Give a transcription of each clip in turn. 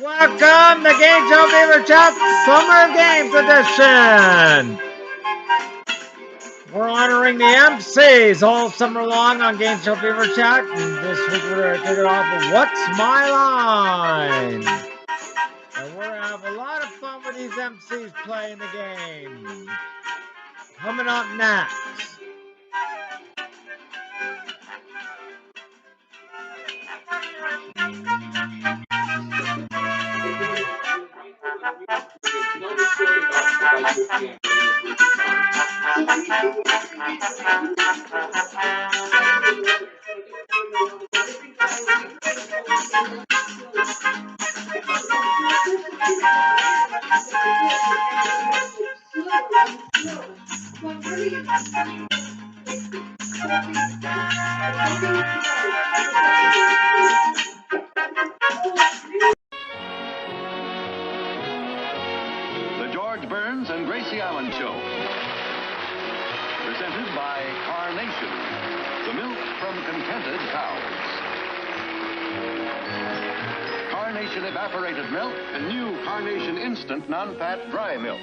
Welcome to Game Show Fever Chat Summer Games Edition. We're honoring the MCs all summer long on Game Show Fever Chat. And this week we're going to kick it off with What's My Line? And we're going to have a lot of fun with these MCs playing the game. Coming up next. The George Burns and Gracie Allen Show. Presented by Carnation, the milk from contented cows. Carnation evaporated milk and new Carnation instant non-fat dry milk.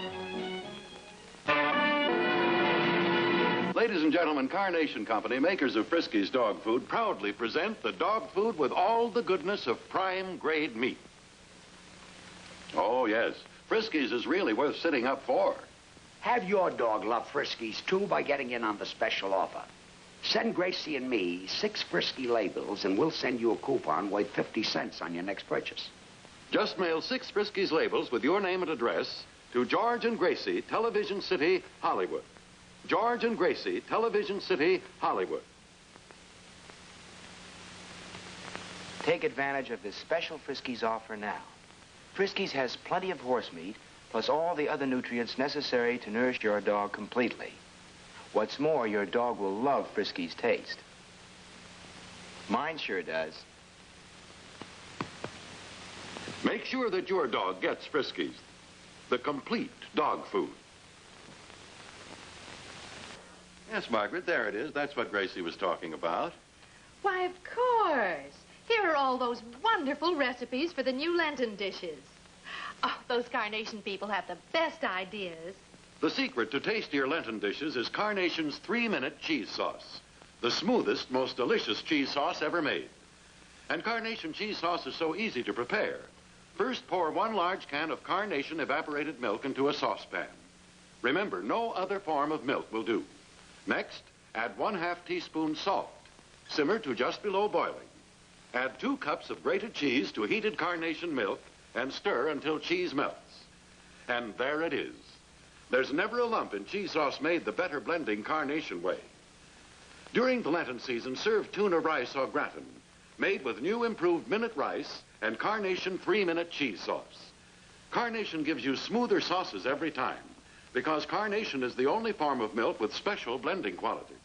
Ladies and gentlemen, Carnation Company, makers of Friskies dog food, proudly present the dog food with all the goodness of prime grade meat. Oh, yes. Friskies is really worth sitting up for. Have your dog love Friskies, too, by getting in on the special offer. Send Gracie and me 6 Frisky labels, and we'll send you a coupon worth 50 cents on your next purchase. Just mail 6 Friskies labels with your name and address to George and Gracie, Television City, Hollywood. George and Gracie, Television City, Hollywood. Take advantage of this special Friskies offer now. Friskies has plenty of horse meat, plus all the other nutrients necessary to nourish your dog completely. What's more, your dog will love Friskies' taste. Mine sure does. Make sure that your dog gets Friskies, the complete dog food. Yes, Margaret, there it is. That's what Gracie was talking about. Why, of course. Here are all those wonderful recipes for the new Lenten dishes. Oh, those Carnation people have the best ideas. The secret to tastier Lenten dishes is Carnation's 3-minute cheese sauce, the smoothest, most delicious cheese sauce ever made. And Carnation cheese sauce is so easy to prepare. First, pour 1 large can of Carnation evaporated milk into a saucepan. Remember, no other form of milk will do. Next, add 1/2 teaspoon salt. Simmer to just below boiling. Add 2 cups of grated cheese to heated Carnation milk and stir until cheese melts. And there it is. There's never a lump in cheese sauce made the better blending Carnation way. During the Lenten season, serve tuna rice au gratin, made with new improved minute rice and Carnation 3-minute cheese sauce. Carnation gives you smoother sauces every time, because Carnation is the only form of milk with special blending qualities.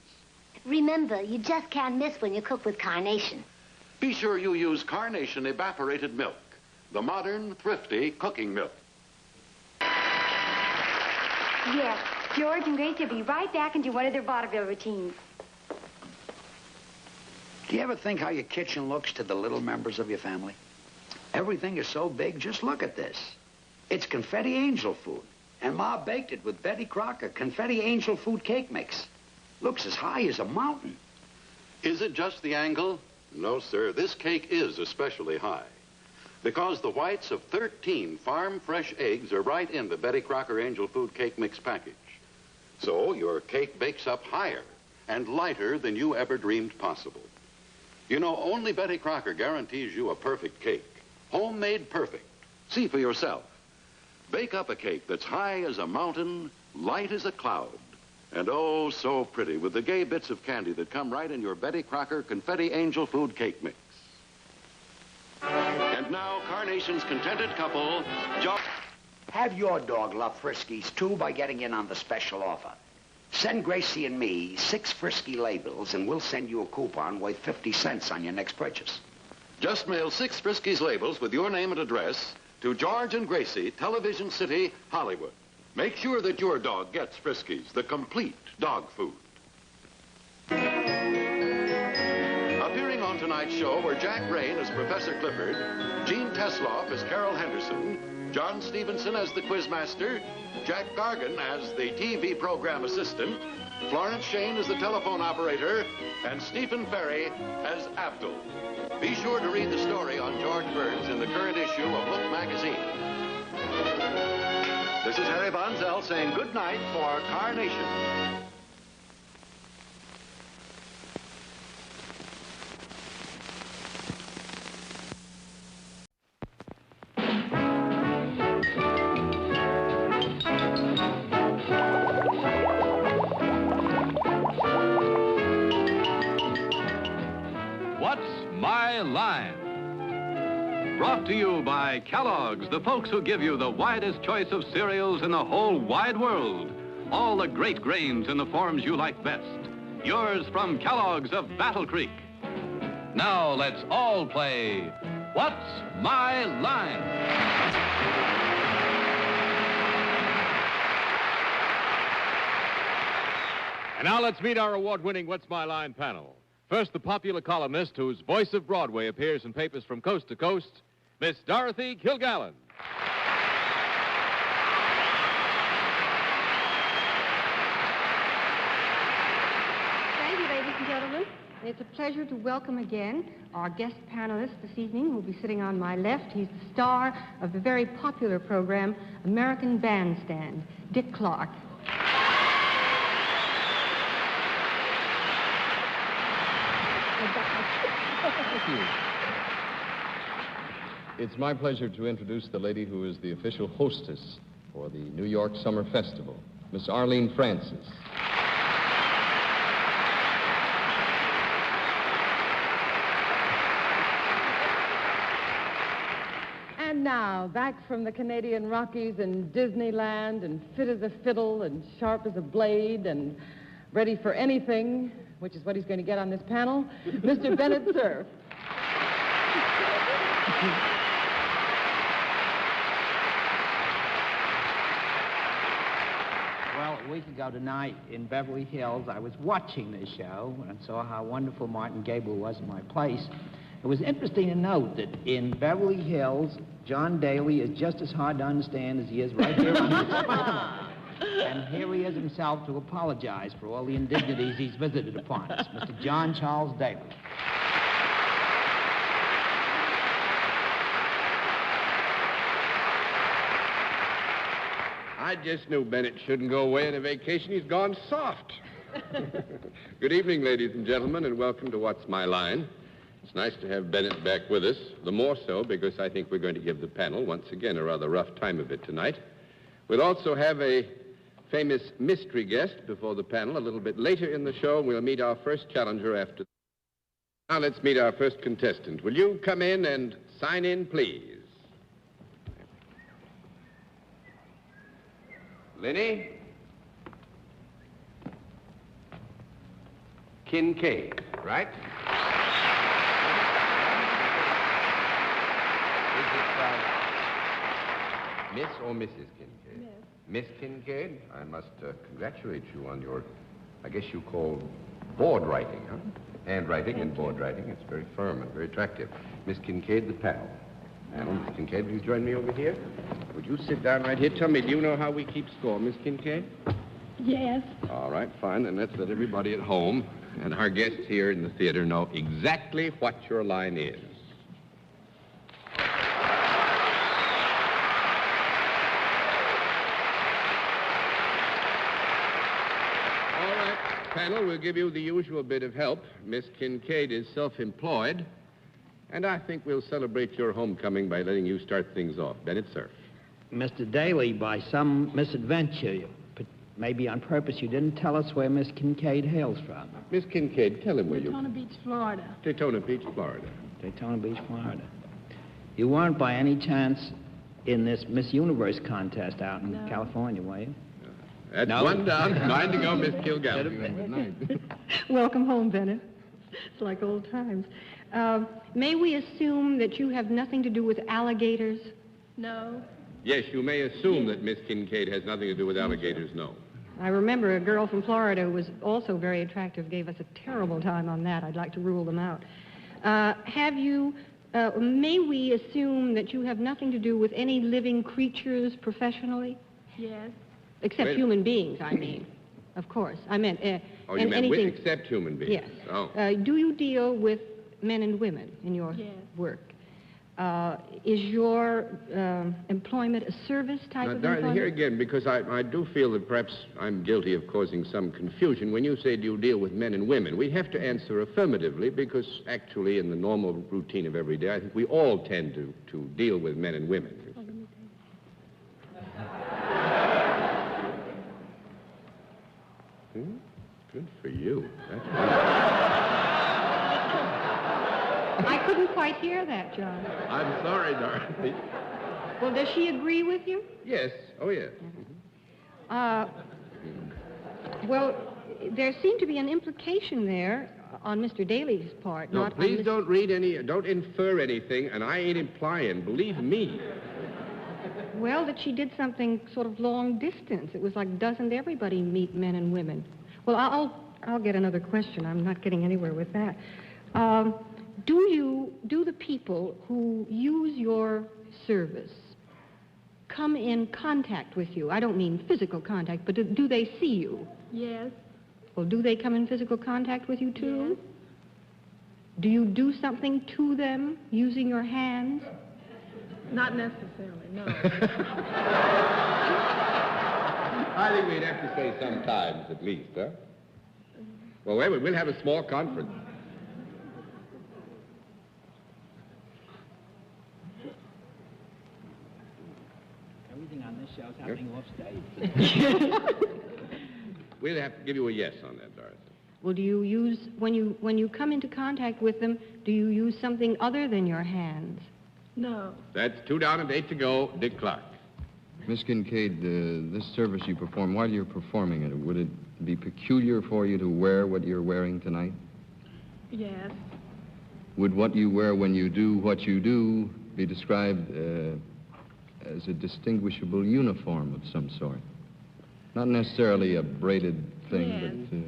Remember, you just can't miss when you cook with Carnation. Be sure you use Carnation evaporated milk, the modern, thrifty cooking milk. Yes, George and Gracie will be right back into one of their vaudeville routines. Do you ever think how your kitchen looks to the little members of your family? Everything is so big, just look at this. It's confetti angel food. And Ma baked it with Betty Crocker confetti angel food cake mix. Looks as high as a mountain. Is it just the angle? No, sir. This cake is especially high, because the whites of 13 farm-fresh eggs are right in the Betty Crocker Angel Food Cake Mix package. So your cake bakes up higher and lighter than you ever dreamed possible. You know, only Betty Crocker guarantees you a perfect cake. Homemade perfect. See for yourself. Bake up a cake that's high as a mountain, light as a cloud, and oh, so pretty with the gay bits of candy that come right in your Betty Crocker Confetti Angel Food Cake Mix. And now, Carnation's contented couple, Have your dog love Friskies, too, by getting in on the special offer. Send Gracie and me 6 Frisky labels, and we'll send you a coupon worth 50 cents on your next purchase. Just mail 6 Friskies labels with your name and address to George and Gracie, Television City, Hollywood. Make sure that your dog gets Friskies, the complete dog food. Appearing on tonight's show were Jack Rain as Professor Clifford, Gene Tesloff as Carol Henderson, John Stevenson as the quizmaster, Jack Gargan as the TV program assistant, Florence Shane as the telephone operator, and Stephen Ferry as Abdul. Be sure to read the story on George Burns in the current issue of Look magazine. This is Harry Von Zell saying good night for Carnation. What's My Line? Brought to you by Kellogg's, the folks who give you the widest choice of cereals in the whole wide world. All the great grains in the forms you like best. Yours from Kellogg's of Battle Creek. Now let's all play What's My Line? And now let's meet our award-winning What's My Line panel. First, the popular columnist whose voice of Broadway appears in papers from coast to coast, Miss Dorothy Kilgallen. Thank you, ladies and gentlemen. It's a pleasure to welcome again our guest panelist this evening, who will be sitting on my left. He's the star of the very popular program, American Bandstand, Dick Clark. Thank you. It's my pleasure to introduce the lady who is the official hostess for the New York Summer Festival, Miss Arlene Francis. And now, back from the Canadian Rockies and Disneyland and fit as a fiddle and sharp as a blade and ready for anything, which is what he's going to get on this panel, Mr. Bennett Cerf. Well, a week ago tonight in Beverly Hills, I was watching this show and saw how wonderful Martin Gable was in my place. It was interesting to note that in Beverly Hills, John Daly is just as hard to understand as he is right here on the spot. And here he is himself to apologize for all the indignities he's visited upon us, Mr. John Charles Daly. I just knew Bennett shouldn't go away on a vacation. He's gone soft. Good evening, ladies and gentlemen, and welcome to What's My Line. It's nice to have Bennett back with us, the more so because I think we're going to give the panel, once again, a rather rough time of it tonight. We'll also have a famous mystery guest before the panel a little bit later in the show. We'll meet our first challenger after. Now let's meet our first contestant. Will you come in and sign in, please? Lenny? Kincaid, right? Miss or Mrs. Kincaid? Miss Kincaid, I must congratulate you on your, I guess you call board writing, huh? Handwriting and board writing. It's very firm and very attractive. Miss Kincaid, the panel. Miss Kincaid, please join me over here. Would you sit down right here? Tell me, do you know how we keep score, Miss Kincaid? Yes. All right, fine. Then let's let everybody at home and our guests here in the theater know exactly what your line is. Panel, we'll give you the usual bit of help. Miss Kincaid is self-employed, and I think we'll celebrate your homecoming by letting you start things off. Bennett Cerf. Mr. Daly, by some misadventure, maybe on purpose, you didn't tell us where Miss Kincaid hails from. Miss Kincaid, tell him where you... Daytona Beach, Florida. Daytona Beach, Florida. Daytona Beach, Florida. You weren't by any chance in this Miss Universe contest out in California, were you? That's no. One down. 9 to go, Miss Kilgallen. Welcome home, Bennett. It's like old times. May we assume that you have nothing to do with alligators? No. Yes, you may assume that Miss Kincaid has nothing to do with alligators, no. I remember a girl from Florida who was also very attractive gave us a terrible time on that. I'd like to rule them out. Have you May we assume that you have nothing to do with any living creatures professionally? Yes. Except human beings, I mean. Of course. I meant... Oh, you meant anything... except human beings? Yes. Oh. Do you deal with men and women in your work? Is your employment a service type of employment? Here again, because I do feel that perhaps I'm guilty of causing some confusion. When you say do you deal with men and women, we have to answer affirmatively because actually in the normal routine of every day, I think we all tend to deal with men and women. Good for you. That's I couldn't quite hear that, John. I'm sorry, Dorothy. Well, does she agree with you? Yes. Oh, yes. Well, there seemed to be an implication there on Mr. Daly's part. No, not please on don't infer anything, and I ain't implying, believe me. Well, that she did something sort of long distance. It was like, doesn't everybody meet men and women? Well, I'll get another question. I'm not getting anywhere with that. Do the people who use your service come in contact with you? I don't mean physical contact, but do they see you? Yes. Well, do they come in physical contact with you, too? Yes. Do you do something to them using your hands? Not necessarily, no. I think we'd have to say sometimes at least, huh? Well, wait, we'll have a small conference. Everything on this show is happening off stage. We'll have to give you a yes on that, Dorothy. Well, do you use, when you come into contact with them, do you use something other than your hands? No. That's 2 down and 8 to go. Dick Clark. Miss Kincaid, this service you perform, while you're performing it, would it be peculiar for you to wear what you're wearing tonight? Yes. Would what you wear when you do what you do be described as a distinguishable uniform of some sort? Not necessarily a braided thing, Yes. but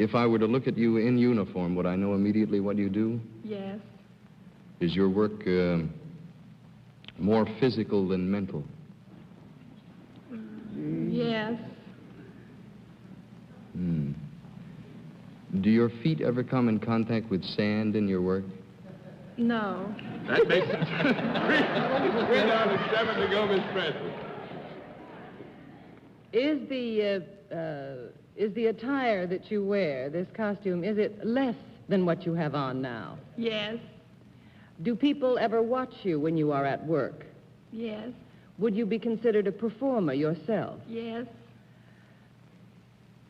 if I were to look at you in uniform, would I know immediately what you do? Yes. Is your work more physical than mental? Yes. Do your feet ever come in contact with sand in your work? No. That makes it 3 down and 7 to go, Miss Presley. Is the attire that you wear, this costume, is it less than what you have on now? Yes. Do people ever watch you when you are at work? Yes. Would you be considered a performer yourself? Yes.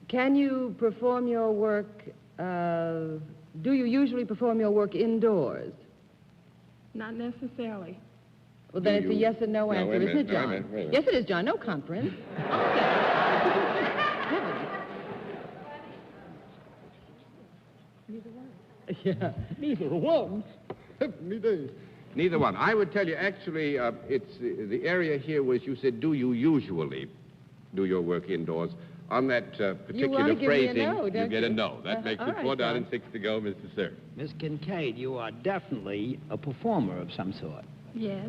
Can you perform your work, do you usually perform your work indoors? Not necessarily. Well, then it's a yes or no answer, wait a isn't it, minute, John? wait a minute. Yes, it is, John. No conference. Yeah, neither one. Neither one. I would tell you, actually, it's the area here was you said, do you usually do your work indoors? On that particular phrasing, you get a no. That makes it 4 down and 6 to go, Mr. Sir. Miss Kincaid, you are definitely a performer of some sort. Yes.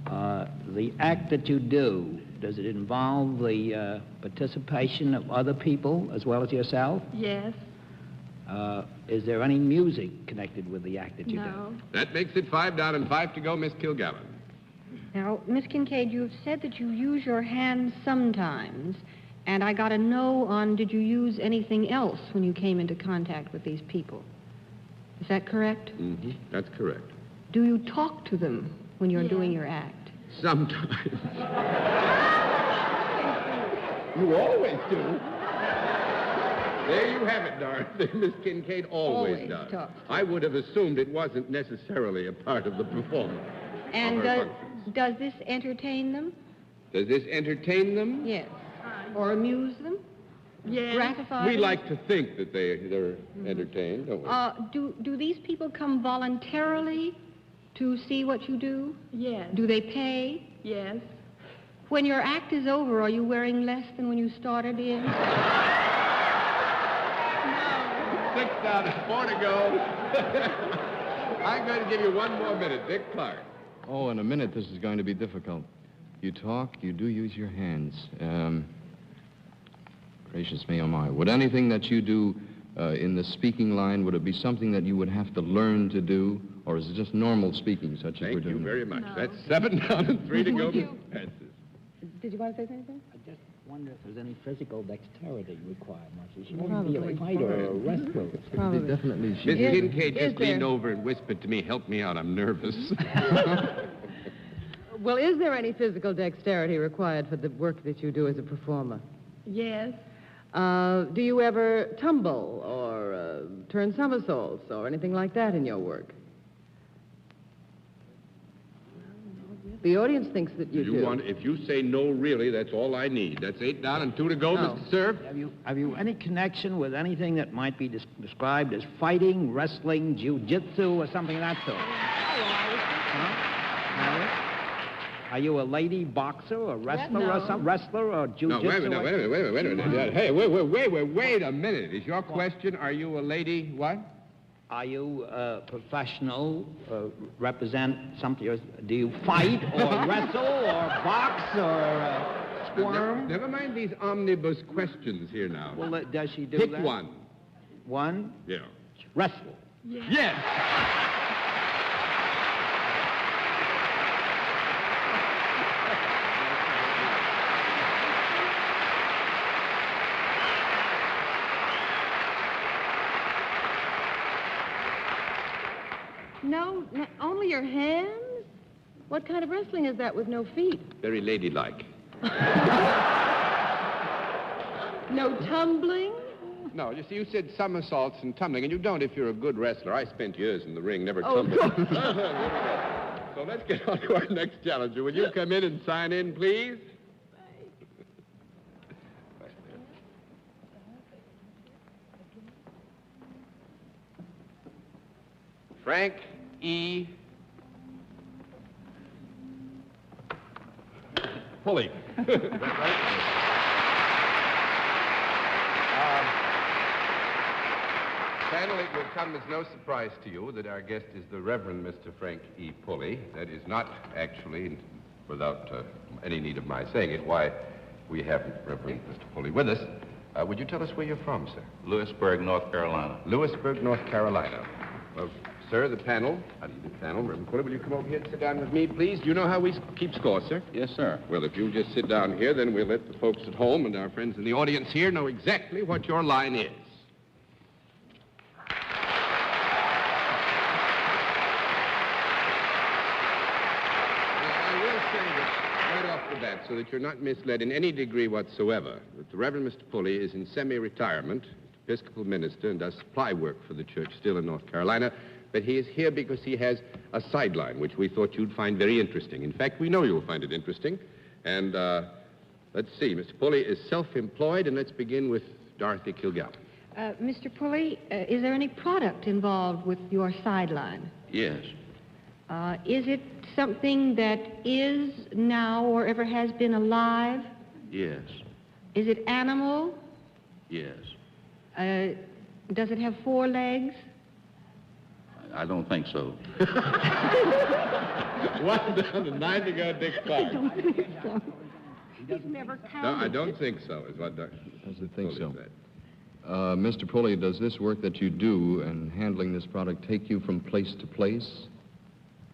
The act that you do, does it involve the participation of other people as well as yourself? Yes. Is there any music connected with the act that you No. That makes it 5 down and 5 to go, Miss Kilgallen. Now, Miss Kincaid, you've said that you use your hands sometimes, and I got a no on did you use anything else when you came into contact with these people. Is that correct? Mm-hmm. That's correct. Do you talk to them when you're Yes. doing your act? Sometimes. You always do. There you have it, Dorothy. Miss Kincaid always does. talks. I would have assumed it wasn't necessarily a part of the performance. And of her functions. does this entertain them? Does this entertain them? Yes. Or amuse them? Yes. Gratify We them? like to think that they're entertained, don't we? Do these people come voluntarily to see what you do? Yes. Do they pay? Yes. When your act is over, are you wearing less than when you started in? 6 down and 4 to go. I'm going to give you one more minute, Dick Clark. Oh, in a minute, this is going to be difficult. You talk, you do use your hands. Gracious me, oh my. Would anything that you do in the speaking line, would it be something that you would have to learn to do, or is it just normal speaking, such as we're doing? Thank you very much. No. That's 7 down and 3 to go. Did you want to say anything? I just wonder if there's any physical dexterity required much. Is she going to be a fighter or a wrestler? Probably. Definitely. Miss Kincaid just leaned over and whispered to me, "Help me out, I'm nervous." Well, is there any physical dexterity required for the work that you do as a performer? Yes. Do you ever tumble or turn somersaults or anything like that in your work? The audience thinks that you do. If you say no, really, that's all I need. That's 8 down and 2 to go, No. Mr. Serve. Have you any connection with anything that might be described as fighting, wrestling, jiu-jitsu, or something of that sort? Are you a lady boxer or wrestler or some wrestler or jiu-jitsu? No, wait a minute. Hey, wait a minute. Is your question, are you a lady what? Are you a professional, represent something, or do you fight or wrestle or box or squirm? Never mind these omnibus questions here now. Well, does she do Pick that? one. One? Yeah. Wrestle. Yes. No, only your hands? What kind of wrestling is that with no feet? Very ladylike. No tumbling? No, you see, you said somersaults and tumbling, and you don't if you're a good wrestler. I spent years in the ring, never tumbled. So let's get on to our next challenger. Will you come in and sign in, please? Frank E. Pulley. Is that right? Panel, it will come as no surprise to you that our guest is the Reverend Mr. Frank E. Pulley. That is not actually, without any need of my saying it, why we have Reverend Mr. Pulley with us. Would you tell us where you're from, sir? Lewisburg, North Carolina. Lewisburg, North Carolina. Well, sir, the panel. How do you do, panel? Reverend Pulley, will you come over here and sit down with me, please? Do you know how we keep score, sir? Yes, sir. Well, if you just sit down here, then we'll let the folks at home and our friends in the audience here know exactly what your line is. That, so that you're not misled in any degree whatsoever, that the Reverend Mr. Pulley is in semi-retirement, Episcopal minister, and does supply work for the church still in North Carolina, but he is here because he has a sideline, which we thought you'd find very interesting. In fact, we know you'll find it interesting. And let's see, Mr. Pulley is self-employed, and let's begin with Dorothy Kilgallen. Mr. Pulley, is there any product involved with your sideline? Yes. Is it something that is now or ever has been alive? Yes. Is it animal? Yes. Does it have 4 legs? I don't think so. 1 down and 9 to go, Dick Clark. I don't think so. He's never counted. No, I don't think so, is what Dr. Doesn't think so. Mr. Pulley, does this work that you do in handling this product take you from place to place?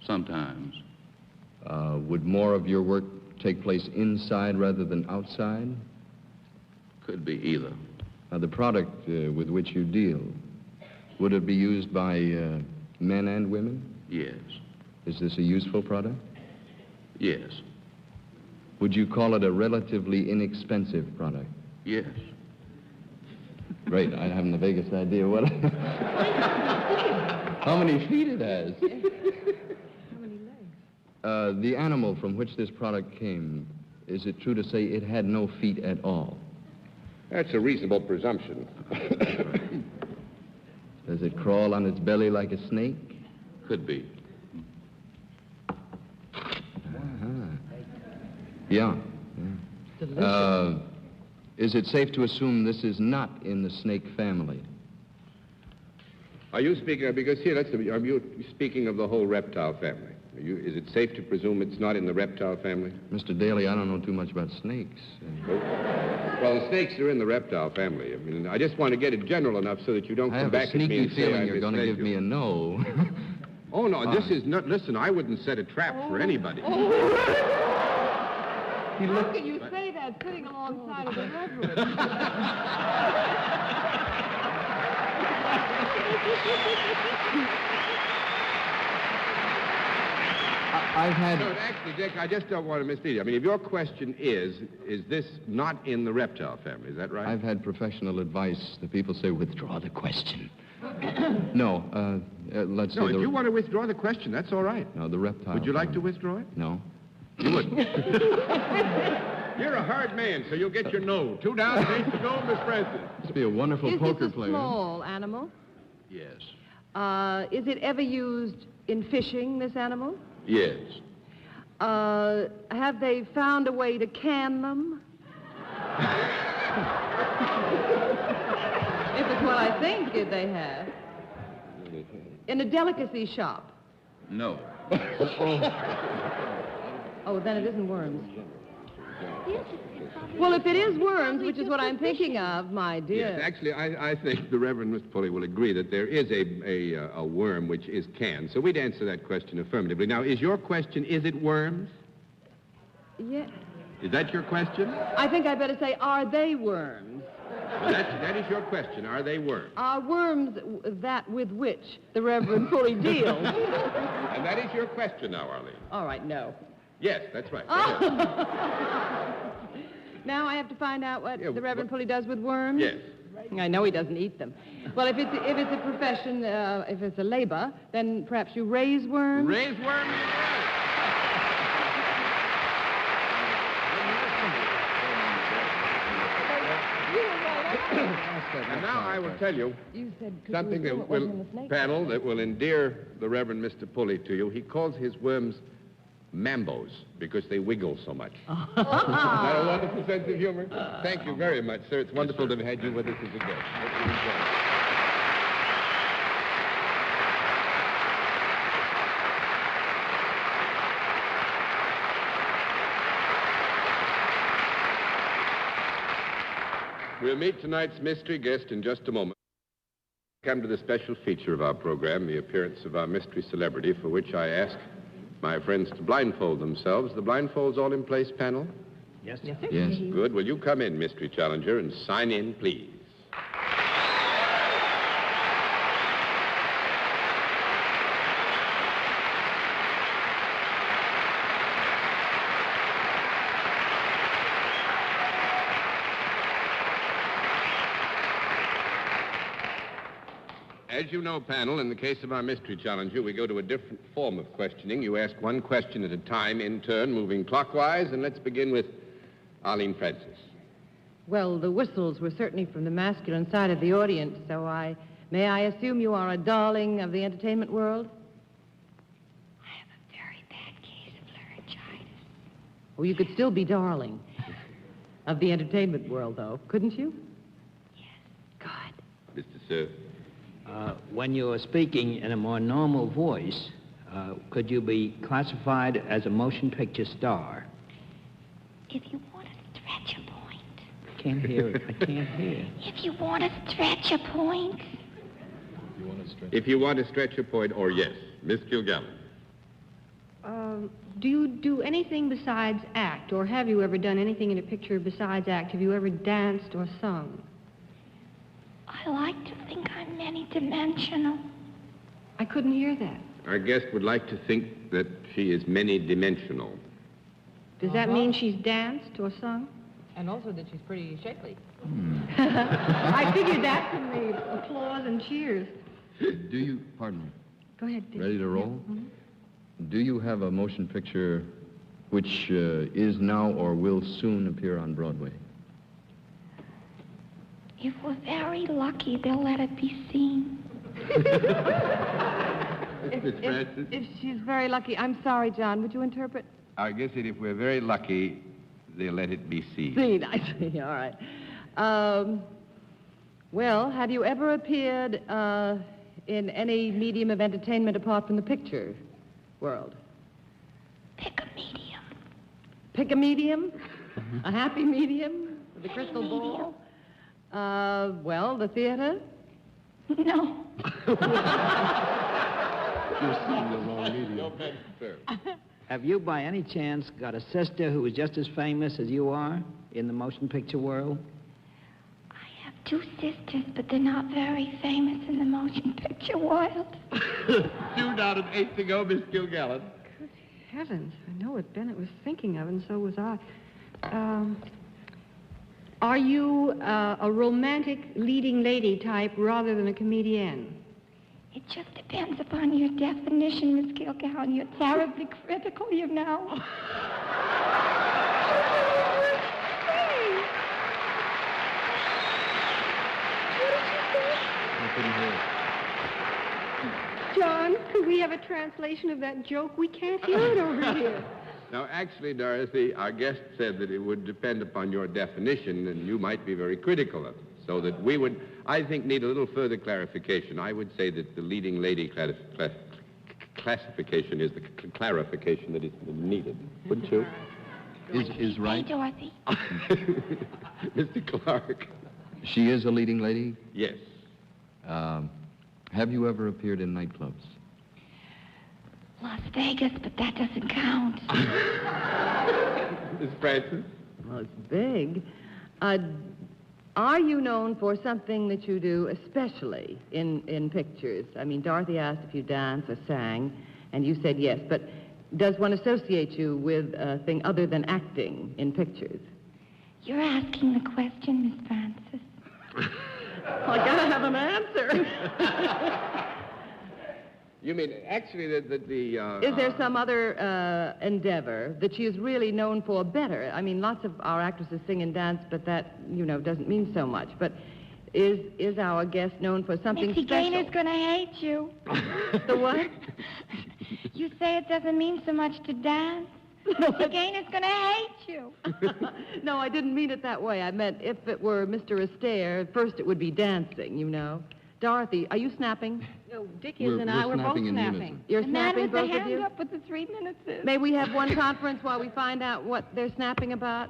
Sometimes. Would more of your work take place inside rather than outside? Could be either. The product with which you deal, would it be used by men and women? Yes. Is this a useful product? Yes. Would you call it a relatively inexpensive product? Yes. Great. I haven't the vaguest idea what... How many feet it has? The animal from which this product came, is it true to say it had no feet at all? That's a reasonable presumption. Does it crawl on its belly like a snake? Could be. Yeah. Delicious. Is it safe to assume this is not in the snake family? Are you speaking, because here, are you speaking of the whole reptile family? Is it safe to presume it's not in the reptile family? Mr. Daly, I don't know too much about snakes. Well, the snakes are in the reptile family. I mean, I just want to get it general enough so that you don't come back at me and say I I have a sneaky feeling you're going to give you. me a no. Oh, no, this is not... Listen, I wouldn't set a trap for anybody. How can you say that sitting alongside of the Reverend? I've had... No, actually, Dick, I just don't want to mislead you. I mean, if your question is this not in the reptile family, is that right? I've had professional advice. The people say, withdraw the question. No, let's say... No, if you want to withdraw the question, that's all right. No, the reptile... Would you like to withdraw it? No. You wouldn't. You're a hard man, so you'll get your no. 2 down, face to go, Miss Francis. Must be a wonderful poker Is this a player. small animal? Yes. Is it ever used in fishing, this animal? Yes. Have they found a way to can them? If it's what I think they have. In a delicacy shop? No. Oh, then it isn't worms. Well, if it is worms, which is what I'm thinking of, my dear. Yes, actually, I think the Reverend Mr. Pulley will agree that there is a worm which is canned. So we'd answer that question affirmatively. Now, is your question, is it worms? Yeah. Is that your question? I think I better say, are they worms? Well, that is your question. Are they worms? Are worms that with which the Reverend Pulley deals? And that is your question now, Arlene. All right, no. Yes, that's right. Now I have to find out what the Reverend Pulley does with worms? Yes. I know he doesn't eat them. Well, if it's a profession, if it's a labor, then perhaps you raise worms? Raise worms? And now I will tell you something that will, panel, that will endear the Reverend Mr. Pulley to you. He calls his worms mambos because they wiggle so much. Isn't that a wonderful sense of humor? Thank you very much, sir. It's wonderful to have had you with us as a guest. We'll meet tonight's mystery guest in just a moment. Come to the special feature of our program, the appearance of our mystery celebrity, for which I ask my friends to blindfold themselves. The blindfolds all in place, panel? Yes, sir. Yes. Good. Will you come in, mystery challenger, and sign in, please? As you know, panel, in the case of our mystery challenger, we go to a different form of questioning. You ask one question at a time, in turn, moving clockwise, and let's begin with Arlene Francis. Well, the whistles were certainly from the masculine side of the audience, so may I assume you are a darling of the entertainment world? I have a very bad case of laryngitis. Oh, you could still be darling of the entertainment world, though, couldn't you? Mr. Sir. When you are speaking in a more normal voice, could you be classified as a motion picture star? If you want to stretch a point. I can't hear it. I can't hear. If you want to stretch a point. If you want to stretch a point, or yes. Miss Kilgallen. Do you do anything besides act, or have you ever done anything in a picture besides act? Have you ever danced or sung? I like to think I'm many-dimensional. I couldn't hear that. Our guest would like to think that she is many-dimensional. Does that mean she's danced or sung? And also that she's pretty shapely. I figured that from the applause and cheers. Do you, pardon me, Go ahead, Dick. ready to roll? Yeah. Do you have a motion picture which is now or will soon appear on Broadway? If we're very lucky, they'll let it be seen. Miss Francis? If she's very lucky. I'm sorry, John. Would you interpret? I guess that if we're very lucky, they'll let it be seen. Seen, I see. All right. Well, have you ever appeared in any medium of entertainment apart from the picture world? Pick a medium. Pick a medium? A happy medium? With a crystal ball? Well, the theater? No. You're seeing the wrong medium. Have you, by any chance, got a sister who is just as famous as you are in the motion picture world? I have two sisters, but they're not very famous in the motion picture world. 2 down and 8 to go, Miss Gilgallen. Good heavens. I know what Bennett was thinking of, and so was I. Are you a romantic leading lady type rather than a comedienne? It just depends upon your definition, Miss Gilgallen. You're terribly critical, you know. John, could we have a translation of that joke? We can't hear it over here. Now, actually, Dorothy, our guest said that it would depend upon your definition, and you might be very critical of it. So that we would, I think, need a little further clarification. I would say that the leading lady classification is the clarification that is needed. Wouldn't you? Is right. Hey, Dorothy. Mr. Clark. She is a leading lady? Yes. Have you ever appeared in nightclubs? Las Vegas, but that doesn't count. Miss Francis? Well, it's big. Are you known for something that you do especially in pictures? I mean, Dorothy asked if you dance or sang, and you said yes, but does one associate you with a thing other than acting in pictures? You're asking the question, Miss Francis. I gotta have an answer. You mean, actually, Is there some other endeavor that she is really known for better? I mean, lots of our actresses sing and dance, but that, doesn't mean so much. But is our guest known for something Missy special? Gaynor's gonna hate you. The what? You say it doesn't mean so much to dance. Missy Gaynor's gonna hate you. No, I didn't mean it that way. I meant if it were Mr. Astaire, first it would be dancing, Dorothy, are you snapping? No, Dick is and I were both snapping. You're The man snapping, with the both of hand you? up with the 3 minutes is. May we have one conference while we find out what they're snapping about?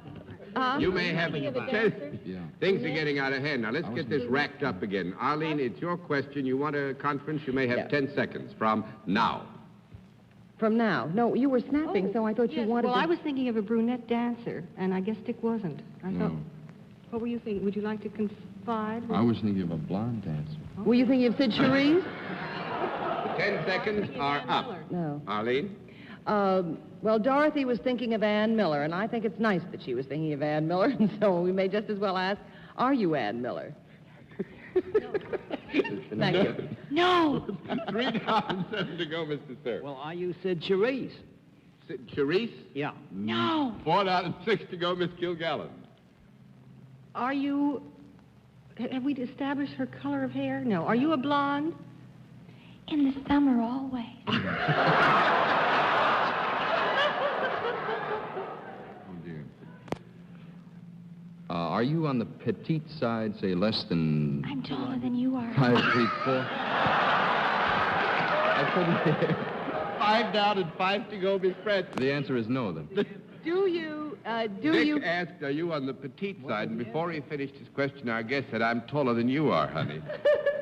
You may have things are getting out of hand. Now, let's get this racked up again. Arlene, it's your question. You want a conference? You may have 10 seconds from now. From now? No, you were snapping, so I thought you wanted Well, to... I was thinking of a brunette dancer, and I guess Dick wasn't. I thought... What were you thinking? Would you like to confide? I was thinking of a blonde dancer. Were you thinking of Sid Charisse? 10 seconds are up. No. Arlene? Well, Dorothy was thinking of Ann Miller, and I think it's nice that she was thinking of Ann Miller, and so we may just as well ask, are you Ann Miller? Thank you. No. 3 down and 7 to go, Mr. Sir. Well, are you Sid Charisse? Sid Charisse? Yeah. No. 4 down and 6 to go, Miss Gilgallen. Are you... Have we established her color of hair? No. Are you a blonde? In the summer, always. Oh, dear. Are you on the petite side, say less than... I'm taller than you are. 5 feet 4? I couldn't hear. 5 down and 5 to go, Miss Francis. The answer is no, then. Dick asked, are you on the petite side? And before he finished his question, our guest said, I'm taller than you are, honey.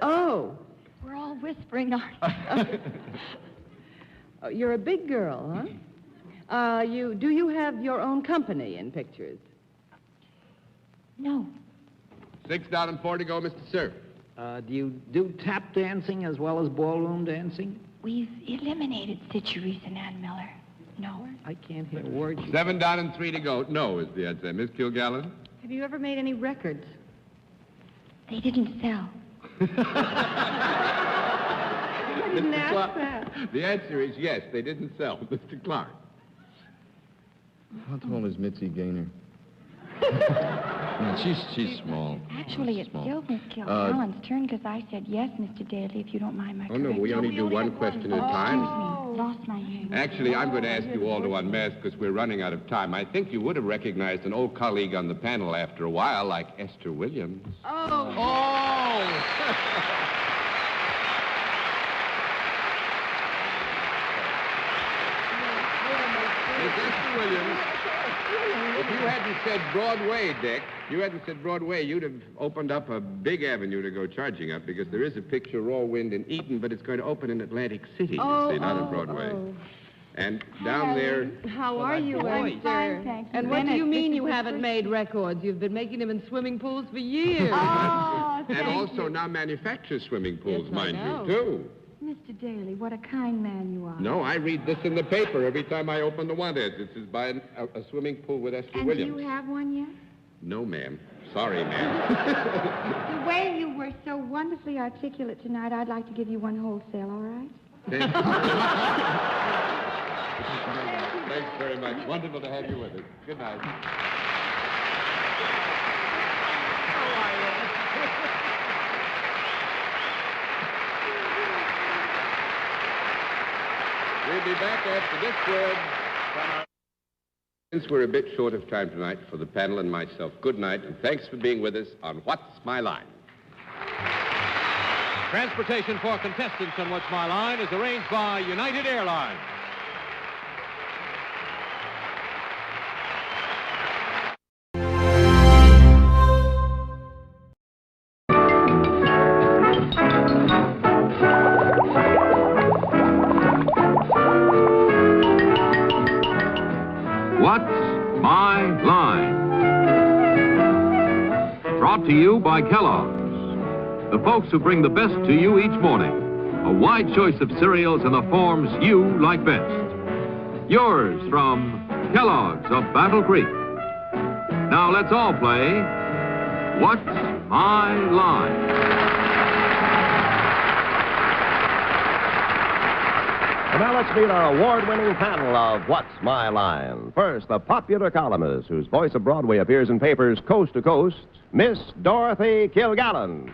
Oh. We're all whispering, aren't we? Oh, you're a big girl, huh? Do you have your own company in pictures? No. 6 down and 4 to go, Mr. Sir. Do you do tap dancing as well as ballroom dancing? We've eliminated Sid Charisse and Ann Miller. No. I can't hear a word. 7 down and 3 to go. No is the answer. Miss Gilgallen? Have you ever made any records? They didn't sell. I didn't ask that. The answer is yes, they didn't sell. Mr. Clark. How tall is Mitzi Gaynor? No, she's small. Actually, it's still Miss Gilgallen's turn because I said yes, Mr. Daly, if you don't mind my Oh, no, we only do one question at a time. Excuse me. Lost my name. Actually, I'm going to ask you all to unmask because we're running out of time. I think you would have recognized an old colleague on the panel after a while, like Esther Williams. Oh. Esther Williams. If you hadn't said Broadway, Dick, you'd have opened up a big avenue to go charging up, because there is a picture, Raw Wind, in Eaton, but it's going to open in Atlantic City, you see, not in Broadway. And down there... How are you, I'm fine, Esther? thank you. And what do Bennett, you mean this you is the haven't first- made records? You've been making them in swimming pools for years. Oh, And thank also you. now manufacture swimming pools, Yes, I mind know. you, too. Mr. Daly, what a kind man you are. No, I read this in the paper every time I open the want-ads. This is by a swimming pool with Esther And Williams. do you have one yet? No, ma'am. Sorry, ma'am. The way you were so wonderfully articulate tonight, I'd like to give you one wholesale, all right? Thanks very much. Wonderful to have you with us. Good night. We'll be back after this word from our... Since we're a bit short of time tonight for the panel and myself, good night, and thanks for being with us on What's My Line? Transportation for contestants on What's My Line is arranged by United Airlines. What's My Line? Brought to you by Kellogg's, the folks who bring the best to you each morning. A wide choice of cereals in the forms you like best. Yours from Kellogg's of Battle Creek. Now let's all play What's My Line? And now let's meet our award-winning panel of What's My Line. First, the popular columnist whose voice of Broadway appears in papers coast to coast, Miss Dorothy Kilgallen.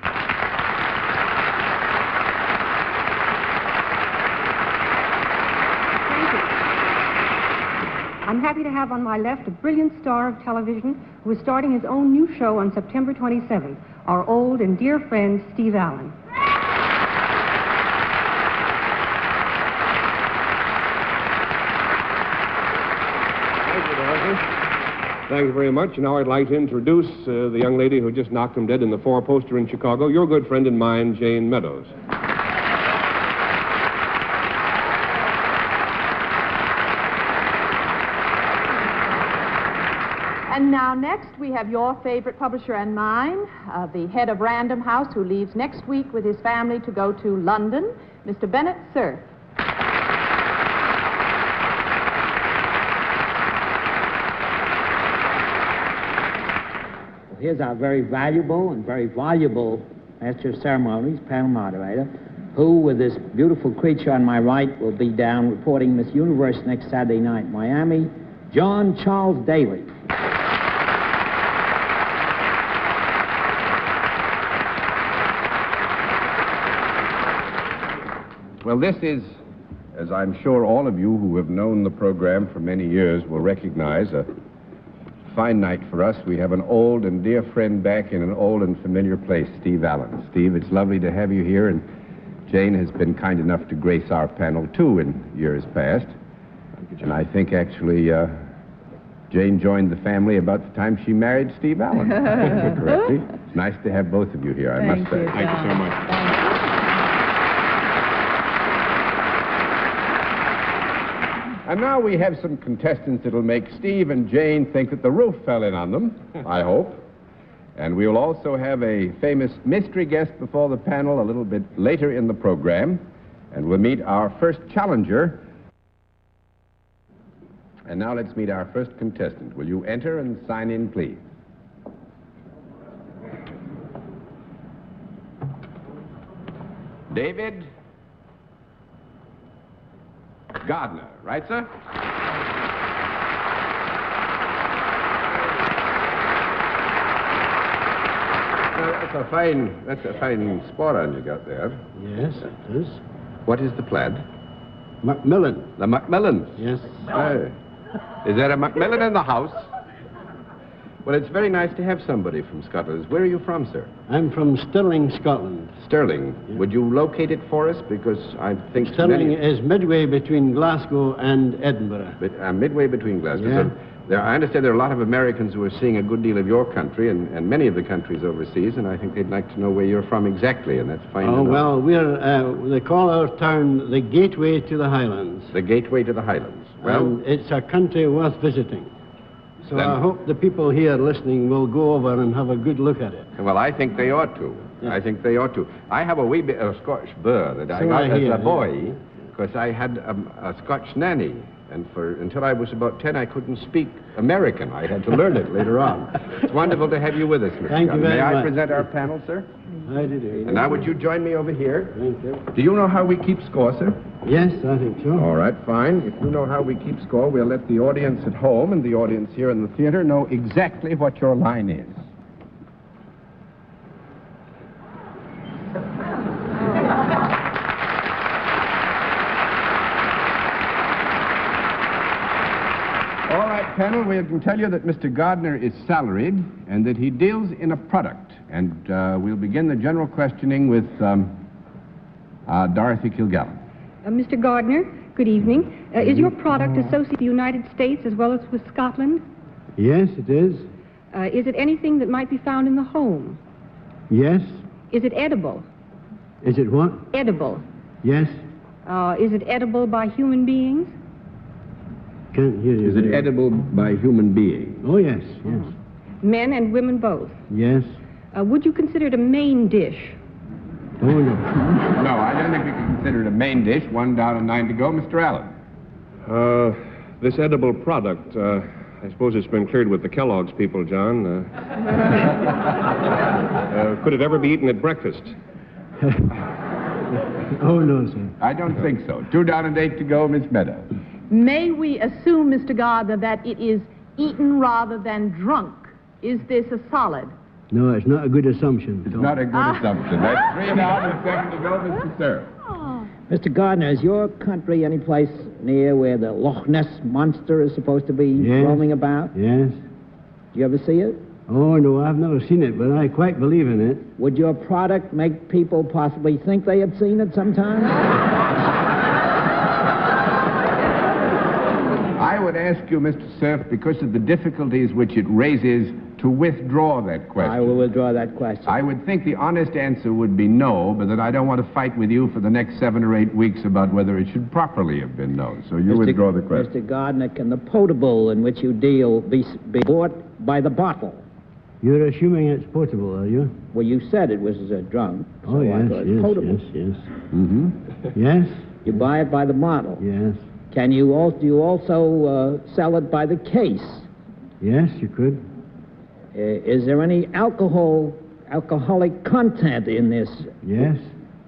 I'm happy to have on my left a brilliant star of television who is starting his own new show on September 27th, our old and dear friend, Steve Allen. Thank you, Dorothy. Thank you very much. Now I'd like to introduce the young lady who just knocked him dead in the four-poster in Chicago, your good friend and mine, Jane Meadows. And now next we have your favorite publisher and mine, the head of Random House, who leaves next week with his family to go to London, Mr. Bennett Cerf. Here's our very valuable and very voluble Master of Ceremonies, panel moderator, who, with this beautiful creature on my right, will be down reporting Miss Universe next Saturday night in Miami, John Charles Daly. Well, this is, as I'm sure all of you who have known the program for many years will recognize, a fine night for us. We have an old and dear friend back in an old and familiar place, Steve Allen. Steve, it's lovely to have you here, and Jane has been kind enough to grace our panel, too, in years past. And I think, actually, Jane joined the family about the time she married Steve Allen. Correctly. It's nice to have both of you here, I must say. Thank you so much. And now we have some contestants that'll make Steve and Jane think that the roof fell in on them, I hope. And we'll also have a famous mystery guest before the panel a little bit later in the program. And we'll meet our first challenger. And now let's meet our first contestant. Will you enter and sign in, please? David Gardner, right, sir? That's a fine sporran you got there. Yes, it is. What is the plaid? Macmillan. The Macmillans? Yes. Hey. Is there a Macmillan in the house? Well, it's very nice to have somebody from Scotland. Where are you from, sir? I'm from Stirling, Scotland. Sterling. Yeah. Would you locate it for us? Because I think Stirling is midway between Glasgow and Edinburgh. Midway between Glasgow. Yeah. So I understand there are a lot of Americans who are seeing a good deal of your country and many of the countries overseas, and I think they'd like to know where you're from exactly, and that's fine to know. Well, they call our town the Gateway to the Highlands. The Gateway to the Highlands. Well, and it's a country worth visiting. So I hope the people here listening will go over and have a good look at it. Well, I think they ought to. Yeah. I think they ought to. I have a wee bit of Scotch burr that I got as a boy because I had a Scotch nanny. And until I was about 10, I couldn't speak American. I had to learn it later on. It's wonderful to have you with us, Mr. Thank you very much. May I present our panel, sir? I do. And now would you join me over here? Thank you. Do you know how we keep score, sir? Yes, I think so. All right, fine. If you know how we keep score, we'll let the audience at home and the audience here in the theater know exactly what your line is. All right, panel, we can tell you that Mr. Gardner is salaried and that he deals in a product. And we'll begin the general questioning with Dorothy Kilgallen. Mr. Gardner, good evening. Is your product associated with the United States as well as with Scotland? Yes, it is. Is it anything that might be found in the home? Yes. Is it edible? Is it what? Edible. Yes. Is it edible by human beings? Can't hear you. Is it edible by human beings? Oh, yes, yes. Men and women both? Yes. Would you consider it a main dish? Oh, no. No, I don't think we can consider it a main dish. 1 down and 9 to go. Mr. Allen. This edible product, I suppose it's been cleared with the Kellogg's people, John. Could it ever be eaten at breakfast? Oh, no, sir. I don't think so. 2 down and 8 to go, Miss Meadows. May we assume, Mr. Gardner, that it is eaten rather than drunk? Is this a solid? No, it's not a good assumption. It's not a good assumption. That's 3 down and 7 to go, Mr. Sir. Oh. Mr. Gardner, is your country any place near where the Loch Ness Monster is supposed to be roaming about? Yes. Do you ever see it? Oh, no, I've never seen it, but I quite believe in it. Would your product make people possibly think they had seen it sometime? I would ask you, Mr. Cerf, because of the difficulties which it raises, to withdraw that question. I will withdraw that question. I would think the honest answer would be no, but that I don't want to fight with you for the next 7 or 8 weeks about whether it should properly have been known. So you withdraw the question. Mr. Gardner, can the potable in which you deal be bought by the bottle? You're assuming it's potable, are you? Well, you said it was a drunk. Oh, so yes, I thought it was potable. Yes. Mm-hmm. Yes? You buy it by the bottle? Yes. Do you also sell it by the case? Yes, you could. Is there any alcoholic content in this? Yes.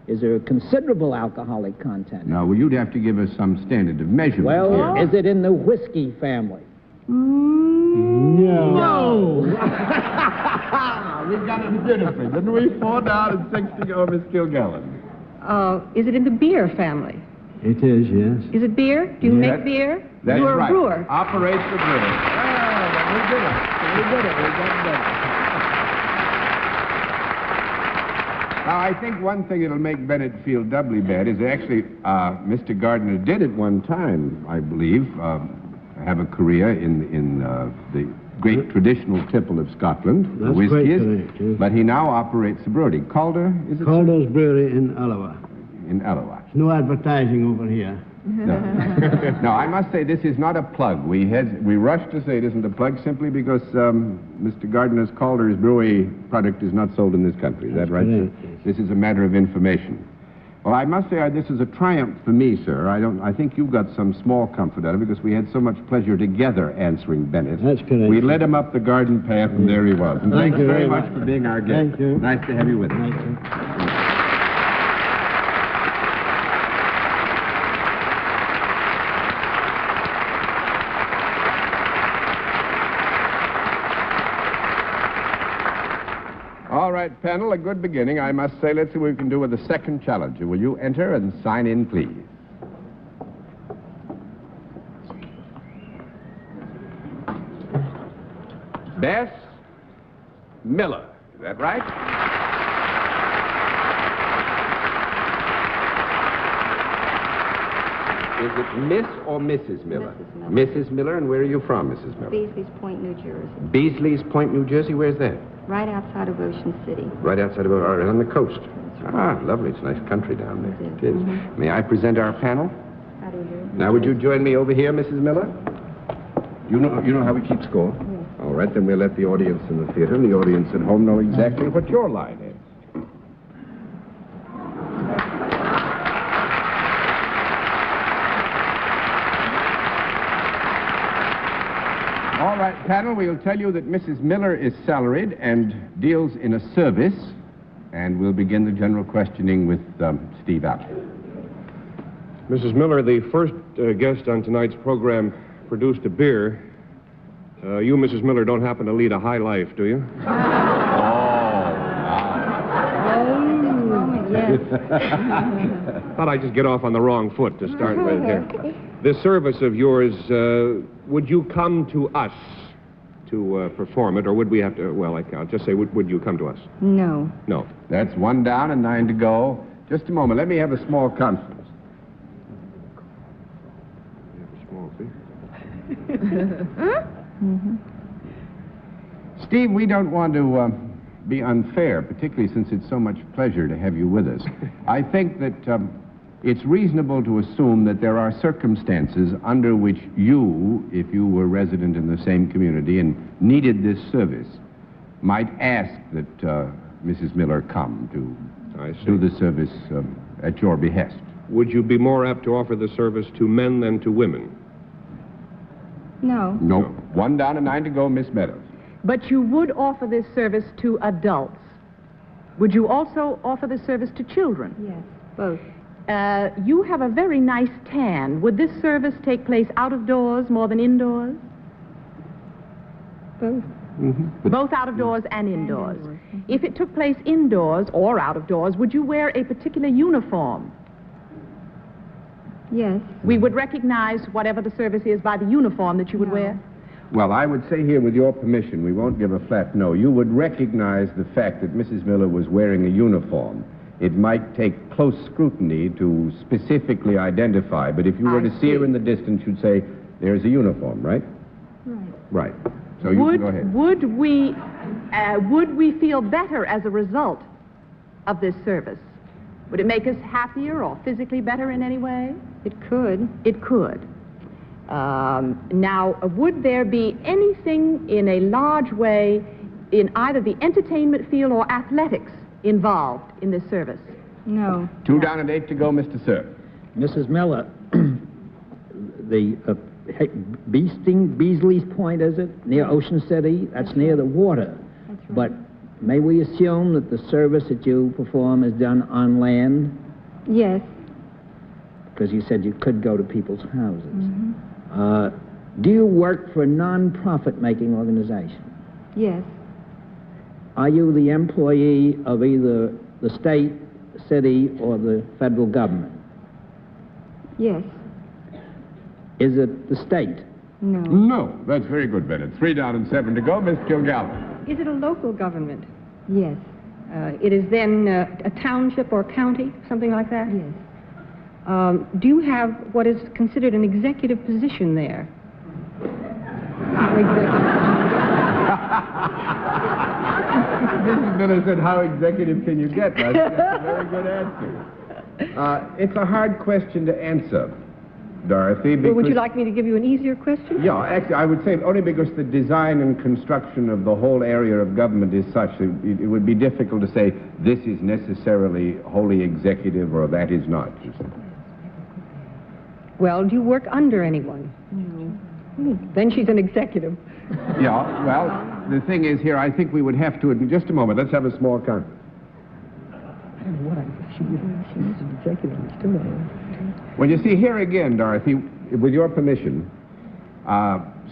Is there a considerable alcoholic content? No, well, you'd have to give us some standard of measurement. Well, is it in the whiskey family? No. We got it beautifully, didn't we? 4 down and 6 to go, Miss Kilgallen. Is it in the beer family? It is, yes. Is it beer? Do you make beer? That's You're right. a brewer. Operates the brewer. We did it. We got it. Now, I think one thing that'll make Bennett feel doubly bad is actually Mr. Gardner did at one time, I believe, have a career in the great traditional tipple of Scotland, the That's whiskey is, quite correct, yes. but he now operates a brewery. Calder, is it? Calder's Brewery in Alloa. In Alloa. No advertising over here. No. No, I must say this is not a plug. We rushed to say it isn't a plug simply because Mr. Gardner's Calder's brewery product is not sold in this country. Is that right, sir? This is a matter of information. Well, I must say this is a triumph for me, sir. I think you got some small comfort out of it because we had so much pleasure together answering Bennett. That's correct. We led him up the garden path, and there he was. And Thank thanks you very very much for being our guest. Thank you. Nice to have you with us. Thank you. All right, panel, a good beginning. I must say, let's see what we can do with the second challenger. Will you enter and sign in, please? Bess Miller. Is that right? Is it Miss or Mrs. Miller? Mrs. Miller. Mrs. Miller, and where are you from, Mrs. Miller? Beasley's Point, New Jersey. Beasley's Point, New Jersey. Where's that? Right outside of Ocean City. Right outside of, right on the coast. Ah, lovely. It's a nice country down there. It is. Mm-hmm. May I present our panel? How do you do? Now, would you join me over here, Mrs. Miller? You know how we keep score? Yes. All right, then we'll let the audience in the theater and the audience at home know exactly what your line is. All right, panel, we'll tell you that Mrs. Miller is salaried and deals in a service, and we'll begin the general questioning with Steve Allen. Mrs. Miller, the first guest on tonight's program produced a beer. You, Mrs. Miller, don't happen to lead a high life, do you? Yes. Thought I'd just get off on the wrong foot to start with here. This service of yours, would you come to us to perform it, or would we have to, well, I'll just say, would you come to us? No. No. That's 1 down and 9 to go. Just a moment. Let me have a small conference. Mm-hmm. Steve, we don't want to be unfair, particularly since it's so much pleasure to have you with us. I think that it's reasonable to assume that there are circumstances under which you, if you were resident in the same community and needed this service, might ask that Mrs. Miller come to do the service at your behest. Would you be more apt to offer the service to men than to women? No. No. 1 down and 9 to go, Miss Meadows. But you would offer this service to adults. Would you also offer this service to children? Yes, both. You have a very nice tan. Would this service take place out of doors more than indoors? Both. Mm-hmm. Both out of doors and indoors. If it took place indoors or out of doors, would you wear a particular uniform? Yes. We would recognize whatever the service is by the uniform that you would wear? Well, I would say here, with your permission, we won't give a flat no. You would recognize the fact that Mrs. Miller was wearing a uniform. It might take close scrutiny to specifically identify, but if you were to see her in the distance, you'd say, there's a uniform, right? Right. Right. So you can go ahead. Would we feel better as a result of this service? Would it make us happier or physically better in any way? It could. It could. Now, would there be anything in a large way in either the entertainment field or athletics involved in this service? No. 2 down and 8 to go, Mr. Sir. Mrs. Miller, the Beasley's Point, is it? Near Ocean City? That's near the water. That's right. But may we assume that the service that you perform is done on land? Yes. Because you said you could go to people's houses. Mm-hmm. Do you work for a non-profit-making organization? Yes. Are you the employee of either the state, city, or the federal government? Yes. Is it the state? No. No. That's very good, Bennett. 3 down and 7 to go, Miss Kilgallen. Is it a local government? Yes. It is then a township or county, something like that? Yes. Do you have what is considered an executive position there? Mrs. Miller said, how executive can you get? I think that's a very good answer. It's a hard question to answer, Dorothy, because... Well, would you like me to give you an easier question? Yeah, actually, I would say only because the design and construction of the whole area of government is such that it would be difficult to say this is necessarily wholly executive or that is not. Well, do you work under anyone? No. Then she's an executive. Yeah, well, the thing is here, I think we would have to... Just a moment, let's have a small conference. I don't know what she's an executive. Still Well, you see, here again, Dorothy, with your permission,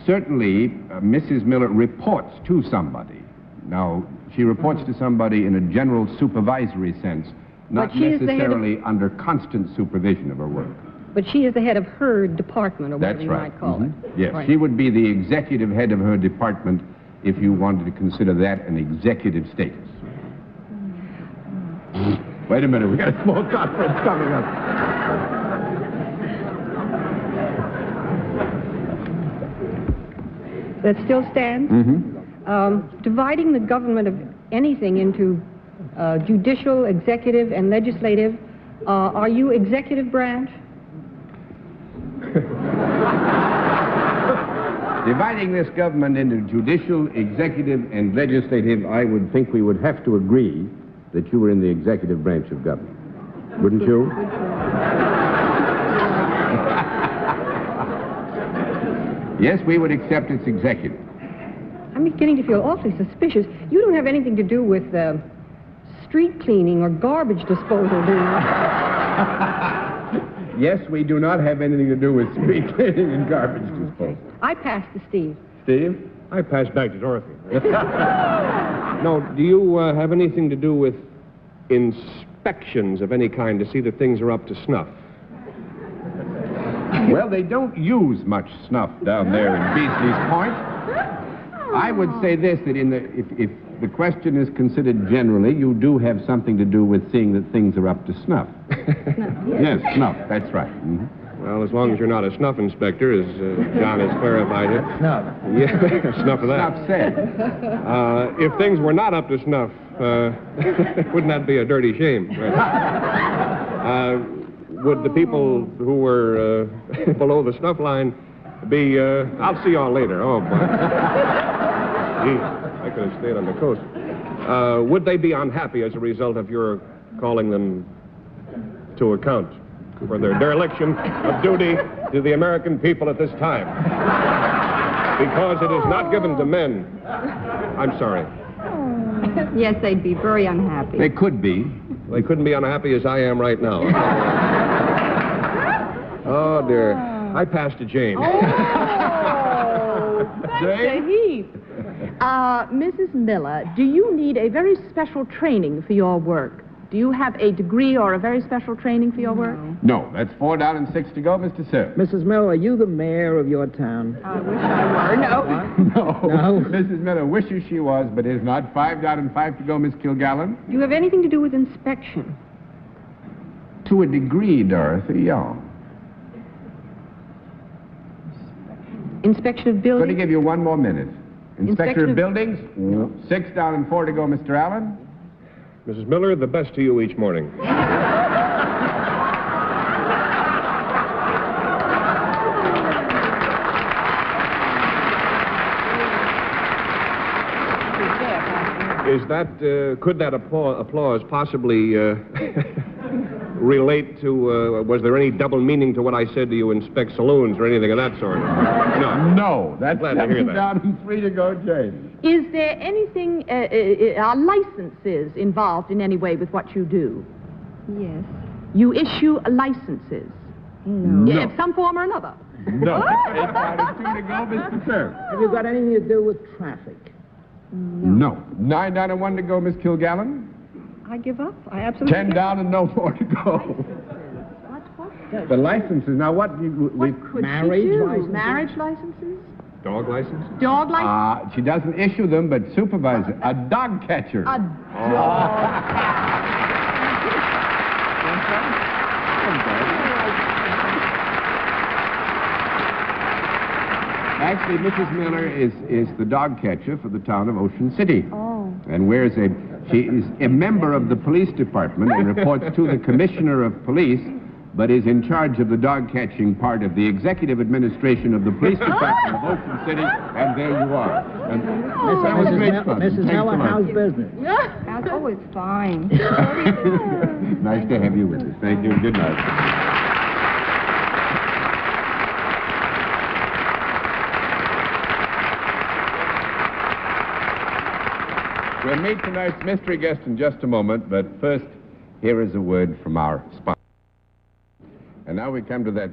certainly Mrs. Miller reports to somebody. Now, she reports to somebody in a general supervisory sense, not necessarily under constant supervision of her work. But she is the head of her department, or whatever That's you right. might call it. Yes, Right. she would be the executive head of her department if you wanted to consider that an executive status. Wait a minute, we got a small conference coming up. That still stands? Mm-hmm. Dividing the government of anything into judicial, executive, and legislative, are you executive branch? Dividing this government into judicial, executive, and legislative, I would think we would have to agree that you were in the executive branch of government. Wouldn't you? Yes, we would accept its executive. I'm beginning to feel awfully suspicious. You don't have anything to do with street cleaning or garbage disposal, do you? Yes, we do not have anything to do with street cleaning and garbage disposal. I pass to Steve. Steve? I pass back to Dorothy. No, do you have anything to do with inspections of any kind to see that things are up to snuff? Well, they don't use much snuff down there in Beasley's Point. I would say this, that if the question is considered generally, you do have something to do with seeing that things are up to snuff. Yes, snuff, that's right. Mm-hmm. Well, as long as you're not a snuff inspector, as John has clarified it. Snuff. Yeah, snuff of that. Snuff said. If things were not up to snuff, wouldn't that be a dirty shame? Would the people who were below the snuff line be, I'll see y'all later. Oh, boy. Gee, I could have stayed on the coast. Would they be unhappy as a result of your calling them to account for their dereliction of duty to the American people at this time? Because it is not given to men. I'm sorry. Yes, they'd be very unhappy. They could be. They couldn't be unhappy as I am right now. Oh, dear. I passed to Jane. Oh, Jane? Heath. Mrs. Miller, do you need a very special training for your work? Do you have a degree or a very special training for your work? No, that's 4 down and 6 to go, Mr. Sir. Mrs. Miller, are you the mayor of your town? I wish I were. No. No. Mrs. Miller wishes she was, but is not. 5 down and 5 to go, Miss Kilgallen. Do you have anything to do with inspection? To a degree, Dorothy, yeah. Inspection of buildings? Going to give you 1 more minute. Inspector of buildings? No. 6 down and 4 to go, Mr. Allen. Mrs. Miller, the best to you each morning. Is that, could that applause possibly relate to, was there any double meaning to what I said to you, inspect saloons or anything of that sort? No. No, that's Glad to hear 7 that. down and 3 to go, Jane. Is there anything, are licenses involved in any way with what you do? Yes. You issue licenses? No. In some form or another? No. 8 down and 2 to go, Mr. Sir. Have you got anything to do with traffic? No. 9 down and 1 to go, Miss Kilgallen. I give up. I absolutely 10 down and no more to go. What? The licenses. Now, what Could Marriage she do? licenses? Marriage licenses? Dog license? Dog license? She doesn't issue them, but supervises. A dog catcher. A Actually, Mrs. Miller is the dog catcher for the town of Ocean City. Oh. And she is a member of the police department and reports to the commissioner of police, but is in charge of the dog catching part of the executive administration of the police department of Ocean City. And there you are. And that was great fun. Mrs. Thanks Miller, a lot. how's business? Oh, it's fine. Nice to have you with us. Thank you. Good night. We'll meet tonight's mystery guest in just a moment, but first, here is a word from our sponsor. And now we come to that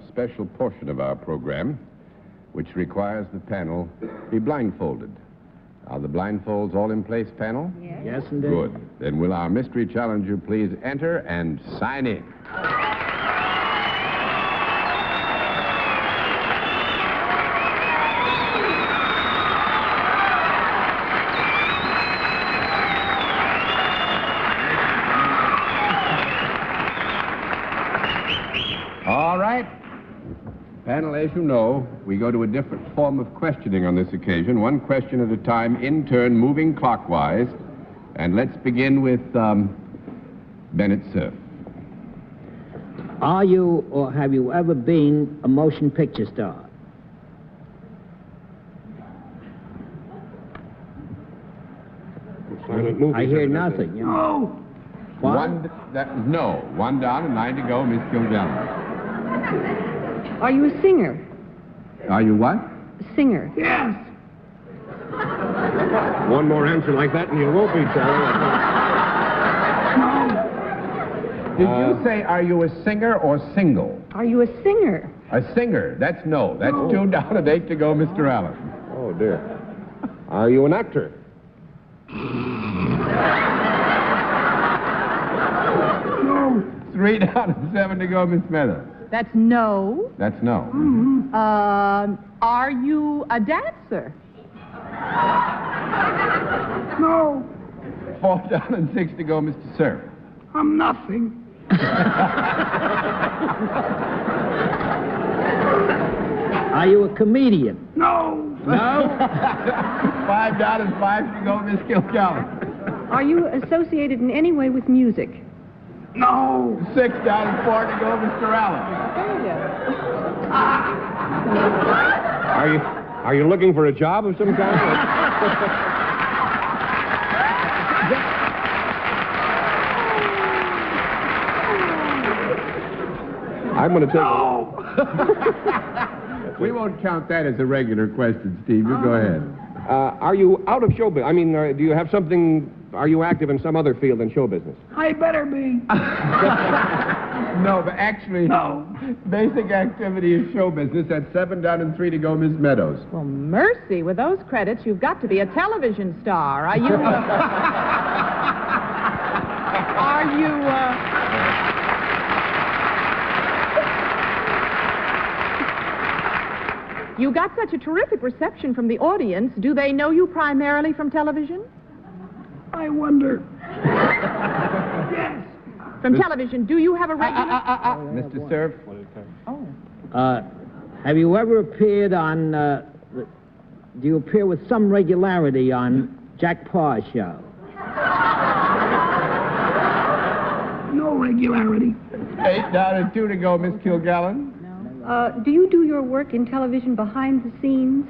special portion of our program, which requires the panel be blindfolded. Are the blindfolds all in place, panel? Yes. Yes, indeed. Good. Then will our mystery challenger please enter and sign in? Panel, as you know, we go to a different form of questioning on this occasion, one question at a time, in turn, moving clockwise. And let's begin with Bennett Cerf. Are you or have you ever been a motion picture star? I hear nothing. You know. What? No. One down and 9 to go, Miss Kilgallen. Are you a singer? Are you what? A singer. Yes. One more answer like that and you won't be, Charlie. Did you say, are you a singer or single? Are you a singer? A singer. That's no. That's 2 down and 8 to go, Mr. Allen. Oh, dear. Are you an actor? No. 3 down and 7 to go, Miss Meadows. That's no. That's no. Are you a dancer? No. 4 down and 6 to go, Mr. Cerf. I'm nothing. Are you a comedian? No. No? 5 down and 5 to go, Miss Kilgallen. Are you associated in any way with music? No. 6 down and 4 to go, Mr. Allen. Are you looking for a job of some kind? I'm going to take. We won't count that as a regular question, Steve. You go ahead. Are you out of show business? I mean, do you have something? Are you active in some other field than show business? I better be. No, but actually, No. Basic activity is show business. That's 7 down and 3 to go, Miss Meadows. Well, mercy. With those credits, you've got to be a television star. Are you... You got such a terrific reception from the audience. Do they know you primarily from television? I wonder. Yes. From television. Do you have a regular... Mr. Cerf. Have you ever appeared on, do you appear with some regularity on Jack Parr's show? No regularity. 8 down and 2 to go, Miss Kilgallen. Do you do your work in television behind the scenes?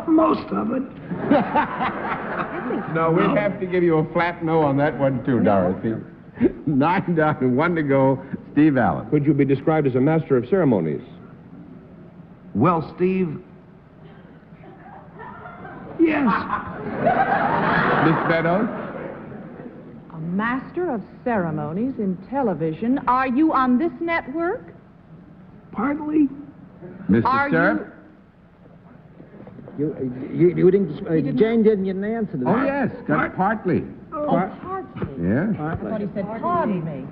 Most of it. No, we'd have to give you a flat no on that one, too, Dorothy. 9 down and 1 to go, Steve Allen. Could you be described as a master of ceremonies? Well, Steve. Yes. Miss Meadows? A master of ceremonies in television. Are you on this network? Partly. Mr. Cerf? You didn't... Jane didn't answer to that. Oh, yes, partly. Partly. Yeah. I thought he said pardon me.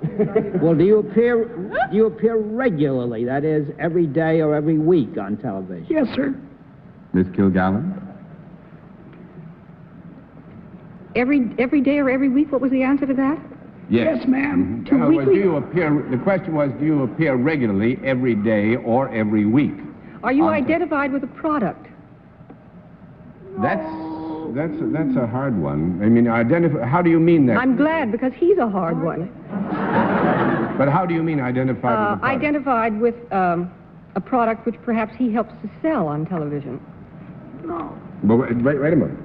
Well, do you appear regularly? That is, every day or every week on television? Yes, sir. Miss Kilgallen? Every day or every week? What was the answer to that? Yes, ma'am. In other words, do you appear, the question was, do you appear regularly every day or every week? Are you identified with a product? That's a hard one. I mean, how do you mean that? I'm glad, because he's a hard one. But how do you mean identified with a product? Identified with a product which perhaps he helps to sell on television. No. But wait a minute.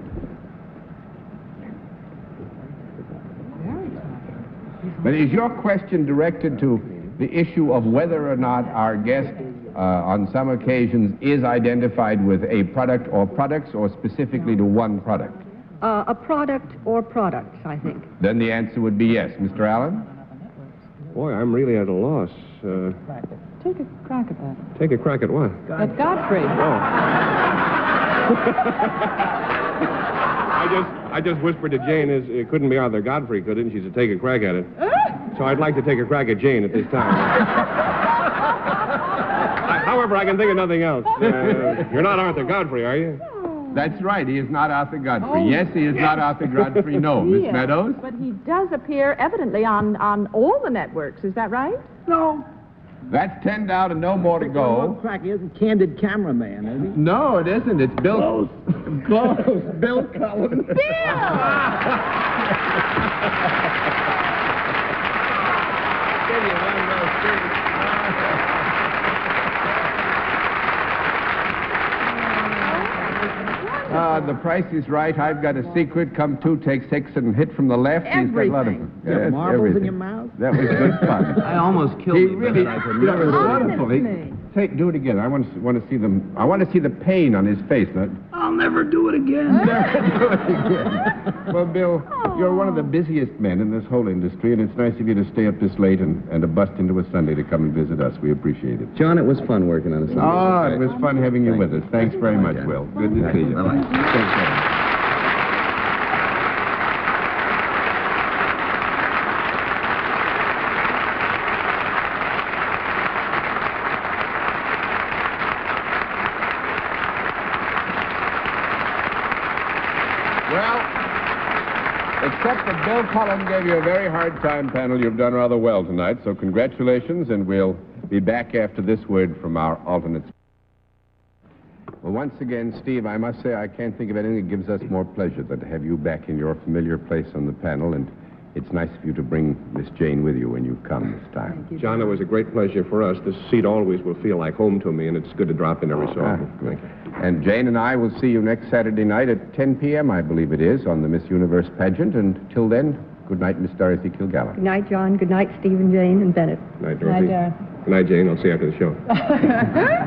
But is your question directed to the issue of whether or not our guest, on some occasions, is identified with a product or products, or specifically to one product? A product or products, I think. Then the answer would be yes. Mr. Allen? Boy, I'm really at a loss. Take a crack at that. Take a crack at what? At Godfrey. I just whispered to Jane, it couldn't be Arthur Godfrey, could it? And she said, take a crack at it. So I'd like to take a crack at Jane at this time. However, I can think of nothing else. You're not Arthur Godfrey, are you? That's right. He is not Arthur Godfrey. Yes, he is not Arthur Godfrey. No. Miss Meadows? But he does appear evidently on all the networks. Is that right? No. That's 10 down and no more to go. Crack, he isn't candid cameraman, is he? No, it isn't. It's Bill. Close. Bill Cullen. The Price is Right. I've got a secret. Come two, take six, and hit from the left. He's got a lot of You have marbles in your mouth? That was good fun. I almost killed him. Really, but I could that was never. wonderful. Do it again. I want to see them. I want to see the pain on his face. I'll never do it again. Never do it again. Well, Bill, you're one of the busiest men in this whole industry, and it's nice of you to stay up this late and to bust into a Sunday to come and visit us. We appreciate it. John, it was fun working on a Sunday. Oh, it was fun having you with us. Thanks very much, John. Will. Good to see you. Bye-bye. Take care. Except that Bill Cullen gave you a very hard time, panel. You've done rather well tonight, so congratulations, and we'll be back after this word from our alternates. Well, once again, Steve, I must say I can't think of anything that gives us more pleasure than to have you back in your familiar place on the panel, and it's nice of you to bring Miss Jane with you when you come this time. John, it was a great pleasure for us. This seat always will feel like home to me, and it's good to drop in every so often. Thank you. And Jane and I will see you next Saturday night at 10 p.m., I believe it is, on the Miss Universe pageant. And till then, good night, Miss Dorothy Kilgallen. Good night, John. Good night, Stephen, Jane, and Bennett. Good night, Dorothy. Good night, Jane. I'll see you after the show.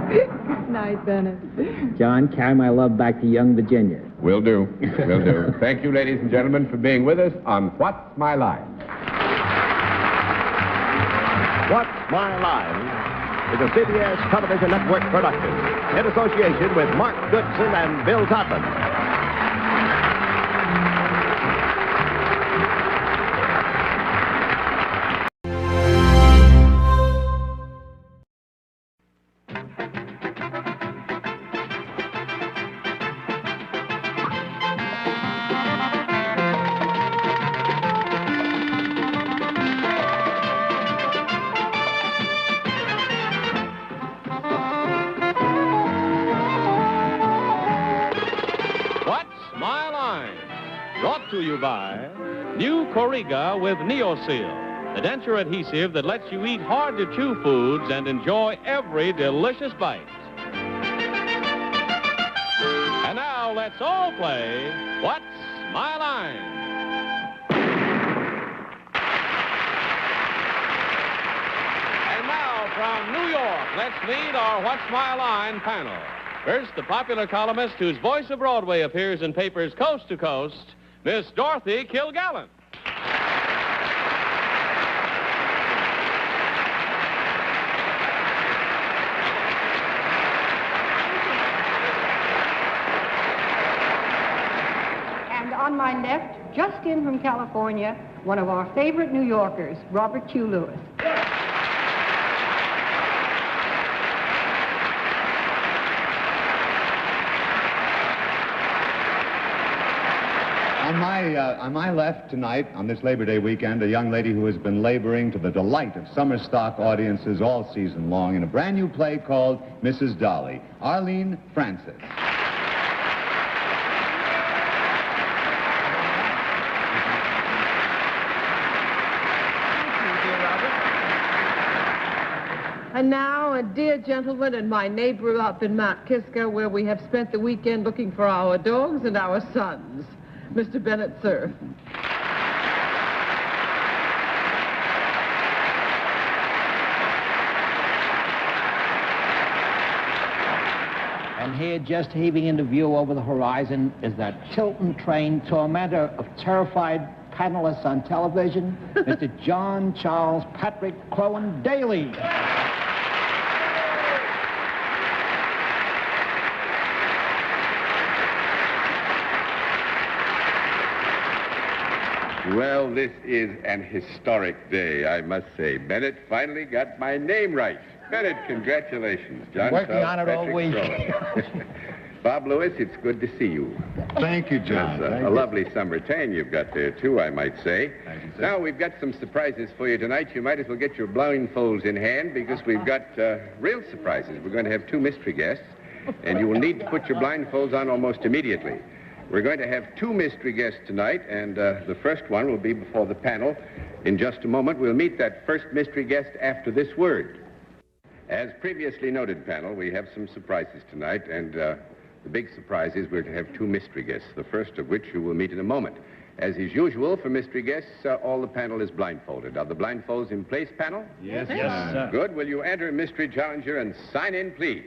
Good night, Bennett. John, carry my love back to young Virginia. Will do. Will do. Thank you, ladies and gentlemen, for being with us on What's My Line? What's My Line is a CBS television network production in association with Mark Goodson and Bill Todman. Brought to you by New Corriga with NeoSeal, the denture adhesive that lets you eat hard-to-chew foods and enjoy every delicious bite. And now let's all play What's My Line? And now from New York, let's meet our What's My Line panel. First, the popular columnist whose voice of Broadway appears in papers coast to coast, Miss Dorothy Kilgallen. And on my left, just in from California, one of our favorite New Yorkers, Robert Q. Lewis. On my left tonight, on this Labor Day weekend, a young lady who has been laboring to the delight of summer stock audiences all season long in a brand new play called Mrs. Dolly, Arlene Francis. And now, a dear gentleman and my neighbor up in Mount Kisco, where we have spent the weekend looking for our dogs and our sons, Mr. Bennett Cerf. And here, just heaving into view over the horizon, is that Tilton train tormentor of terrified panelists on television, Mr. John Charles Patrick Crowan Daly. Well, this is an historic day, I must say. Bennett finally got my name right. Bennett, congratulations. John Working on it all week. Bob Lewis, it's good to see you. Thank you, John. It's a lovely summer tan you've got there, too, I might say. sir. Now, we've got some surprises for you tonight. You might as well get your blindfolds in hand because we've got real surprises. We're going to have 2 mystery guests, and you will need to put your blindfolds on almost immediately. We're going to have 2 mystery guests tonight, and the first one will be before the panel in just a moment. We'll meet that first mystery guest after this word. As previously noted, panel, we have some surprises tonight, and the big surprise is we're to have 2 mystery guests, the first of which you will meet in a moment. As is usual for mystery guests, all the panel is blindfolded. Are the blindfolds in place, panel? Yes, sir. Good. Will you enter Mystery Challenger and sign in, please?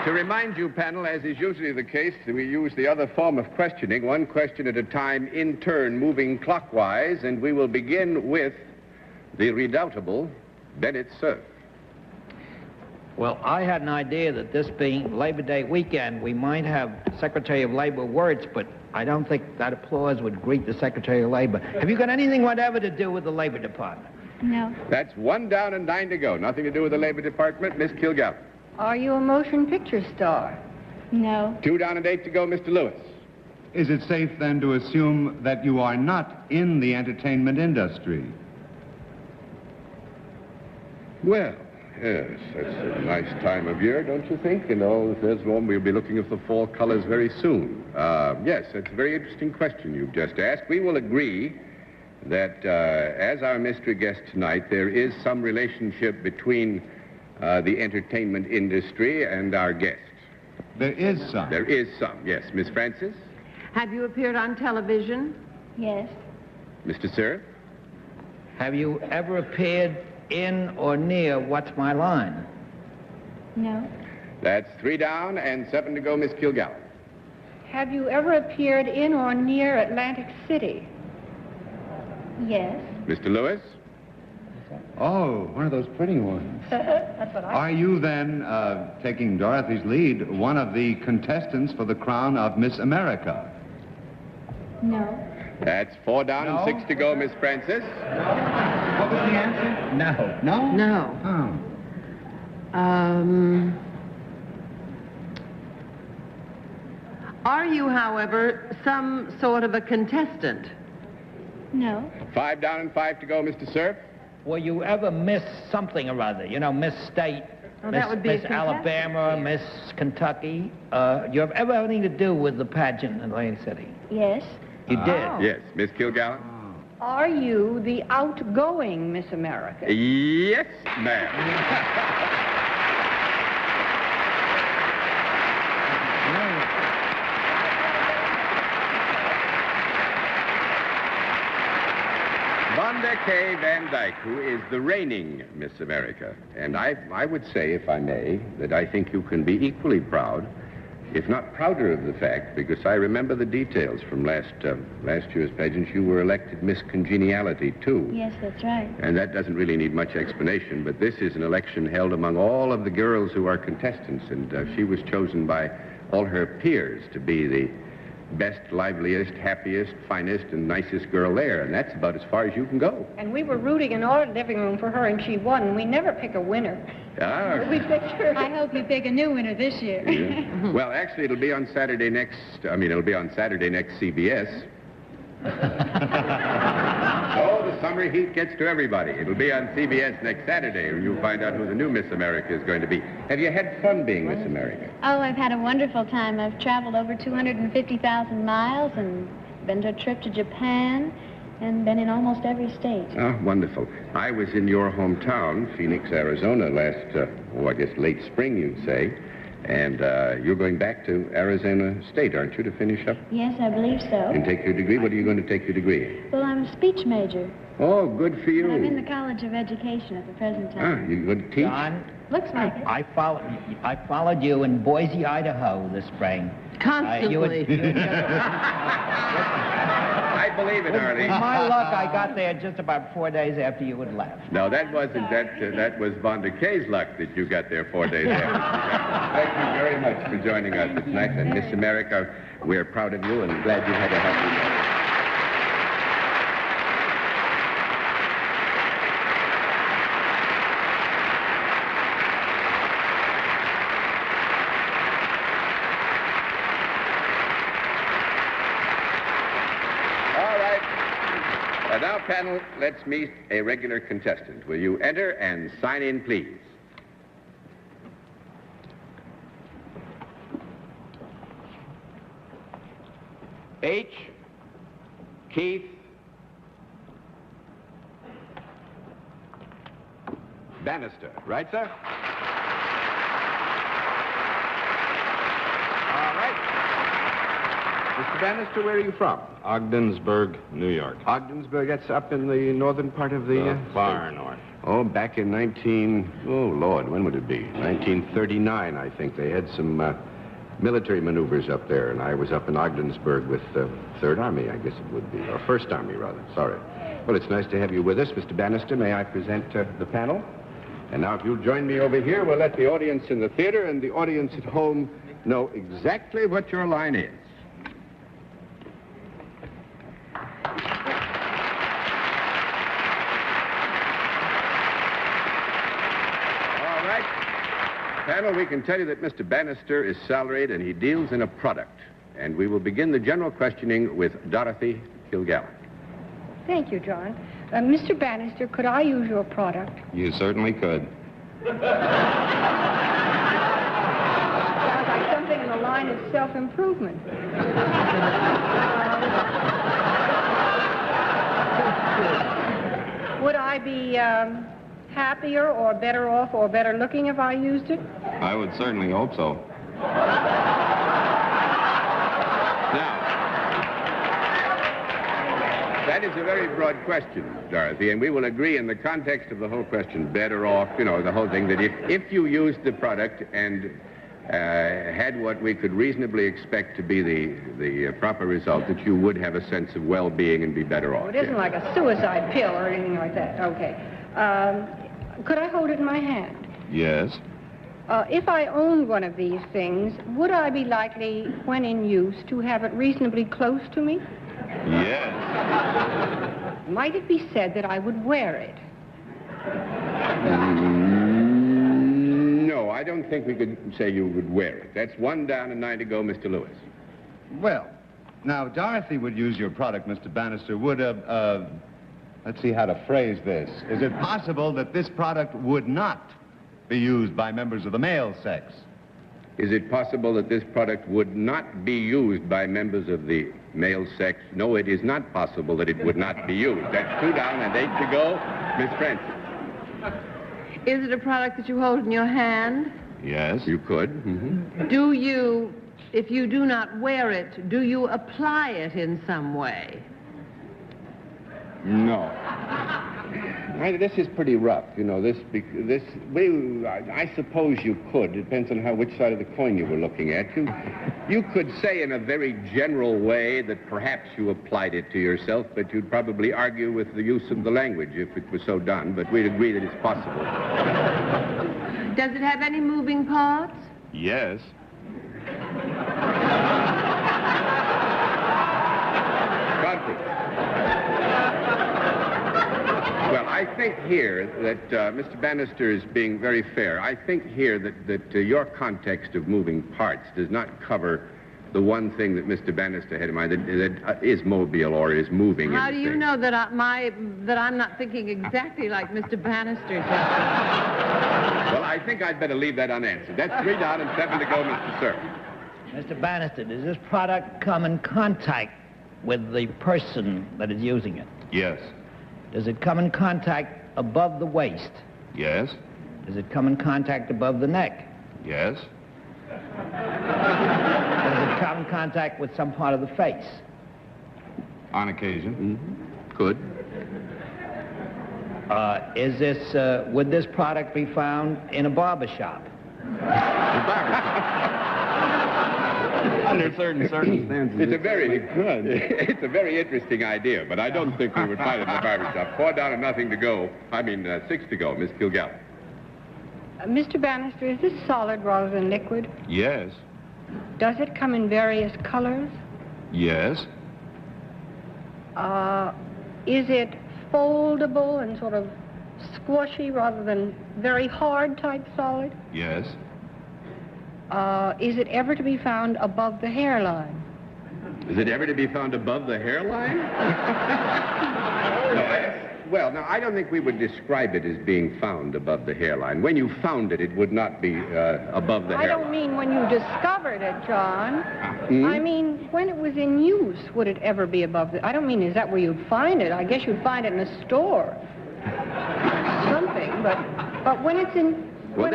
To remind you, panel, as is usually the case, we use the other form of questioning, 1 question at a time, in turn, moving clockwise, and we will begin with the redoubtable Bennett Cerf. Well, I had an idea that this being Labor Day weekend, we might have Secretary of Labor words, but I don't think that applause would greet the Secretary of Labor. Have you got anything whatever to do with the Labor Department? No. That's 1 down and 9 to go. Nothing to do with the Labor Department. Miss Kilgallen. Are you a motion picture star? No. 2 down and 8 to go, Mr. Lewis. Is it safe then to assume that you are not in the entertainment industry? Well, yes, that's a nice time of year, don't you think? You know, if there's one, we'll be looking at the fall colors very soon. Yes, that's a very interesting question you've just asked. We will agree that as our mystery guest tonight, there is some relationship between the entertainment industry and our guest. There is some. There is some, yes. Miss Francis? Have you appeared on television? Yes. Mr. Cerf? Have you ever appeared in or near What's My Line? No. That's 3 down and 7 to go, Miss Kilgallen. Have you ever appeared in or near Atlantic City? Yes. Mr. Lewis? Oh, one of those pretty ones. That's what I... Are you then, taking Dorothy's lead, one of the contestants for the crown of Miss America? No. That's 4 down and 6 to go, Miss Francis. What was the answer? No. No? No. Oh. Are you, however, some sort of a contestant? No. 5 down and 5 to go, Mr. Cerf. Were you ever Miss something or other? You know, Miss State, Oh, that would be Miss a contestant, Alabama, yes. Miss Kentucky. You have ever anything to do with the pageant in Atlantic City? Yes. You did? Yes. Miss Kilgallen? Are you the outgoing Miss America? Yes, ma'am. Vonda K. Van Dyke, who is the reigning Miss America. And I would say, if I may, that I think you can be equally proud, if not prouder of the fact, because I remember the details from last year's pageant. You were elected Miss Congeniality, too. Yes, that's right. And that doesn't really need much explanation, but this is an election held among all of the girls who are contestants, and she was chosen by all her peers to be the best, liveliest, happiest, finest, and nicest girl there, and that's about as far as you can go. And we were rooting in our living room for her, and she won. We never pick a winner. We picked her. I hope you pick a new winner this year. Yeah. Well, actually, it'll be on Saturday next CBS. Oh, the summer heat gets to everybody. It'll be on CBS next Saturday, and you'll find out who the new Miss America is going to be. Have you had fun being Miss America? Oh, I've had a wonderful time. I've traveled over 250,000 miles and been to a trip to Japan and been in almost every state. Oh, wonderful. I was in your hometown, Phoenix, Arizona, last, I guess late spring, you'd say. And you're going back to Arizona State, aren't you, to finish up? Yes, I believe so. And take your degree? What are you going to take your degree in? Well, I'm a speech major. Oh, good for you. And I'm in the College of Education at the present Ah, time. you going to teach? John, Looks like it. I followed you in Boise, Idaho this spring. Constantly. I believe it, Arlene. With my luck, I got there just about 4 days after you had left. No, that wasn't that was Von de Kay's luck that you got there 4 days after. Thank you very much for joining us tonight. And Miss America, we're proud of you and glad you had a happy day. Now, panel, let's meet a regular contestant. Will you enter and sign in, please? H. Keith Bannister. Right, sir? All right. Mr. Bannister, where are you from? Ogdensburg, New York. Ogdensburg, that's up in the northern part of the... far north. Oh, back in Lord, when would it be? 1939, I think. They had some military maneuvers up there, and I was up in Ogdensburg with the Third Army, I guess it would be. Or First Army, rather. Sorry. Well, it's nice to have you with us, Mr. Bannister. May I present the panel? And now, if you'll join me over here, we'll let the audience in the theater and the audience at home know exactly what your line is. Panel, we can tell you that Mr. Bannister is salaried and he deals in a product. And we will begin the general questioning with Dorothy Kilgallen. Thank you, John. Mr. Bannister, could I use your product? You certainly could. Sounds like something in the line of self-improvement. Would I be happier or better off or better looking if I used it? I would certainly hope so. Now, that is a very broad question, Dorothy, and we will agree in the context of the whole question, better off, you know, the whole thing, that if you used the product and had what we could reasonably expect to be the proper result, that you would have a sense of well-being and be better off. Well, it isn't like a suicide pill or anything like that. Okay. Could I hold it in my hand? Yes. If I owned one of these things, would I be likely, when in use, to have it reasonably close to me? Yes. Might it be said that I would wear it? No, I don't think we could say you would wear it. That's 1 down and 9 to go, Mr. Lewis. Well, now, Dorothy would use your product, Mr. Bannister. Would, let's see how to phrase this. Is it possible that this product would not be used by members of the male sex? Is it possible that this product would not be used by members of the male sex? No, it is not possible that it would not be used. That's 2 down and 8 to go. Miss Francis. Is it a product that you hold in your hand? Yes. You could. Mm-hmm. Do you, if you do not wear it, do you apply it in some way? No. This is pretty rough, you know. I suppose you could. It depends on which side of the coin you were looking at. You could say in a very general way that perhaps you applied it to yourself, but you'd probably argue with the use of the language if it was so done. But we'd agree that it's possible. Does it have any moving parts? Yes. Well, I think here that Mr. Bannister is being very fair. I think here that your context of moving parts does not cover the one thing that Mr. Bannister had in mind, that is mobile or is moving. How do you know that I'm not thinking exactly like Mr. Bannister does? Well, I think I'd better leave that unanswered. That's 3 down and 7 to go, Mr. Sir. Mr. Bannister, does this product come in contact with the person that is using it? Yes. Does it come in contact above the waist? Yes. Does it come in contact above the neck? Yes. Does it come in contact with some part of the face? On occasion. Mm-hmm. Could. Would this product be found in a barber shop? A barber shop? Under certain circumstances. It's a very interesting idea, but I don't think we would find it in the barbershop. 4 down and nothing to go. 6 to go, Miss Kilgallen. Mr. Bannister, is this solid rather than liquid? Yes. Does it come in various colors? Yes. Is it foldable and sort of squishy rather than very hard type solid? Yes. Is it ever to be found above the hairline? Is it ever to be found above the hairline? Well, now, I don't think we would describe it as being found above the hairline. When you found it, it would not be above the I hairline. don't mean when you discovered it, John. Hmm? I mean, when it was in use, would it ever be above the... I don't mean, is that where you'd find it? I guess you'd find it in a store. Something, but when it's in... Well,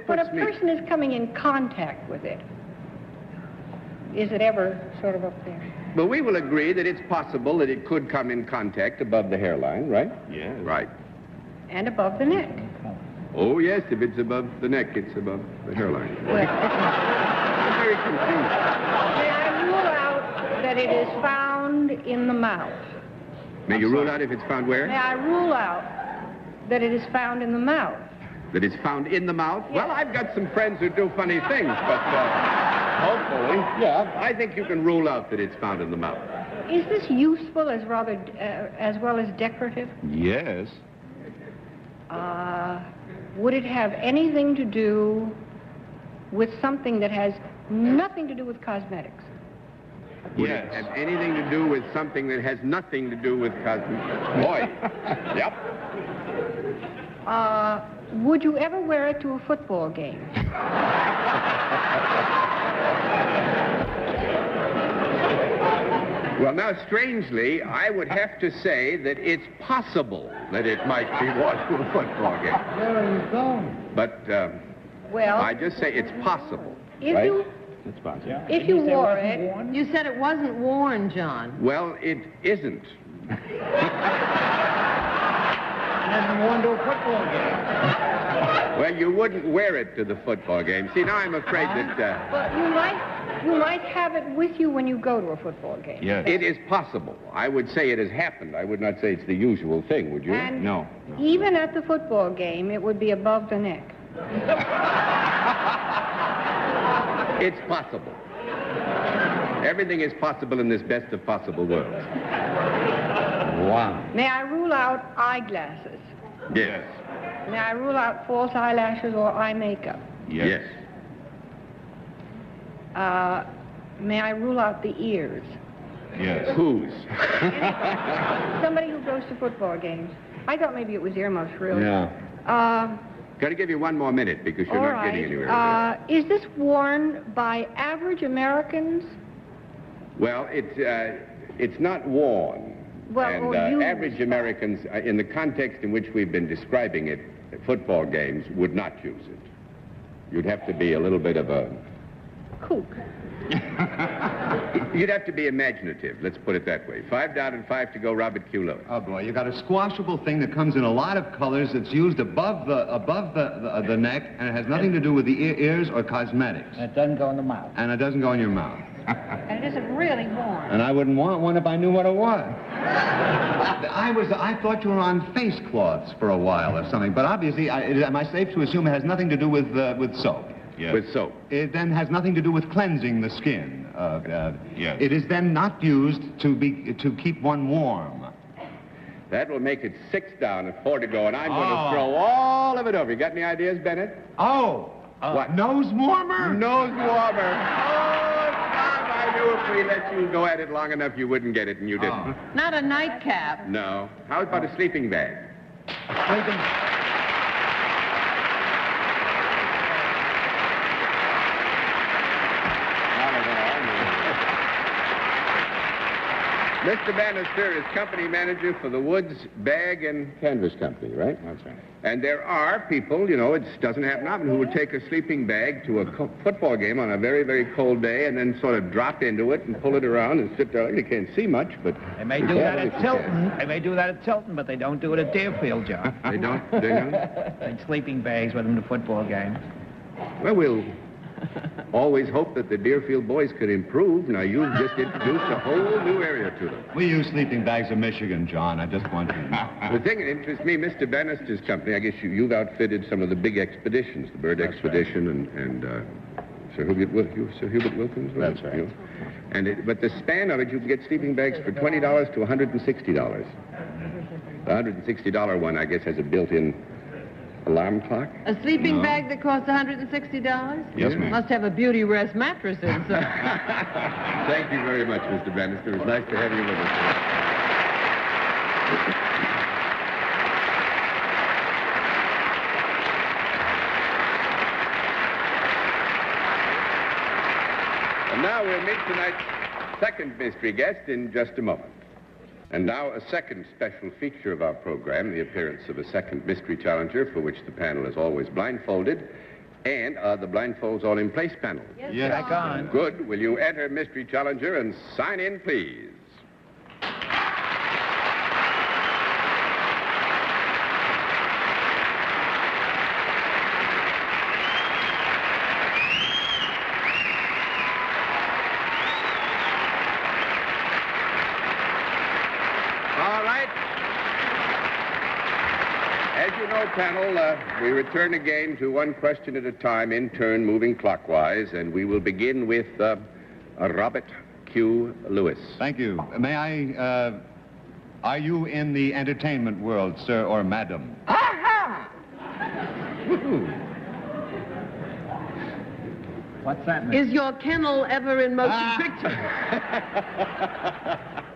when a person is coming in contact with it, is it ever sort of up there? But we will agree that it's possible that it could come in contact above the hairline, right? Yes. Right. And above the neck? Oh, yes, if it's above the neck, it's above the hairline. Well, I'm very confused. may I rule out that it is found in the mouth? May you rule out if it's found where? May I rule out that it is found in the mouth? That it's found in the mouth? Yes. Well, I've got some friends who do funny things, but hopefully, yeah, I think you can rule out that it's found in the mouth. Is this useful as rather as well as decorative? Yes. Would it have anything to do with something that has nothing to do with cosmetics? Would it have anything to do with something that has nothing to do with cosmetics? Boy. Yep. Would you ever wear it to a football game? Well, now, strangely, I would have to say that it's possible that it might be worn to a football game. There you go. But well, I just say it's possible. If right? you It's possible. Yeah. If you wore it, you said it wasn't worn, John. Well, it isn't. Never worn to a football game. Well, you wouldn't wear it to the football game. See, now I'm afraid that... well, you might have it with you when you go to a football game. Yes. It is possible. I would say it has happened. I would not say it's the usual thing, would you? And No. even at the football game, it would be above the neck. It's possible. Everything is possible in this best of possible worlds. Wow. May I rule out eyeglasses? Yes. May I rule out false eyelashes or eye makeup? Yes. May I rule out the ears? Yes. Whose? Somebody who goes to football games. I thought maybe it was earmuffs, really. Yeah. Uh, Got to give you one more minute because you're all not right. getting anywhere. Is this worn by average Americans? Well, it's not worn. Well, and or used. average Americans, in the context in which we've been describing it, football games, would not use it. You'd have to be a little bit of a... Kook. You'd have to be imaginative, let's put it that way. 5 down and 5 to go, Robert Q. Lewis. Oh, boy, you got a squashable thing that comes in a lot of colors that's used above the neck, and it has nothing to do with the ears or cosmetics. And it doesn't go in the mouth. And it doesn't go in your mouth. And it isn't really worn. And I wouldn't want one if I knew what it was. I thought you were on face cloths for a while or something, but obviously, am I safe to assume it has nothing to do with soap? Yes. With soap. It then has nothing to do with cleansing the skin. Yes. It is then not used to keep one warm. That will make it 6 down and 4 to go, and I'm going to throw all of it over. You got any ideas, Bennett? Oh! What? Nose warmer? Nose warmer. Oh, Tom, I knew if we let you go at it long enough, you wouldn't get it, and you didn't. Not a nightcap. No. How about a sleeping bag? Mr. Bannister is company manager for the Woods Bag and Canvas Company, right? That's right. And there are people, you know, it doesn't happen often, who would take a sleeping bag to a football game on a very, very cold day and then sort of drop into it and pull it around and sit there. You can't see much, but... They may do that at Tilton. They may do that at Tilton, but they don't do it at Deerfield, John. They don't? They don't? Take sleeping bags with them to football games. Well, we'll Always hoped that the Deerfield boys could improve. Now, you've just introduced a whole new area to them. We use sleeping bags of Michigan, John. I just want you to know. The thing that interests me, Mr. Bannister's company, I guess you've outfitted some of the big expeditions, the Bird Expedition and Sir Hubert Wilkins. That's right. But the span of it, you can get sleeping bags for $20 to $160. The $160 one, I guess, has a built-in alarm clock. A sleeping bag that costs $160? Yes, ma'am. Must have a beauty rest mattress inside. Thank you very much, Mr. Bannister. It was nice to have you with us. And now we'll meet tonight's second mystery guest in just a moment. And now a second special feature of our program, the appearance of a second mystery challenger for which the panel is always blindfolded. And are the blindfolds all in place, panel? Yes. Back on. Good. Will you enter mystery challenger and sign in, please? Panel, we return again to one question at a time, in turn moving clockwise, and we will begin with Robert Q. Lewis. Thank you. May I, are you in the entertainment world, sir or madam? Aha! What's that mean? Is your kennel ever in motion pictures?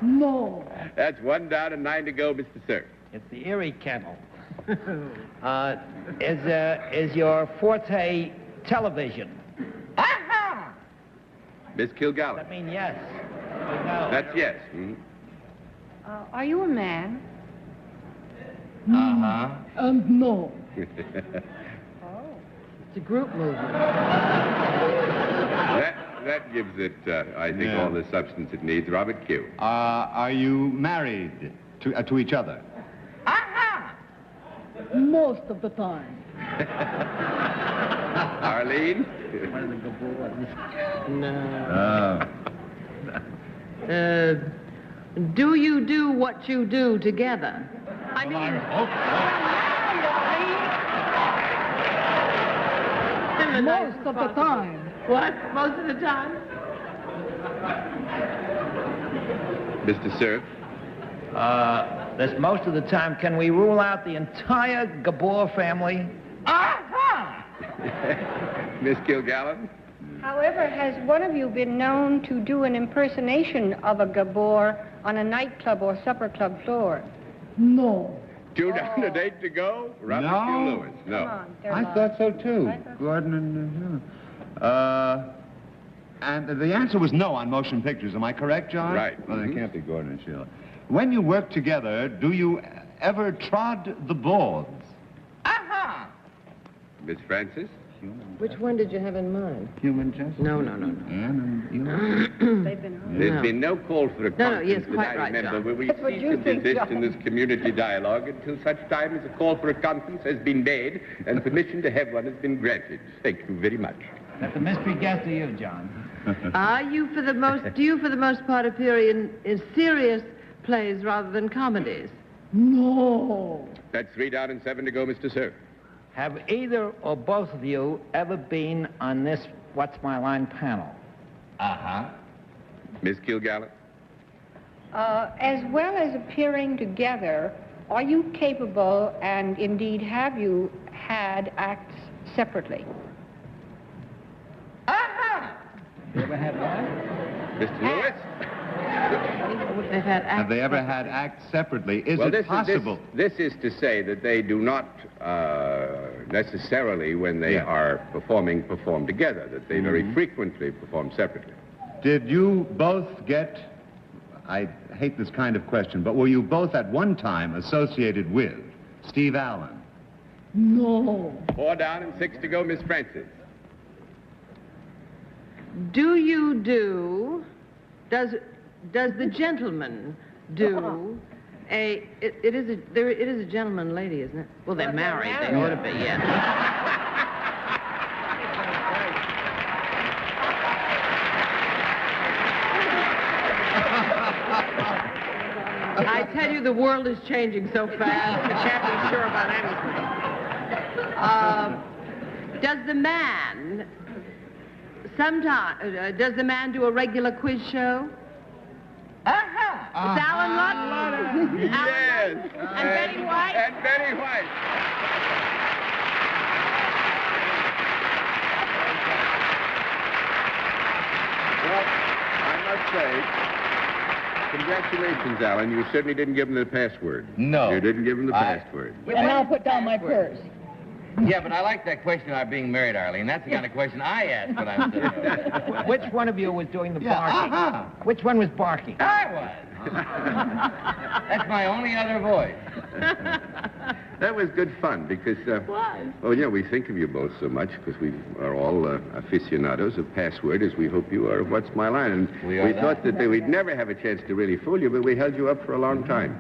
No. That's 1 down and 9 to go, Mr. Sir. It's the Erie Kennel. Is your forte television? Aha! Miss Kilgallen. I mean, yes. No. That's yes. Mm-hmm. Are you a man? Uh-huh. No. It's a group movement. That gives it, I think, all the substance it needs. Robert Q. Are you married to each other? Most of the time. Arlene? No. Do you do what you do together? I mean... Most of the time. What? Most of the time? Mr. Sir? This most of the time. Can we rule out the entire Gabor family? Aha! Miss Kilgallen? However, has one of you been known to do an impersonation of a Gabor on a nightclub or supper club floor? No. 2 down and 8 to go? Robert Q. Lewis. No. Come on, I thought so, too. Gordon and the answer was no on motion pictures. Am I correct, John? Right. Well, it can't be Gordon and Sheila. When you work together, do you ever trod the boards? Aha! Miss Francis? Which one did you have in mind? Human justice? No. They've been home. There's been no call for a conference yes, that quite I right, remember John. where we That's what cease you and think, desist John. in this community dialogue until such time as a call for a conference has been made and permission to have one has been granted. Thank you very much. That's a mystery guest to you, John. Do you for the most part appear in serious plays rather than comedies? No. That's 3 down and 7 to go, Mr. Sir. Have either or both of you ever been on this What's My Line panel? Uh-huh. Miss Kilgallen? As well as appearing together, are you capable, and indeed have you had acts separately? Aha! You ever had what? Mr. Lewis? Have they ever had acts separately? Is it possible? This is to say that they do not necessarily, when they are perform together, that they very frequently perform separately. Did you both get, I hate this kind of question, but were you both at one time associated with Steve Allen? No. 4 down and 6 to go, Miss Francis. Does the gentleman do it is a gentleman and lady, isn't it? Well, they're married. They ought to be, yeah. tell you, the world is changing so fast, you can't be sure about anything. Does the man do a regular quiz show? It's Alan Lutt? Yes. And Betty White? And Betty White. Well, I must say, congratulations, Alan. You certainly didn't give him the password. No. You didn't give him the password. And I'll put down my purse. Yeah, but I like that question about being married, Arlene. That's the kind of question I ask when I'm sitting over. Which one of you was doing the barking? Which one was barking? I was. That's my only other voice. That was good fun because, oh, yeah, we think of you both so much because we are all aficionados of password, as we hope you are of What's My Line. And we thought that we'd never have a chance to really fool you, but we held you up for a long time.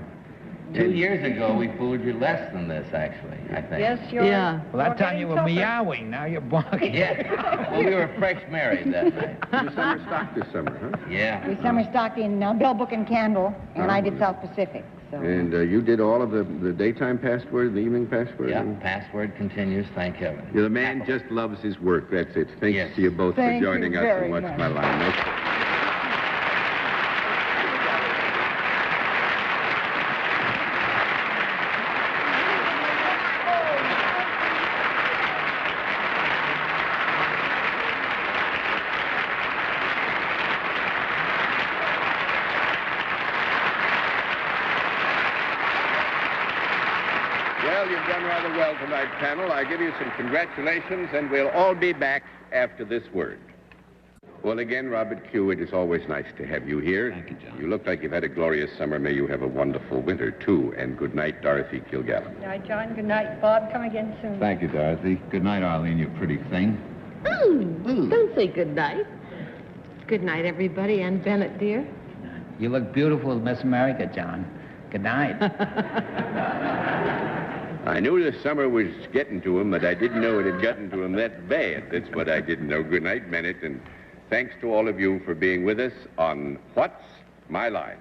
2 years ago, we fooled you less than this, actually, I think. Yes, you're... Well, that time you were meowing, now you're barking. Yeah. Well, we were fresh married that night. You summer stocked this summer, huh? Yeah. We summer stocked in Bell Book and Candle, and I did South Pacific. So. And you did all of the daytime password, the evening password? Yeah, password continues, thank heaven. Yeah, the man just loves his work, that's it. Thanks to you both for joining us on What's My Line. Well, you've done rather well tonight, panel. I give you some congratulations, and we'll all be back after this word. Well, again, Robert Q., it is always nice to have you here. Thank you, John. You look like you've had a glorious summer. May you have a wonderful winter, too. And good night, Dorothy Kilgallen. Good night, John. Good night, Bob. Come again soon. Thank you, Dorothy. Good night, Arlene, you pretty thing. Don't say good night. Good night, everybody, and Bennett, dear. You look beautiful, Miss America, John. Good night. I knew the summer was getting to him, but I didn't know it had gotten to him that bad. That's what I didn't know. Good night, Bennett, and thanks to all of you for being with us on What's My Line.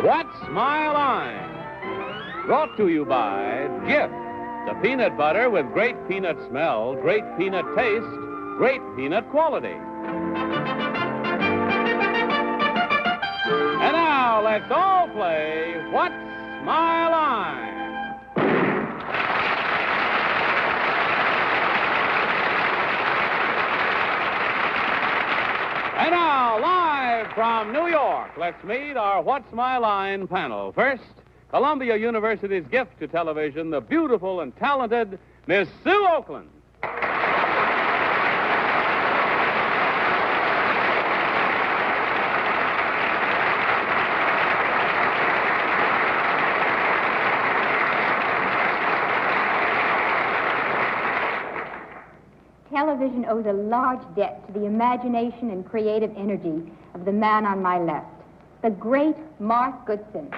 What's My Line? Brought to you by Jif, the peanut butter with great peanut smell, great peanut taste, great peanut quality. And now let's all play What's My Line? And now, live from New York, let's meet our What's My Line panel. First, Columbia University's gift to television, the beautiful and talented Miss Sue Oakland. Television owes a large debt to the imagination and creative energy of the man on my left, the great Mark Goodson.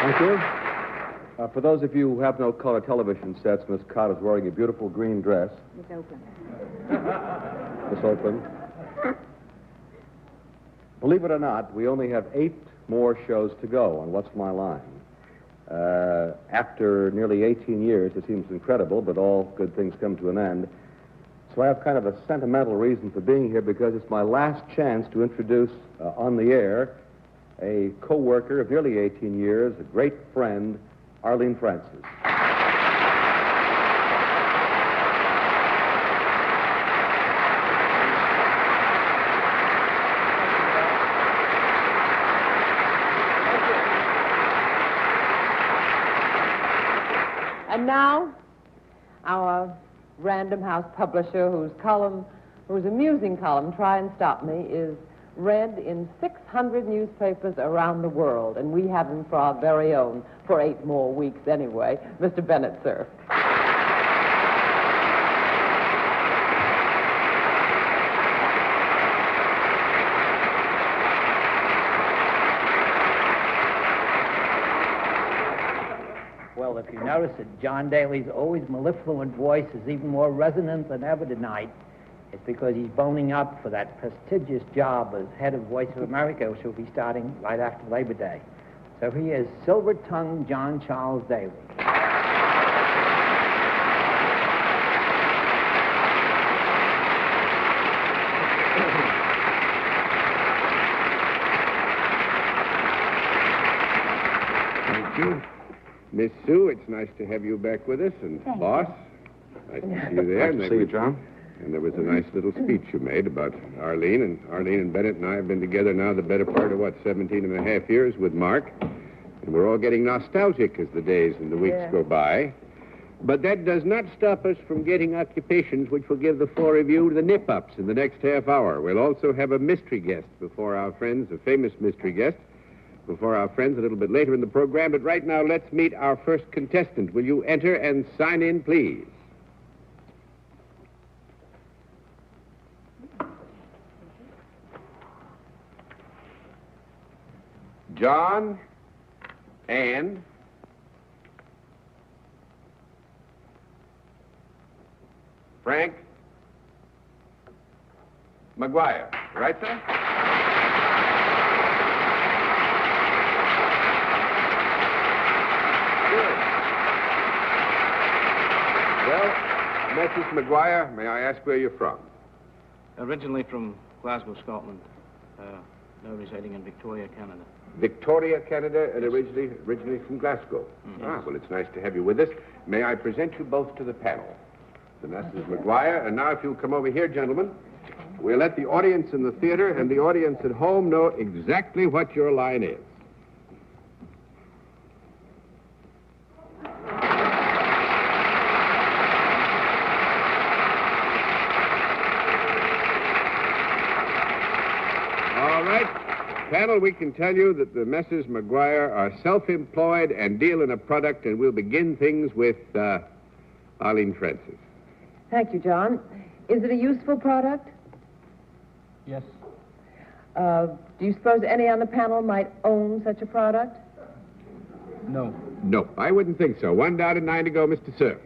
Thank you. For those of you who have no color television sets, Miss Cott is wearing a beautiful green dress. Miss Oakland. Miss Oakland. Believe it or not, we only have 8 more shows to go on What's My Line. After nearly 18 years, it seems incredible, but all good things come to an end. So I have kind of a sentimental reason for being here because it's my last chance to introduce on the air a co-worker of nearly 18 years, a great friend, Arlene Francis. And now, our Random House publisher, whose amusing column, Try and Stop Me, is read in 600 newspapers around the world, and we have him for our very own for 8 more weeks anyway. Mr. Bennett, sir. Well, if you notice that John Daly's always mellifluent voice is even more resonant than ever tonight, it's because he's boning up for that prestigious job as head of Voice of America, which will be starting right after Labor Day. So he is Silver-Tongued John Charles Daly. Thank you. Miss Sue, it's nice to have you back with us. And Thank boss, nice to see you there. Nice to see you, John. And there was a nice little speech you made about Arlene. And Arlene and Bennett and I have been together now the better part of, 17 and a half years with Mark. And we're all getting nostalgic as the days and the weeks go by. But that does not stop us from getting occupations which will give the four of you the nip-ups in the next half hour. We'll also have a mystery guest before our friends, a famous mystery guest, before our friends a little bit later in the program. But right now, let's meet our first contestant. Will you enter and sign in, please? John and Frank McGuire. Right, sir? Good. Well, Mrs. McGuire, may I ask where you're from? Originally from Glasgow, Scotland, now residing in Victoria, Canada. Victoria, Canada, and originally from Glasgow. Ah, well, it's nice to have you with us. May I present you both to the panel? The Mrs. McGuire, and now if you'll come over here, gentlemen, we'll let the audience in the theater and the audience at home know exactly what your line is. All right. Panel, we can tell you that the Messrs. McGuire are self-employed and deal in a product, and we'll begin things with Arlene Francis. Thank you, John. Is it a useful product? Yes. Do you suppose any on the panel might own such a product? No. No, I wouldn't think so. 1 down and 9 to go, Mr. Sir.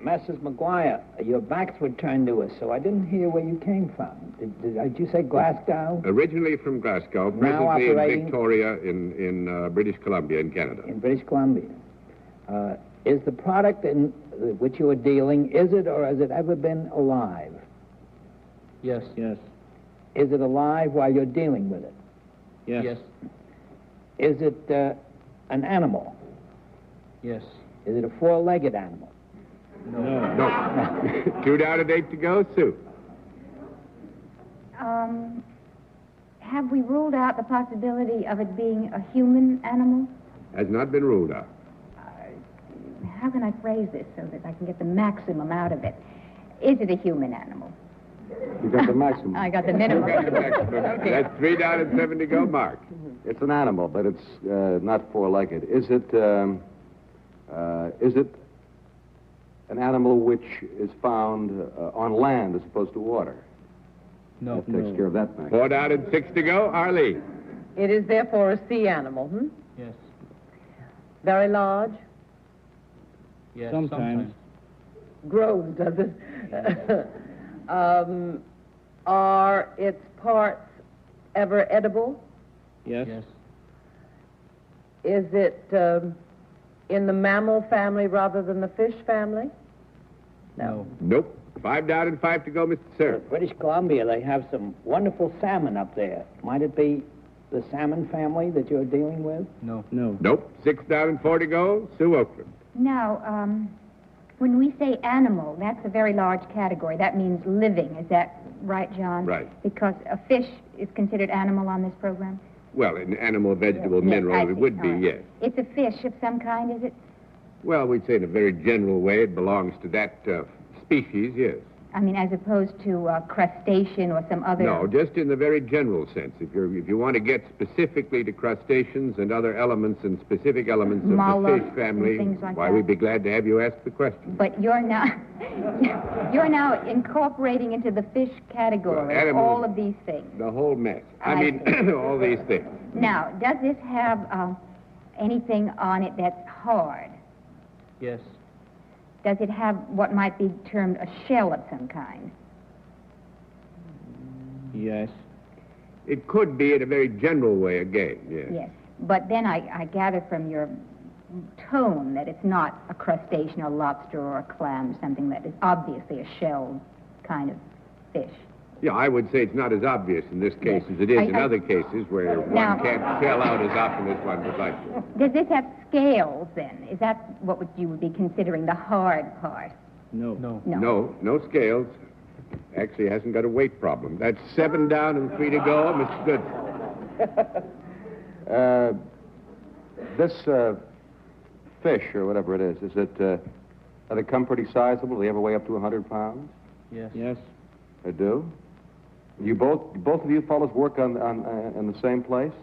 Mrs. McGuire, your backs were turned to us, so I didn't hear where you came from. Did you say Glasgow? Originally from Glasgow, Now presently operating in Victoria in British Columbia in Canada. in British Columbia. Is the product in which you are dealing, is it or has it ever been alive? Yes. Yes. Is it alive while you're dealing with it? Yes. Is it an animal? Yes. Is it a four-legged animal? No. 2 down and 8 to go, Sue. Have we ruled out the possibility of it being a human animal? Has not been ruled out. How can I phrase this so that I can get the maximum out of it? Is it a human animal? You got the maximum. I got the minimum. Okay. That's 3 down and 7 to go, Mark. It's an animal, but it's not four-legged. Is it an animal which is found on land as opposed to water? No. That takes care of that thing. 4 down and 6 to go, Arlene. It is therefore a sea animal, Yes. Very large? Yes. Sometimes. Grows, does it? Are its parts ever edible? Yes. Yes. Is it in the mammal family rather than the fish family? No. Nope. 5 down and 5 to go, Mr. Sir. British Columbia, they have some wonderful salmon up there. Might it be the salmon family that you're dealing with? No. Nope. 6 down and 4 to go, Sue Oakland. Now, when we say animal, that's a very large category. That means living. Is that right, John? Right. Because a fish is considered animal on this program? Well, an animal, vegetable, mineral, it would be, yes. It's a fish of some kind, is it? Well, we'd say in a very general way it belongs to that species, yes. I mean, as opposed to crustacean or some other... No, just in the very general sense. If you want to get specifically to crustaceans and other elements and specific elements of the fish family, why, we'd be glad to have you ask the question. But you're now incorporating into the fish category all of these things. The whole mess. I mean, all these things. Now, does this have anything on it that's hard? Yes. Does it have what might be termed a shell of some kind? Yes. It could be in a very general way again, yes. Yes. But then I gather from your tone that it's not a crustacean or lobster or a clam or something that is obviously a shell kind of fish. Yeah, I would say it's not as obvious in this case as it is in other cases where one can't shell out as often as one would like to. Does this have scales, then? Is that what you would be considering the hard part? No. No scales. Actually, hasn't got a weight problem. That's 7 down and 3 to go, Mr. Good. This fish, or whatever it is it, do they come pretty sizable? Do they ever weigh up to 100 pounds? Yes. Yes. They do? You both of you fellows work on in the same place?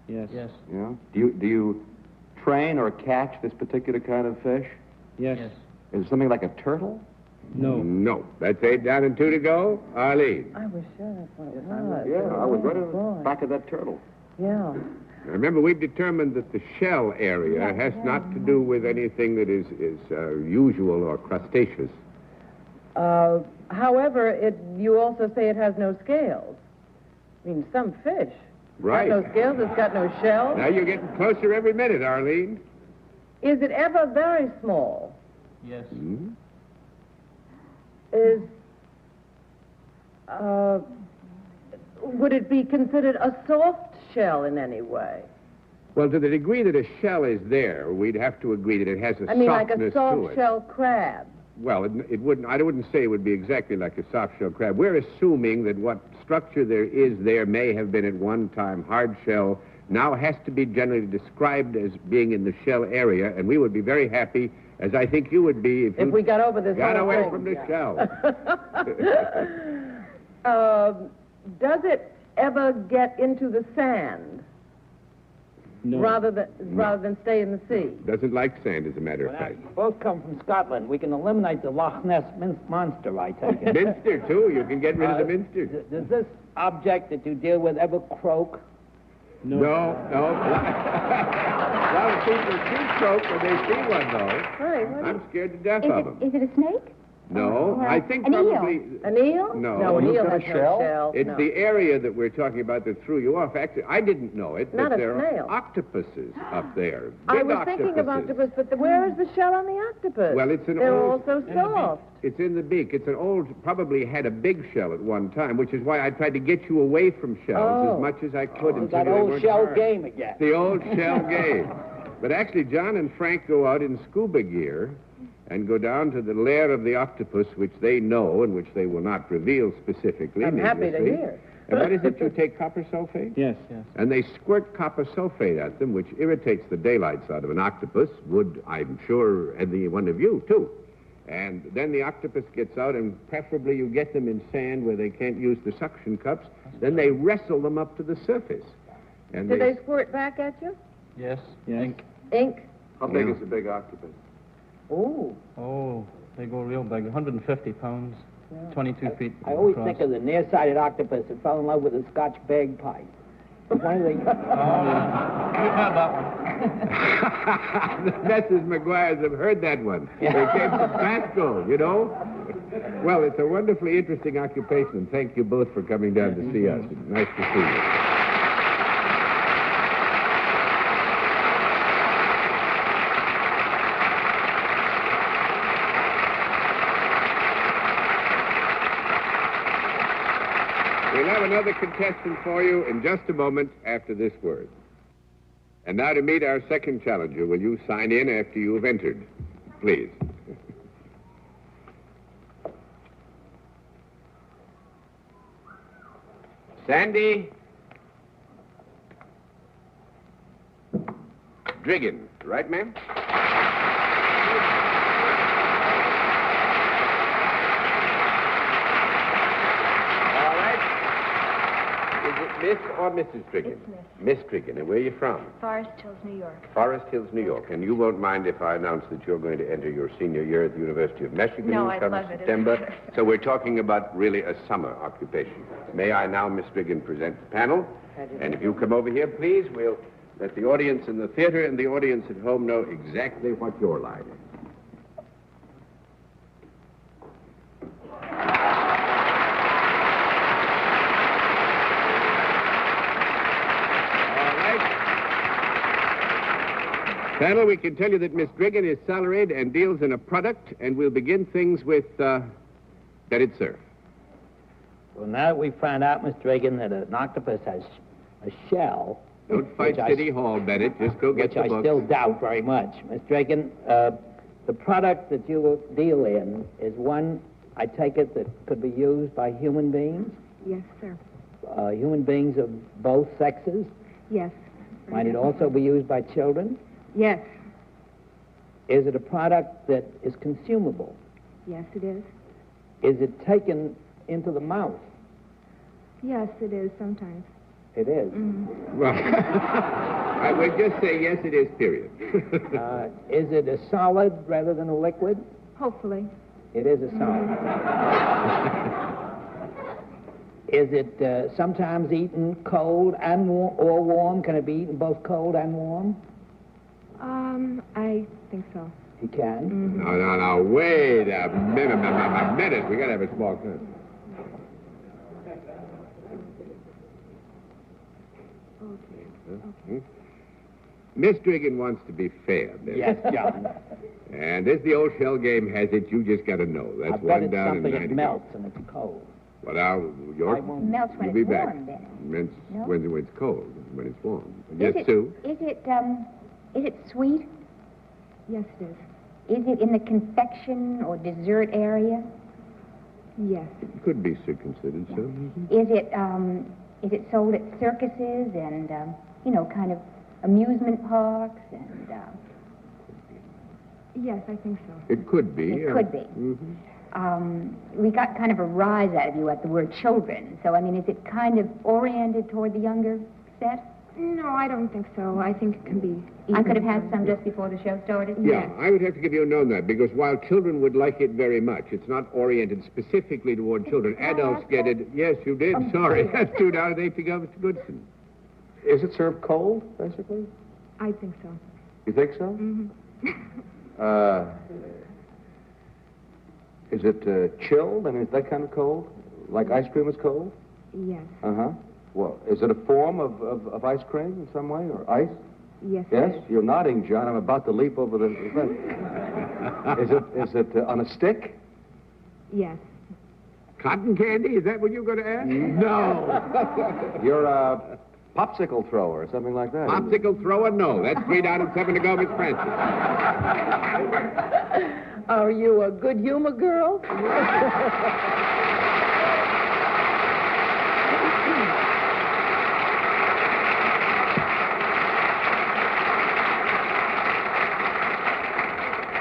Yes. Yes. Yeah. Do you train or catch this particular kind of fish? Yes. Yes. Is it something like a turtle? No. That's 8 down and 2 to go. Arlene. I was sure that's what it was. Yeah, I was right on the back of that turtle. Yeah. Now, remember, we've determined that the shell area has not to do with anything that is usual or crustaceous. However, you also say it has no scales. I mean, some fish. Right. Got no scales, it's got no shell. Now you're getting closer every minute, Arlene. Is it ever very small? Yes. Hmm? Would it be considered a soft shell in any way? Well, to the degree that a shell is there, we'd have to agree that it has a I mean, like softness a soft to it. shell crab. Well, it wouldn't. I wouldn't say it would be exactly like a soft shell crab. We're assuming that what structure there may have been at one time hard shell, now has to be generally described as being in the shell area, and we would be very happy, as I think you would be, if we got over this got whole away thing. from the shell. Does it ever get into the sand? No. Rather than stay in the sea? Doesn't like sand, as a matter of fact. You both come from Scotland. We can eliminate the Loch Ness monster, I take it. Minster, too. You can get rid of the minster. Does this object that you deal with ever croak? No. A lot of people see croak when they see one, though. Right, I'm scared to death of them. Is it a snake? No, I think an probably... eel? An eel? No. An eel has no shell. It's No. the area that we're talking about that threw you off. Actually, I didn't know it, Not but a there snail. are octopuses up there. I Big was thinking of octopus, but where is the shell on the octopus? Well, it's an They're old... all so soft. It's in the beak. It's an old, probably had a big shell at one time, which is why I tried to get you away from shells as much as I could. until That they old weren't shell hard. game again. The old shell game. But actually, John and Frank go out in scuba gear and go down to the lair of the octopus, which they know and which they will not reveal specifically. I'm happy to needlessly. hear. And what is it you take, copper sulfate? Yes. Yes. And they squirt copper sulfate at them, which irritates the daylights out of an octopus, would, I'm sure, any one of you, too. And then the octopus gets out, and preferably you get them in sand where they can't use the suction cups. Then they wrestle them up to the surface. And Did they squirt back at you? Yes. Ink. Ink? How big is a big octopus? Oh. Oh, they go real big. 150 pounds. 22 feet. I always across. think of the nearsighted octopus that fell in love with a Scotch bagpipe. One of the... We've had that one. The Messrs. McGuire's have heard that one. They came from Glasgow, you know. Well, it's a wonderfully interesting occupation, and thank you both for coming down to see us. It's nice to see you. We'll have another contestant for you in just a moment after this word. And now to meet our second challenger, will you sign in after you have entered? Please. Sandy Driggin, right, ma'am? Miss or Mrs. Strigan? Miss Strigan. And where are you from? Forest Hills, New York. Forest Hills, New York. And you won't mind if I announce that you're going to enter your senior year at the University of Michigan No, I'd come love it. September. So we're talking about really a summer occupation. May I now, Miss Strigan, present the panel? And if you come over here, please, we'll let the audience in the theater and the audience at home know exactly what your line is. Panel, we can tell you that Miss Strigan is salaried and deals in a product, and we'll begin things with bedded surf. Well, now that we found out, Mr. Reagan, that an octopus has a shell... Don't fight City Hall, Bennett. Just go get the Which I books. still doubt very much. Mr. Reagan, the product that you will deal in is one, I take it, that could be used by human beings? Yes, sir. Human beings of both sexes? Yes. Might it also be used by children? Yes. Is it a product that is consumable? Yes, it is. Is it taken into the mouth? Yes, it is sometimes. It is. Well, I would just say yes, it is, period. Is it a solid rather than a liquid? Hopefully. It is a solid. Is it sometimes eaten cold and or warm? Can it be eaten both cold and warm? I think so. You can? No, wait a minute. We got to have a small cut. Miss Strigan wants to be fair, Bill. Yes, John. And as the old shell game has it, you just got to know. That's I bet one it's down and something 90 that melts and it's cold. Well, now, York, Melts when you'll be it's back. warm, then. No? When it's cold, when it's warm. Is Yes, it- Sue? Is it sweet? Yes, it is. Is it in the confection or dessert area? Yes. Could be so considered, so. Is it sold at circuses and, kind of amusement parks and, Yes, I think so. It could be. It could be. We got kind of a rise out of you at the word children. So, is it kind of oriented toward the younger set? No, I don't think so. I think it can be I could have had some just before the show started? Yeah, I would have to give you a no on that, because while children would like it very much, it's not oriented specifically toward children. Adults get it. Yes, you did. Sorry. That's 2 down and 8 to go, Mr. Goodson. Is it served cold, basically? I think so. You think so? Mm-hmm. Is it chilled? Is that kind of cold? Like ice cream is cold? Yes. Uh-huh. Well, is it a form of ice cream in some way, or ice? Yes. Yes? You're nodding, John. I'm about to leap over the... Is it on a stick? Yes. Cotton candy? Is that what you're going to ask? No. You're a popsicle thrower or something like that. Popsicle thrower? No. That's 3 down and 7 to go, Miss Francis. Are you a good humor girl?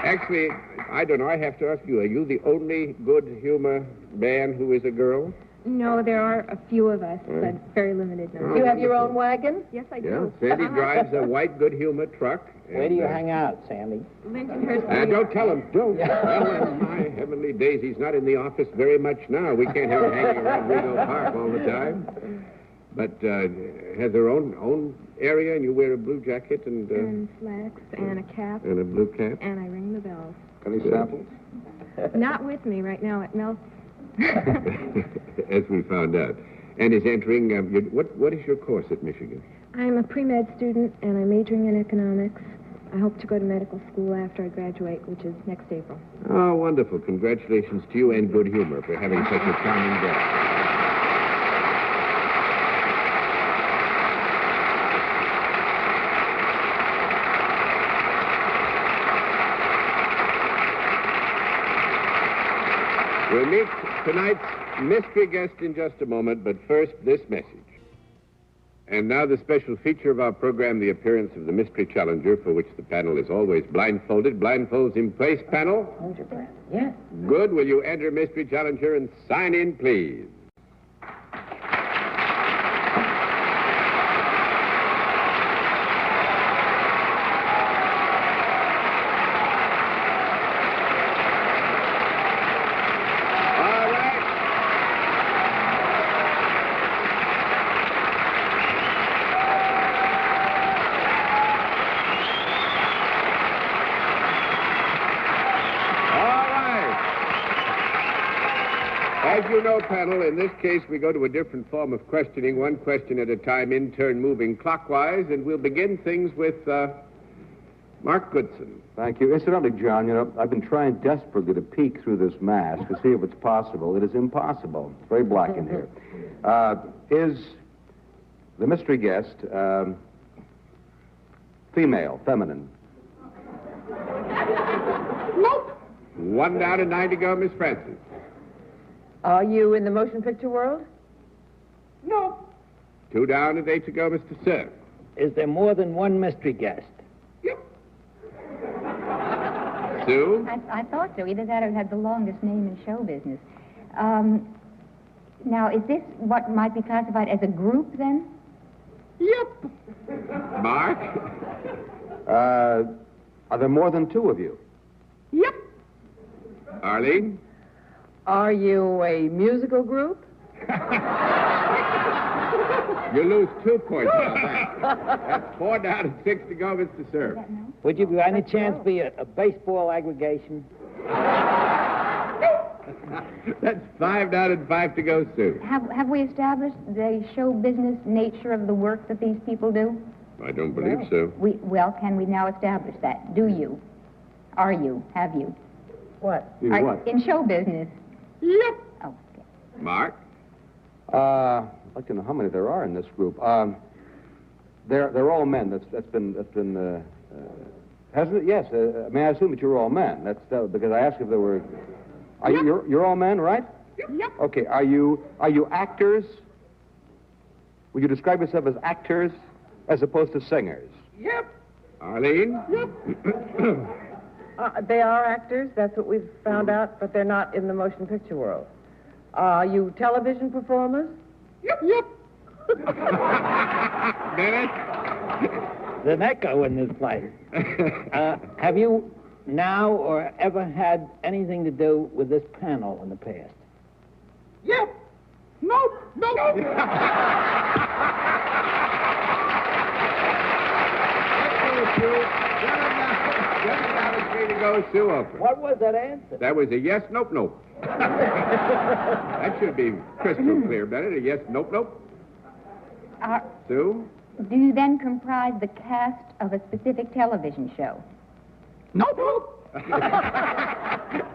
Actually, I don't know. I have to ask you, are you the only good humor man who is a girl? No, there are a few of us, but very limited number. You have your own wagon? Yes, I Yeah, do. Sandy drives a white good humor truck. Where do you hang out, Sandy? Don't tell him. Don't tell him. My heavenly days, he's not in the office very much now. We can't have him hanging around Reno Park all the time. But has her own area, and you wear a blue jacket and slacks and a cap. And a blue cap. And I ring the bells. Any samples? Not with me right now at Mel. As we found out. And is entering, what is your course at Michigan? I'm a pre-med student, and I'm majoring in economics. I hope to go to medical school after I graduate, which is next April. Oh, wonderful. Congratulations to you and good humor for having such a charming day. We'll meet tonight's mystery guest in just a moment, but first, this message. And now the special feature of our program, the appearance of the mystery challenger, for which the panel is always blindfolded. Blindfolds in place, panel. Hold your breath. Yes. Good. Will you enter mystery challenger and sign in, please? know, panel, in this case, we go to a different form of questioning, one question at a time, in turn moving clockwise, and we'll begin things with Mark Goodson. Thank you. Incidentally, John, you know, I've been trying desperately to peek through this mask to see if it's possible. It is impossible. It's very black in here. Is the mystery guest female, feminine? Nope. 1 down and 9 to go, Miss Francis. Are you in the motion picture world? No. 2 down and 8 to go, Mr. Sir. Is there more than one mystery guest? Sue? I thought so. Either that or it had the longest name in show business. Now, is this what might be classified as a group, then? Yep. Mark? Are there more than 2 of you? Yep. Arlene? Are you a musical group? You lose 2 points on that. That's 4 down and 6 to go, Mr. Sir. Would you by any chance be a baseball aggregation? That's 5 down and 5 to go, Sue. Have we established the show business nature of the work that these people do? I don't believe so. Well, can we now establish that? Do you? Are you? Have you? What? What? In show business. Yep. Oh, okay. Mark? I'd like to know how many there are in this group. They're all men. That's been hasn't it? Yes. May I assume that you're all men? That's because I asked if there were. Are you're all men, right? Yep. Okay. Are you actors? Would you describe yourself as actors as opposed to singers? Yep. Arlene? Yep. They are actors, that's what we've found out, but they're not in the motion picture world. Are you television performers? Yep. Dennis? There's an echo in this place. Have you now or ever had anything to do with this panel in the past? Yep. Nope. To go, Sue Oprah. What was that answer? That was a yes, nope. That should be crystal clear, Bennett. A yes, nope. Sue? Do you then comprise the cast of a specific television show? Nope.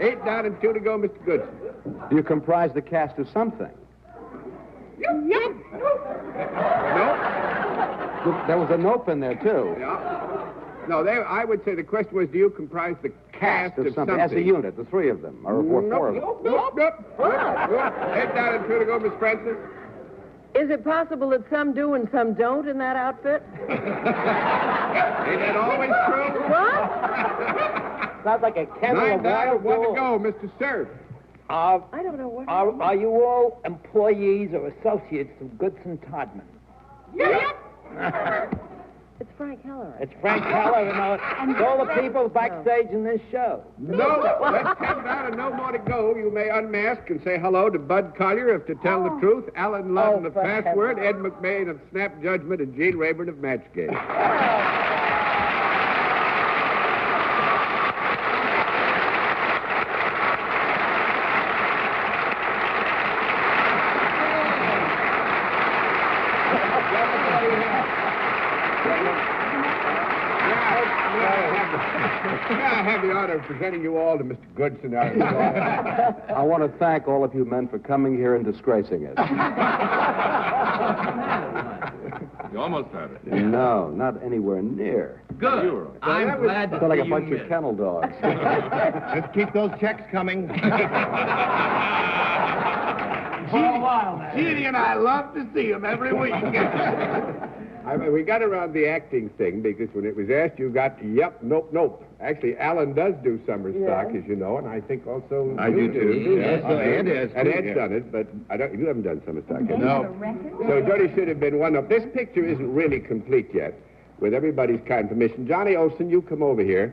8 down and 2 to go, Mr. Goodson. Do you comprise the cast of something? Yep. Nope. There was a nope in there, too. Yeah. No, I would say the question was, do you comprise the cast of something? As a unit, the 3 of them, or 4 of them. Nope. 8 down and 2 to go, Miss Francis. Is it possible that some do and some don't in that outfit? Ain't that always true? What? Sounds like a kennel 9 of down and 1 to wild go, Mr. Surf. I don't know what. Are you all employees or associates of Goodson Todman? Yep. It's Frank Heller. It's Frank Heller and all the people backstage in this show. No, that's 10 down and no more to go. You may unmask and say hello to Bud Collier of To Tell the Truth, Alan Ludden of Password, Ed McMahon of Snap Judgment, and Gene Rayburn of Match Game. I have the honor of presenting you all to Mr. Goodson. I want to thank all of you men for coming here and disgracing us. You almost had it. No, not anywhere near. Good. I'm glad to see like a bunch of kennel dogs. Just keep those checks coming. Jeannie and I love to see him every week. We got around the acting thing because when it was asked, you got yep, nope. Actually, Alan does do summer stock, as you know, and I think also I you do, too. Yes, And Ed has, and too, Ed's yeah. done it, but you haven't done summer stock yet. No. So Jody should have been one of. This picture isn't really complete yet. With everybody's kind permission, Johnny Olson, you come over here.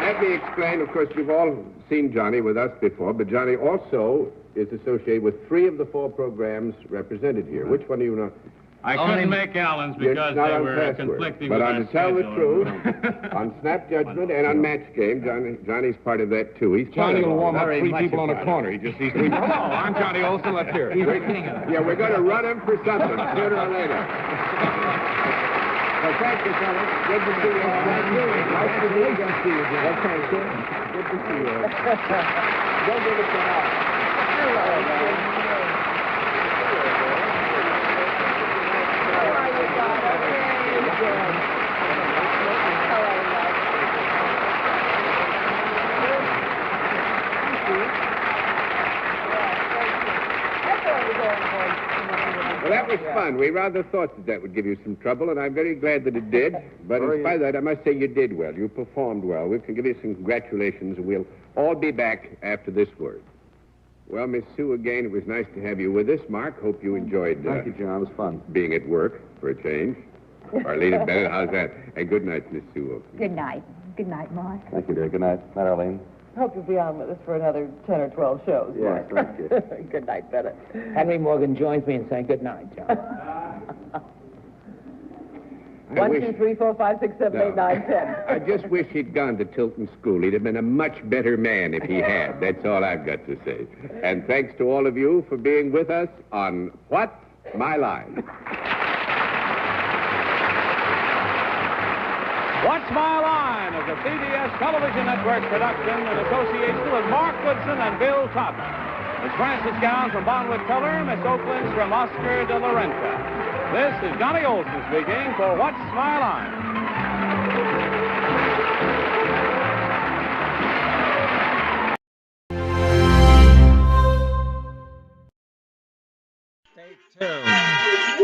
Let me explain. Of course, you've all seen Johnny with us before, but Johnny also is associated with 3 of the 4 programs represented here. Which one do you know? I couldn't make Allen's because they were conflicting with But our on To Tell the schedule. Truth, on Snap Judgment, and on Match Game, Johnny's part of that, too. He's Johnny will warm up very 3 much people on a part corner. He just sees 3 Hello, I'm Johnny Olsen, left here. Yeah, we're going to run him for something, sooner or later. Well, thank you, fellas. Good to see you. Nice to meet you. Good to see you, John. Well, thank you. Good to see you. Go give us a hug. Hello, man. Well, that was fun. We rather thought that would give you some trouble, and I'm very glad that it did. But in spite of that, I must say you did well. You performed well. We can give you some congratulations, and we'll all be back after this word. Well, Miss Sue, again, it was nice to have you with us. Mark, hope you enjoyed Thank you, John. It was fun. being at work for a change. Arlene and Bennett, how's that? And good night, Miss Sue. Good night. Good night, Mark. Thank you, dear. Good night. Night, Arlene. Hope you'll be on with us for another 10 or 12 shows, Yes, Mark. thank you. Good night, Bennett. Henry Morgan joins me in saying good night, John. 1, 2, 3, 4, 5, 6, 7, 8, 9, 10. I just wish he'd gone to Tilton School. He'd have been a much better man if he had. That's all I've got to say. And thanks to all of you for being with us on What's My Line? What's My Line is a CBS Television Network production in association with Mark Woodson and Bill Totten. Miss Frances Gown from Bonwit Teller, Miss Oakland's from Oscar de la Renta. This is Johnny Olsen speaking for What's My Line.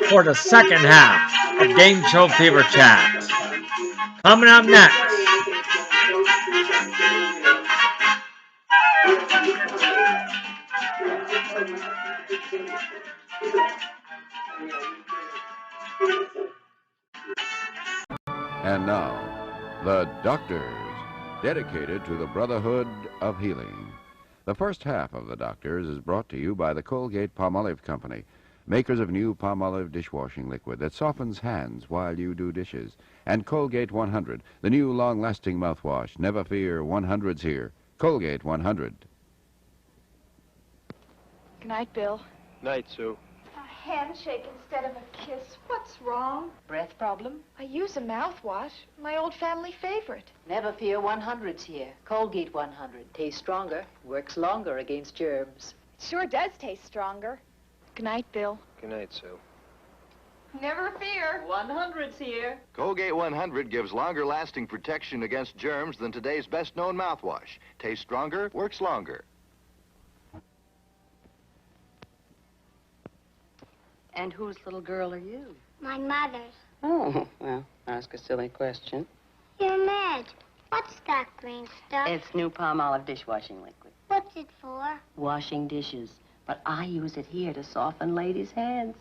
For the second half of Game Show Fever Chat. Coming up next. And now, The Doctors, dedicated to the Brotherhood of Healing. The first half of The Doctors is brought to you by the Colgate-Palmolive Company, makers of new Palmolive dishwashing liquid that softens hands while you do dishes. And Colgate 100, the new long-lasting mouthwash. Never fear, 100's here. Colgate 100. Good night, Bill. Night, Sue. A handshake instead of a kiss. What's wrong? Breath problem? I use a mouthwash, my old family favorite. Never fear, 100's here. Colgate 100. Tastes stronger, works longer against germs. It sure does taste stronger. Good night, Bill. Good night, Sue. Never fear. 100's here. Colgate 100 gives longer-lasting protection against germs than today's best-known mouthwash. Tastes stronger, works longer. And whose little girl are you? My mother's. Oh, well, ask a silly question. You're mad. What's that green stuff? It's new Palmolive dishwashing liquid. What's it for? Washing dishes. But I use it here to soften ladies' hands.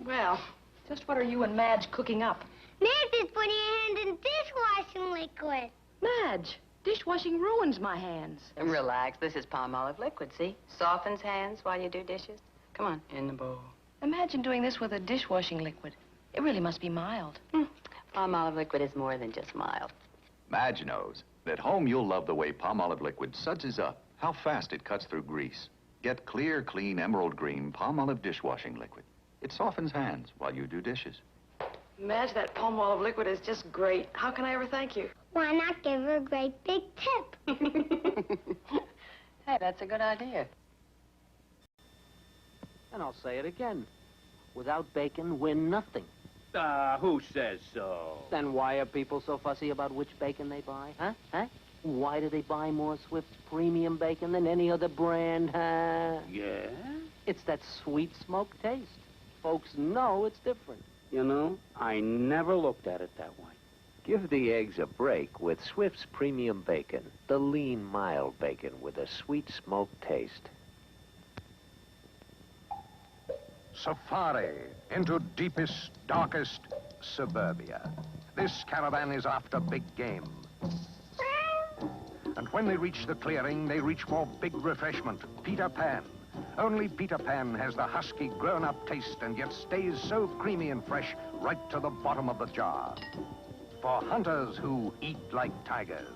Well, just what are you and Madge cooking up? Madge is putting her hand in dishwashing liquid. Madge, dishwashing ruins my hands. Relax, this is Palmolive liquid, see? Softens hands while you do dishes. Come on, in the bowl. Imagine doing this with a dishwashing liquid. It really must be mild. Palmolive liquid is more than just mild. Madge knows. At home, you'll love the way Palmolive liquid suds up, how fast it cuts through grease. Get clear, clean, emerald green Palmolive dishwashing liquid. It softens hands while you do dishes. Madge, that Palmolive liquid is just great. How can I ever thank you? Why not give her a great big tip? Hey, that's a good idea. And I'll say it again. Without bacon, we're nothing. Who says so? Then why are people so fussy about which bacon they buy, huh? Why do they buy more Swift's premium bacon than any other brand, huh? Yeah? It's that sweet smoke taste. Folks know it's different. You know, I never looked at it that way. Give the eggs a break with Swift's premium bacon. The lean, mild bacon with a sweet smoke taste. Safari into deepest, darkest suburbia. This caravan is after big game. And when they reach the clearing, they reach for big refreshment, Peter Pan. Only Peter Pan has the husky, grown-up taste and yet stays so creamy and fresh right to the bottom of the jar. For hunters who eat like tigers,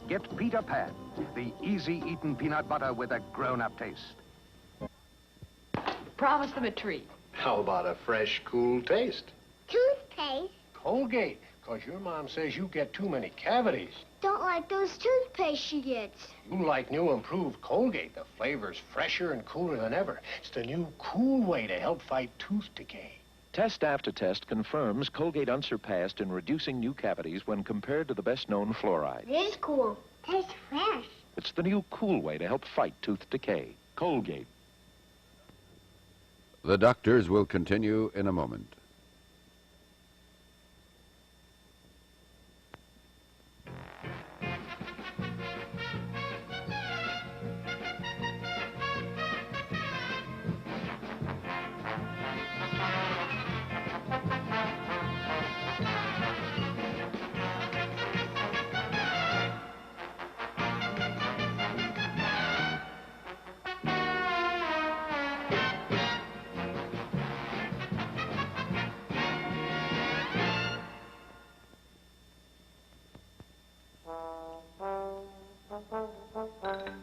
get Peter Pan, the easy-eaten peanut butter with a grown-up taste. Promise them a treat. How about a fresh, cool taste? Toothpaste? Colgate, because your mom says you get too many cavities. Don't like those toothpaste she gets. You like new improved Colgate. The flavor's fresher and cooler than ever. It's the new cool way to help fight tooth decay. Test after test confirms Colgate unsurpassed in reducing new cavities when compared to the best-known fluoride. It is cool. Tastes fresh. It's the new cool way to help fight tooth decay. Colgate. The Doctors will continue in a moment.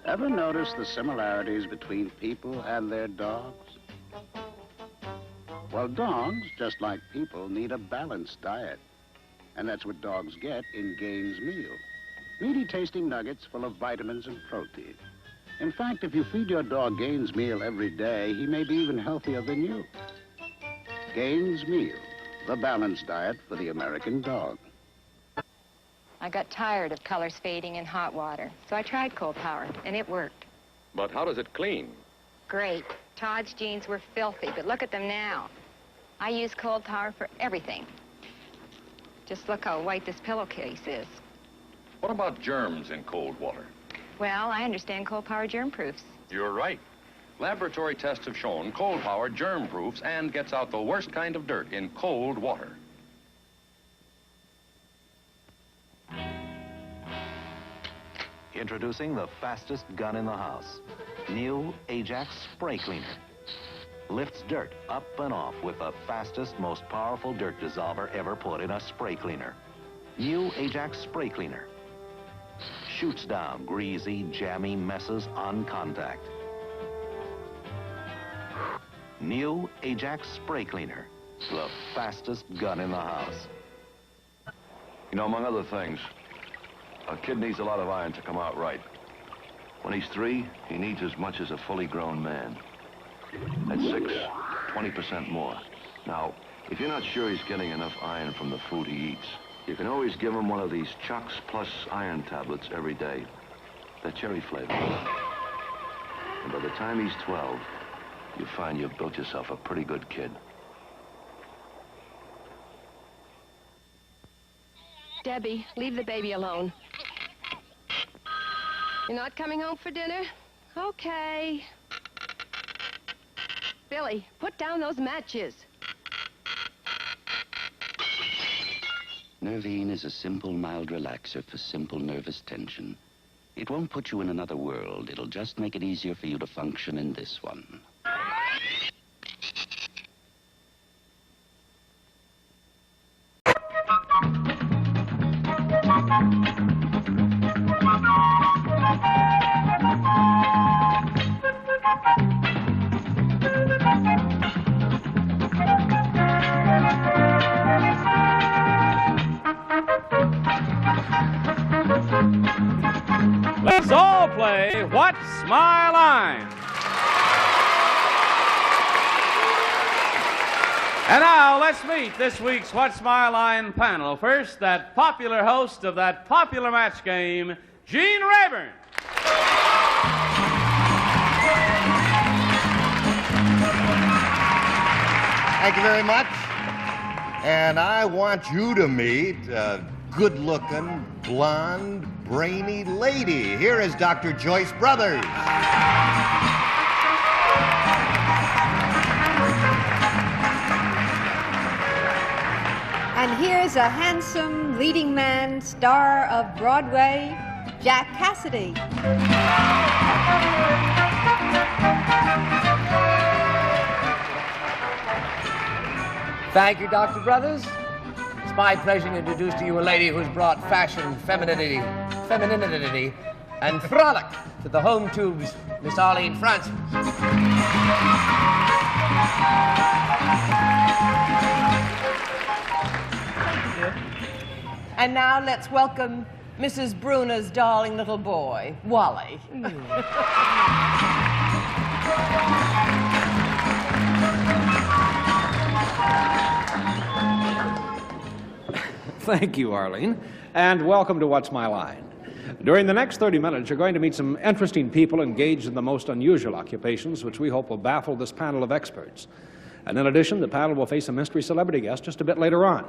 Ever notice the similarities between people and their dogs? Well, dogs, just like people, need a balanced diet. And that's what dogs get in Gaines Meal. Meaty tasting nuggets full of vitamins and protein. In fact, if you feed your dog Gaines Meal every day, he may be even healthier than you. Gaines Meal, the balanced diet for the American dog. I got tired of colors fading in hot water, so I tried Cold Power, and it worked. But how does it clean? Great. Todd's jeans were filthy, but look at them now. I use Cold Power for everything. Just look how white this pillowcase is. What about germs in cold water? Well, I understand Cold Power germ proofs. You're right. Laboratory tests have shown Cold Power germ proofs and gets out the worst kind of dirt in cold water. Introducing the fastest gun in the house. New Ajax Spray Cleaner. Lifts dirt up and off with the fastest, most powerful dirt dissolver ever put in a spray cleaner. New Ajax Spray Cleaner. Shoots down greasy, jammy messes on contact. New Ajax Spray Cleaner. The fastest gun in the house. You know, among other things, a kid needs a lot of iron to come out right. When he's 3, he needs as much as a fully grown man. At 6, 20% more. Now, if you're not sure he's getting enough iron from the food he eats, you can always give him one of these Chox Plus iron tablets every day. They're cherry flavored. And by the time he's 12, you find you've built yourself a pretty good kid. Debbie, leave the baby alone. You're not coming home for dinner? Okay. Billy, put down those matches. Nervine is a simple, mild relaxer for simple nervous tension. It won't put you in another world. It'll just make it easier for you to function in this one. Let's all play What's My Line? And now, let's meet this week's What's My Line panel. First, that popular host of that popular match game, Gene Rayburn. Thank you very much. And I want you to meet a good-looking, blonde, brainy lady. Here is Dr. Joyce Brothers. And here's a handsome leading man, star of Broadway, Jack Cassidy. Thank you, Dr. Brothers. It's my pleasure to introduce to you a lady who's brought fashion, femininity, and frolic to the home tubes, Miss Arlene Francis. And now let's welcome Mrs. Bruner's darling little boy, Wally. Thank you, Arlene, and welcome to What's My Line. During the next 30 minutes, you're going to meet some interesting people engaged in the most unusual occupations, which we hope will baffle this panel of experts. And in addition, the panel will face a mystery celebrity guest just a bit later on.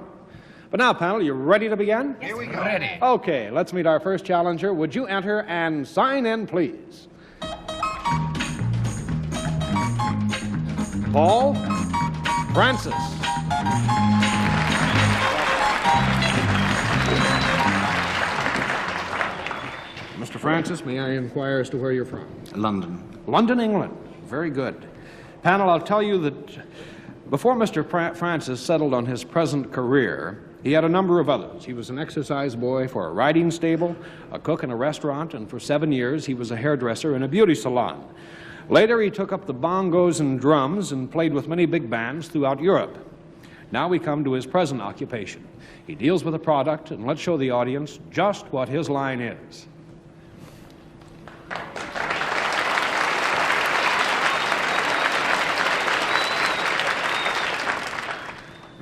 But now, panel, you ready to begin? Here we go. Ready. Okay, let's meet our first challenger. Would you enter and sign in, please? Paul Francis. Mr. Francis, may I inquire as to where you're from? London. London, England. Very good. Panel, I'll tell you that before Mr. Francis settled on his present career, he had a number of others. He was an exercise boy for a riding stable, a cook in a restaurant, and for 7 years he was a hairdresser in a beauty salon. Later, he took up the bongos and drums and played with many big bands throughout Europe. Now we come to his present occupation. He deals with a product, and let's show the audience just what his line is.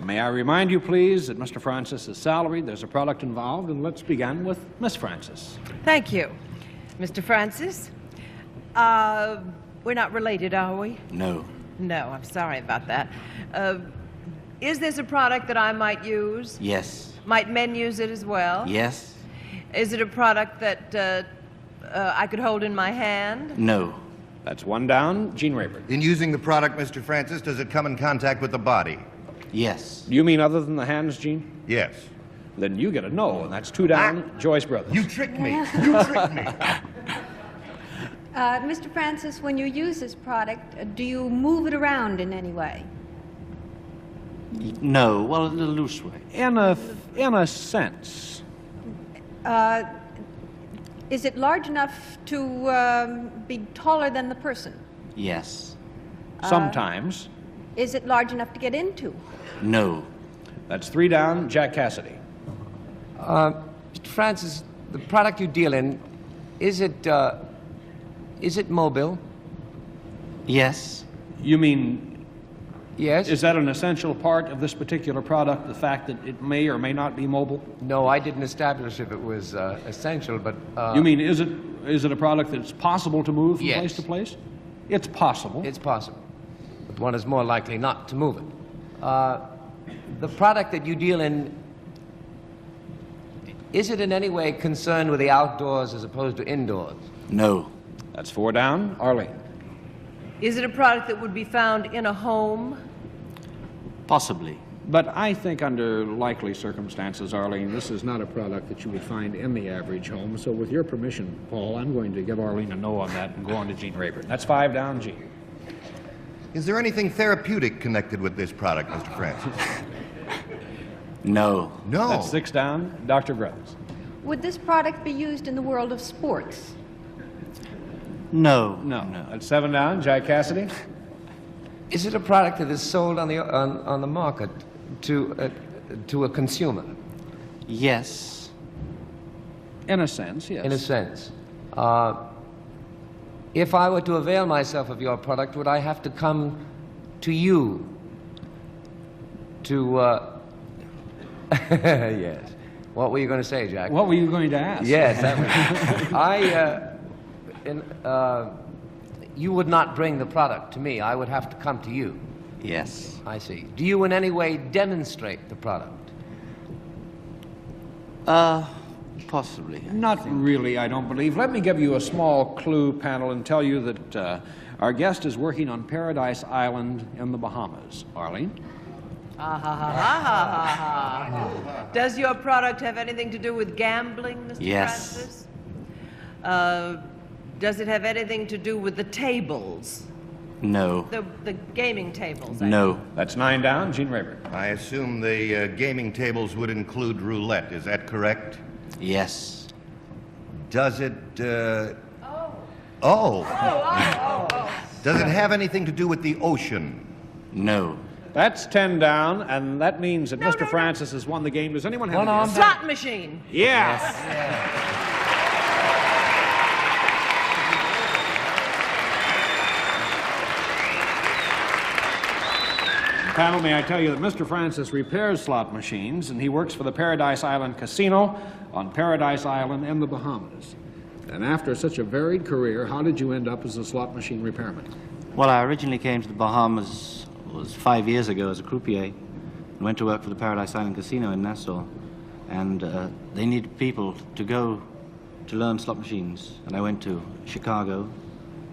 May I remind you, please, that Mr. Francis is salaried, there's a product involved, and let's begin with Miss Francis. Thank you. Mr. Francis, we're not related, are we? No. No, I'm sorry about that. Is this a product that I might use? Yes. Might men use it as well? Yes. Is it a product that I could hold in my hand? No. That's one down. Gene Rayburn. In using the product, Mr. Francis, does it come in contact with the body? Yes. You mean other than the hands, Gene? Yes. Then you get a no, and that's two down. Joyce Brothers. You tricked me. You tricked me. Mr. Francis, when you use this product, do you move it around in any way? No. Well, in a loose way. In a sense. Is it large enough to be taller than the person? Yes. Sometimes. Is it large enough to get into? No. That's three down. Jack Cassidy. Mr. Francis, the product you deal in, is it mobile? Yes. You mean... Yes. Is that an essential part of this particular product, the fact that it may or may not be mobile? No, I didn't establish if it was essential, but... You mean, is it a product that's possible to move from Yes. place to place? It's possible. It's possible. But one is more likely not to move it. The product that you deal in, is it in any way concerned with the outdoors as opposed to indoors? No. That's four down. Arlene. Is it a product that would be found in a home? Possibly. But I think under likely circumstances, Arlene, this is not a product that you would find in the average home. So with your permission, Paul, I'm going to give Arlene a no on that and go on to Gene Rayburn. That's five down, Gene. Is there anything therapeutic connected with this product, Mr. Francis? No. No. That's six down. Dr. Brothers. Would this product be used in the world of sports? No. No. That's seven down. Jack Cassidy. Is it a product that is sold on the market to a consumer? Yes. In a sense, yes. In a sense. If I were to avail myself of your product, would I have to come to you to... Yes. What were you going to say, Jack? What were you going to ask? Yes, that was... you would not bring the product to me. I would have to come to you. Yes. I see. Do you in any way demonstrate the product? Possibly. Not really, I don't believe. Let me give you a small clue, panel, and tell you that our guest is working on Paradise Island in the Bahamas. Arlene? Does your product have anything to do with gambling, Mr. Yes. Francis? Does it have anything to do with the tables? No. The gaming tables? No. That's 9 down. Gene Rayburn. I assume the gaming tables would include roulette. Is that correct? Yes. Does it, Oh. Does it have anything to do with the ocean? No. That's 10 down, and that means that Mr. Francis has won the game. Does anyone have any? Slot machine. Yes. Panel, may I tell you that Mr. Francis repairs slot machines, and he works for the Paradise Island Casino on Paradise Island in the Bahamas. And after such a varied career, how did you end up as a slot machine repairman? Well, I originally came to the Bahamas, it was 5 years ago, as a croupier, and went to work for the Paradise Island Casino in Nassau. And they needed people to go to learn slot machines. And I went to Chicago,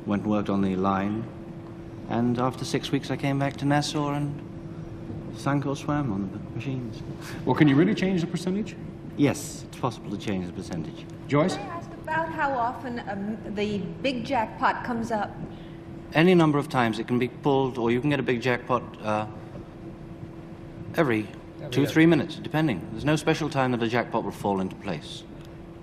went and worked on the line. And after 6 weeks, I came back to Nassau and sank or swam on the machines. Well, can you really change the percentage? Yes, it's possible to change the percentage. Joyce? May I ask about how often the big jackpot comes up? Any number of times it can be pulled, or you can get a big jackpot every 2-3 minutes, depending. There's no special time that a jackpot will fall into place.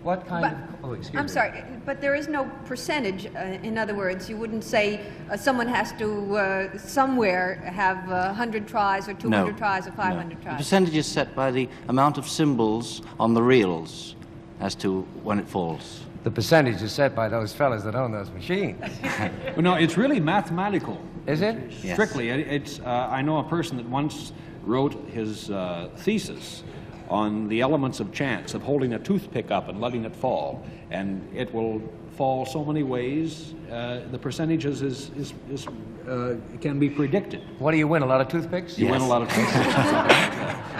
What kind of... Oh, excuse me. I'm sorry, but there is no percentage. In other words, you wouldn't say someone has to somewhere have 100 tries or 200 tries or 500 The tries. percentage is set by the amount of symbols on the reels as to when it falls. The percentage is set by those fellas that own those machines. Well, no, it's really mathematical. Is it? Yes. Strictly. It's, I know a person that once wrote his thesis on the elements of chance, of holding a toothpick up and letting it fall. And it will fall so many ways. The percentages can be predicted. What do you win, a lot of toothpicks? You win a lot of toothpicks.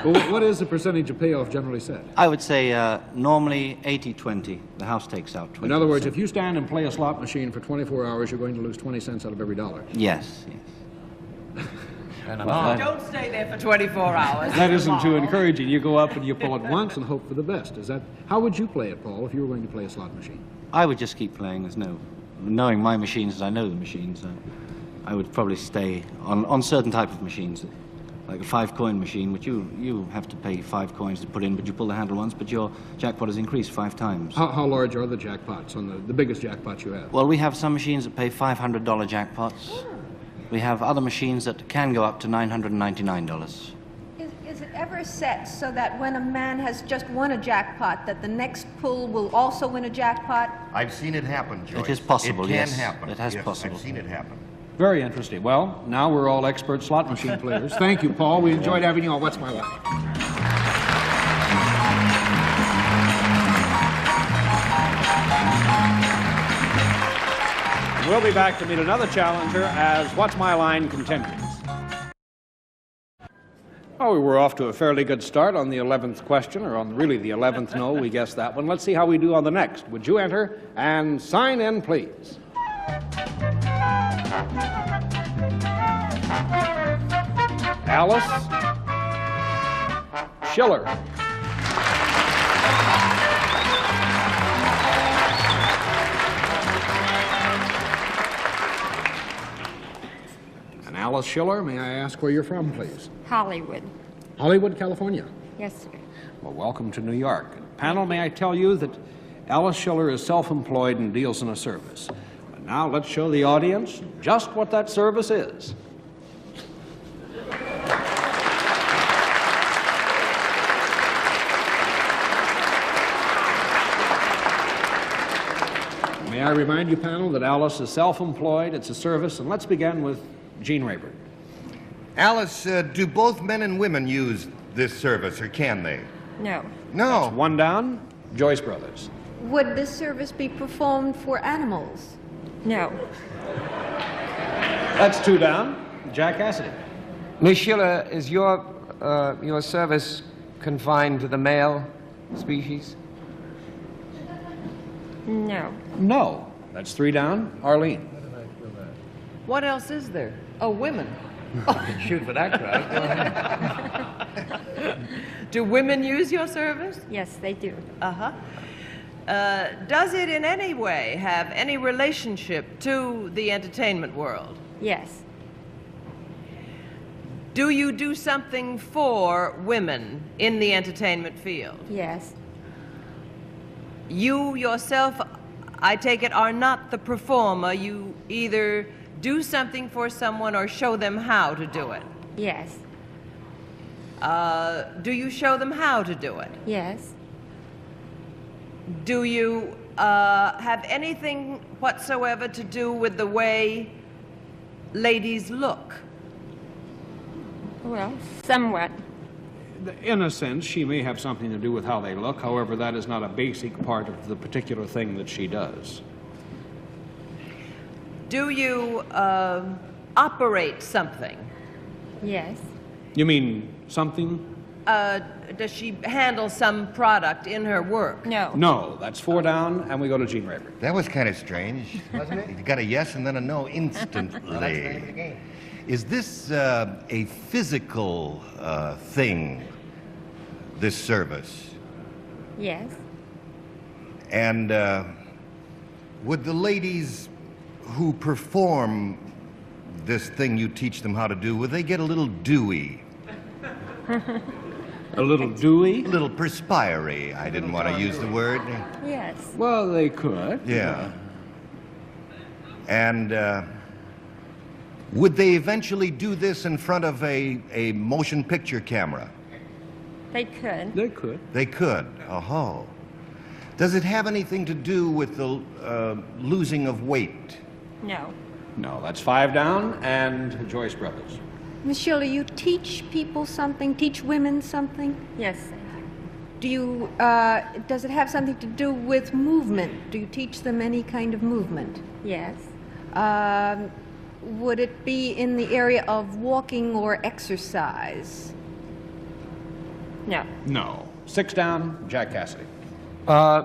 Well, what is the percentage of payoff generally set? I would say normally 80-20. The house takes out 20%. In other words, if you stand and play a slot machine for 24 hours, you're going to lose 20 cents out of every dollar. Yes, yes. Don't stay there for 24 hours. That isn't too encouraging. You go up and you pull it once and hope for the best. Is that how would you play it, Paul, if you were going to play a slot machine? I would just keep playing. Knowing my machines as I know the machines, I would probably stay on certain type of machines, like a 5-coin machine, which you have to pay 5 coins to put in, but you pull the handle once, but your jackpot is increased 5 times. How large are the jackpots on the biggest jackpots you have? Well, we have some machines that pay $500 jackpots. We have other machines that can go up to $999. Is it ever set so that when a man has just won a jackpot, that the next pull will also win a jackpot? I've seen it happen, Joyce. It is possible, yes. yes. It can happen. It has yes, possible. I've seen it happen. Very interesting. Well, now we're all expert slot machine players. Thank you, Paul. We enjoyed having you on What's My Line. We'll be back to meet another challenger as What's My Line continues. Oh, we were off to a fairly good start on the 11th question, or on really the 11th no, we guessed that one. Let's see how we do on the next. Would you enter and sign in, please? Alice Schiller. And Alice Schiller, may I ask where you're from, please? Hollywood. Hollywood, California. Yes, sir. Well, welcome to New York. Panel, may I tell you that Alice Schiller is self-employed and deals in a service. But now let's show the audience just what that service is. May I remind you, panel, that Alice is self-employed, it's a service, and let's begin with Gene Rayburn. Alice, do both men and women use this service, or can they? No. No. That's one down. Joyce Brothers. Would this service be performed for animals? No. That's 2 down. Jack Cassidy. Miss Schiller, is your service confined to the male species? No. No. That's 3 down. Arlene. What else is there? Oh, women. Shoot for that crowd. Do women use your service? Yes, they do. Uh-huh. Does it in any way have any relationship to the entertainment world? Yes. Do you do something for women in the entertainment field? Yes. You yourself, I take it, are not the performer. You either do something for someone or show them how to do it. Yes. Do you show them how to do it? Yes. Do you have anything whatsoever to do with the way ladies look? Well, somewhat. In a sense, she may have something to do with how they look. However, that is not a basic part of the particular thing that she does. Do you operate something? Yes. You mean something? Does she handle some product in her work? No. No, that's 4 down, and we go to Gene Raver. That was kind of strange. Wasn't it? You got a yes and then a no instantly. Well, that's the name of the game. Is this a physical thing, this service? Yes. And would the ladies who perform this thing you teach them how to do, would they get a little dewy? A little dewy? A little perspiry. I didn't want to use the word. Yes. Well, they could. Yeah. And would they eventually do this in front of a motion picture camera? They could. They could. They could. Oh. Does it have anything to do with the losing of weight? No. No, that's 5 down, and Joyce Brothers. Miss Shirley, you teach people something, teach women something? Yes. Do you, does it have something to do with movement? Do you teach them any kind of movement? Yes. Would it be in the area of walking or exercise? No. No. 6 down, Jack Cassidy. I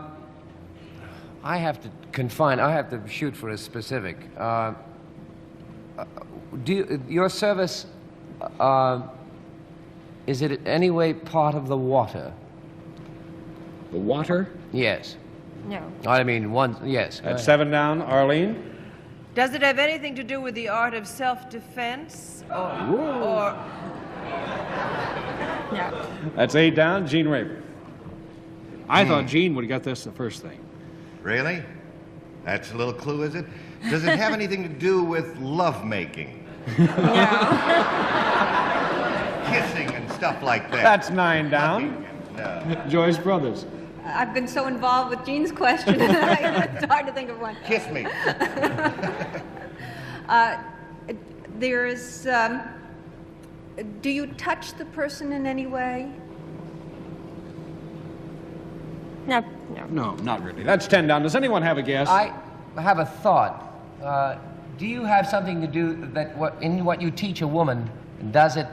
have to shoot for a specific. Your service, is it in any way part of the water? The water? Yes. No. I mean, yes. At 7 down, Arlene. Does it have anything to do with the art of self-defense? Or No. That's 8 down, Gene Raver. I thought Gene would get this the first thing. Really? That's a little clue, is it? Does it have anything to do with lovemaking? Kissing and stuff like that? That's 9 down. No. Joyce Brothers. I've been so involved with Jean's question, it's hard to think of one. Kiss me. There is, do you touch the person in any way? No. No, not really. That's 10 down. Does anyone have a guess? I have a thought. Do you have something to do that in what you teach a woman, does it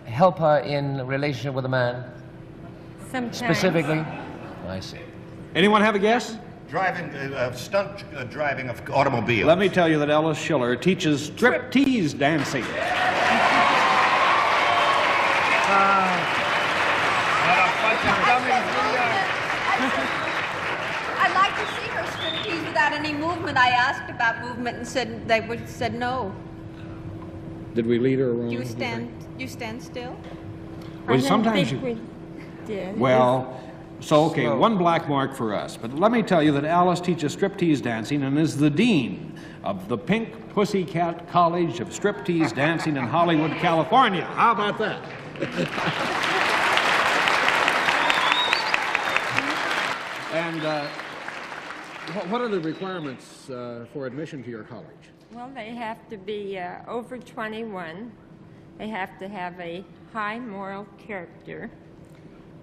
help her in relationship with a man? Sometimes. Specifically? I see. Anyone have a guess? Driving, stunt driving of automobiles. Let me tell you that Ellis Schiller teaches striptease dancing. I'd like to see her striptease without any movement. I asked about movement and said no. Did we lead her wrong? You stand still? Well, sometimes we did. Well, so, okay, 1 black mark for us. But let me tell you that Alice teaches striptease dancing and is the dean of the Pink Pussycat College of Striptease Dancing in Hollywood, California. How about that? And what are the requirements for admission to your college? Well, they have to be over 21. They have to have a high moral character.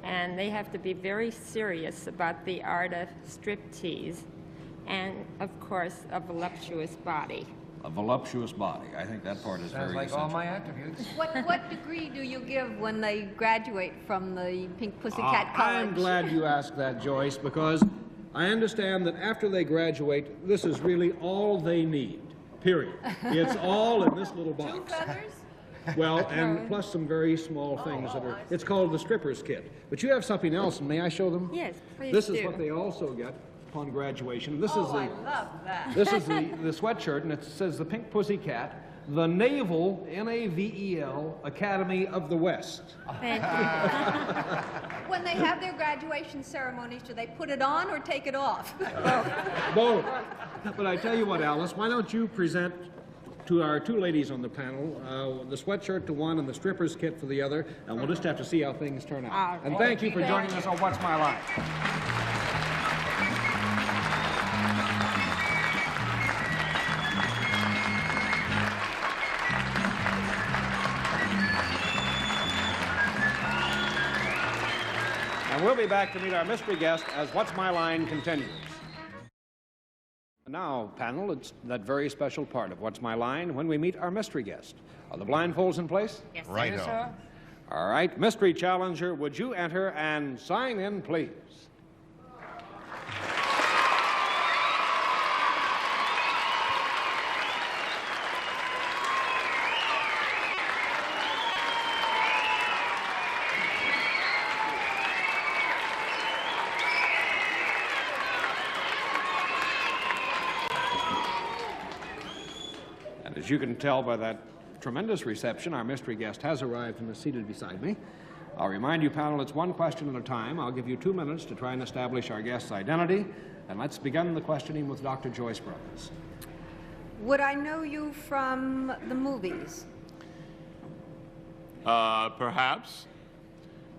And they have to be very serious about the art of striptease. And, of course, a voluptuous body. A voluptuous body. I think that part is Sounds very like essential. all my attributes. What degree do you give when they graduate from the Pink Pussycat College? I'm glad you asked that, Joyce, because I understand that after they graduate, this is really all they need, period. It's all in this little box. 2 feathers? Well, and plus some very small things that are, it's called the stripper's kit. But you have something else, and may I show them? Yes, please This do. is what they also get upon graduation. This I is the, love that. this is the sweatshirt, and it says the Pink Pussycat, the Naval, N-A-V-E-L, Academy of the West. When they have their graduation ceremonies, do they put it on or take it off? Both. But I tell you what, Alice, why don't you present to our two ladies on the panel the sweatshirt to one and the stripper's kit for the other, and we'll just have to see how things turn out. All And right. thank you for joining us on What's My Line. And we'll be back to meet our mystery guest as What's My Line continues. Now, panel, it's that very special part of What's My Line when we meet our mystery guest. Are the blindfolds in place? Yes, Righto. sir. All right, mystery challenger, would you enter and sign in, please? As you can tell by that tremendous reception, our mystery guest has arrived and is seated beside me. I'll remind you, panel, it's one question at a time. I'll give you 2 minutes to try and establish our guest's identity. And let's begin the questioning with Dr. Joyce Brothers. Would I know you from the movies? Perhaps.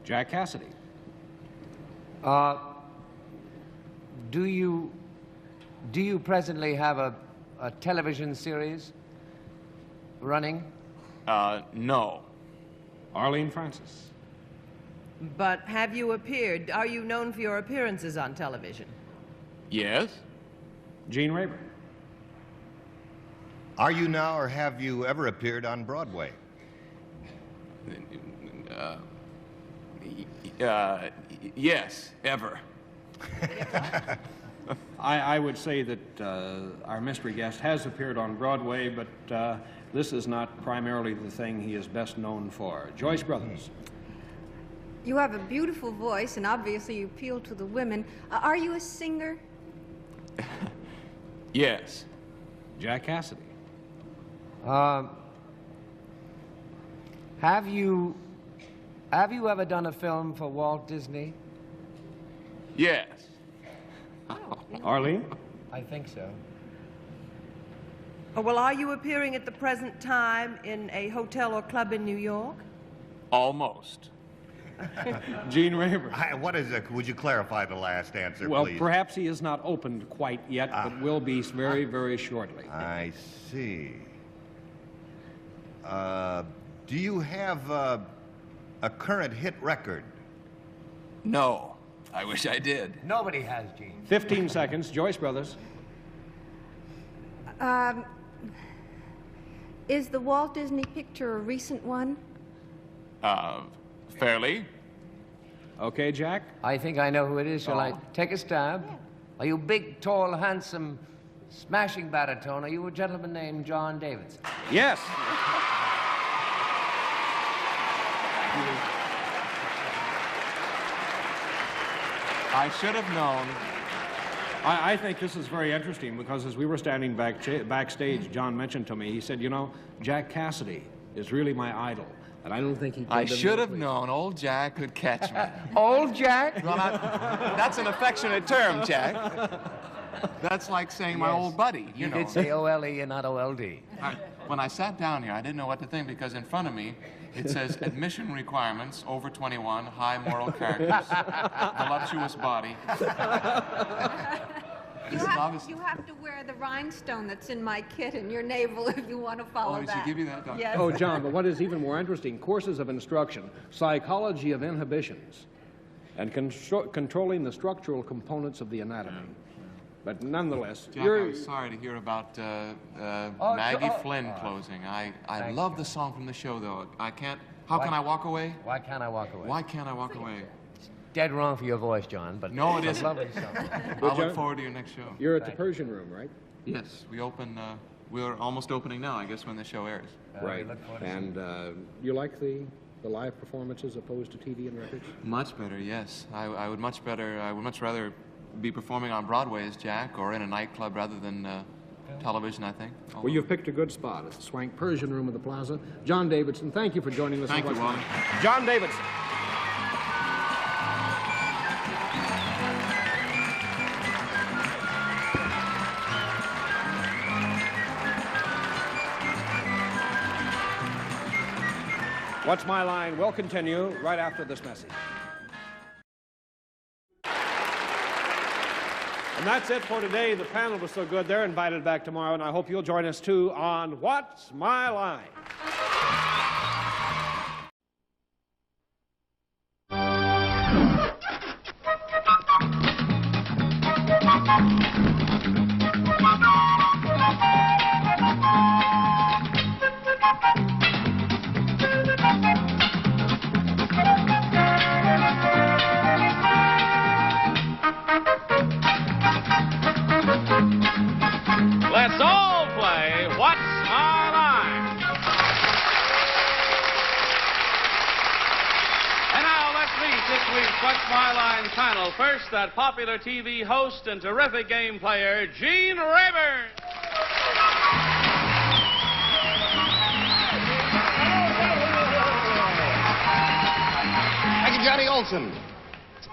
Jack Cassidy. Do you presently have a television series running? No. Arlene Francis. But have you appeared? Are you known for your appearances on television? Yes. Gene Rayburn. Are you now or have you ever appeared on Broadway? Yes, ever. I would say that our mystery guest has appeared on Broadway, but this is not primarily the thing he is best known for. Joyce Brothers. You have a beautiful voice, and obviously you appeal to the women. Are you a singer? Yes. Jack Cassidy. Have you ever done a film for Walt Disney? Yes. Arlene? I think so. Oh, well, are you appearing at the present time in a hotel or club in New York? Almost. Gene Rayburn. What is it? Would you clarify the last answer, Well, please? perhaps he is not opened quite yet, but will be very, very shortly. I see. Do you have a current hit record? No. I wish I did. Nobody has, Gene. 15 seconds. Joyce Brothers. Is the Walt Disney picture a recent one? Fairly. Okay, Jack? I think I know who it is. Shall I take a stab? Yeah. Are you big, tall, handsome, smashing baritone? Are you a gentleman named John Davidson? Yes. I should have known. I think this is very interesting because as we were standing backstage, John mentioned to me, he said, you know, Jack Cassidy is really my idol. And I don't think he I should have known old Jack could catch me. Old Jack? Well, that's an affectionate term, Jack. That's like saying my old buddy, you know. did say O-L-E and not O-L-D. When I sat down here, I didn't know what to think because in front of me, it says admission requirements, over 21, high moral characters, voluptuous body. You have to wear the rhinestone that's in my kit in your navel if you want to follow did that. she give you that, Doctor? Yes. Oh, John, but what is even more interesting, courses of instruction, psychology of inhibitions, and controlling the structural components of the anatomy. But nonetheless, Jack, I was sorry to hear about Maggie Flynn closing. I love the song from the show, though. I can't. How can I walk away? Why can't I walk away? Why can't I walk away? Dead wrong for your voice, John, but No, it it's a isn't. lovely song. I'll look forward to your next show. You're at the Persian Room, right? Yes, we open We're almost opening now, I guess, when the show airs. Right. And you like the live performance as opposed to TV and records? Much better, yes. I would much rather be performing on Broadway as Jack or in a nightclub rather than television, I think. Well, you've picked a good spot. It's the swank Persian room of the Plaza. John Davidson, thank you for joining us. Thank you, Wally. John Davidson. What's My Line will continue right after this message. And that's it for today. The panel was so good, they're invited back tomorrow, and I hope you'll join us, too, on What's My Line? Let's all play What's My Line? And now let's meet this week's What's My Line panel. First, that popular TV host and terrific game player, Gene Rayburn. Thank you, Johnny Olson.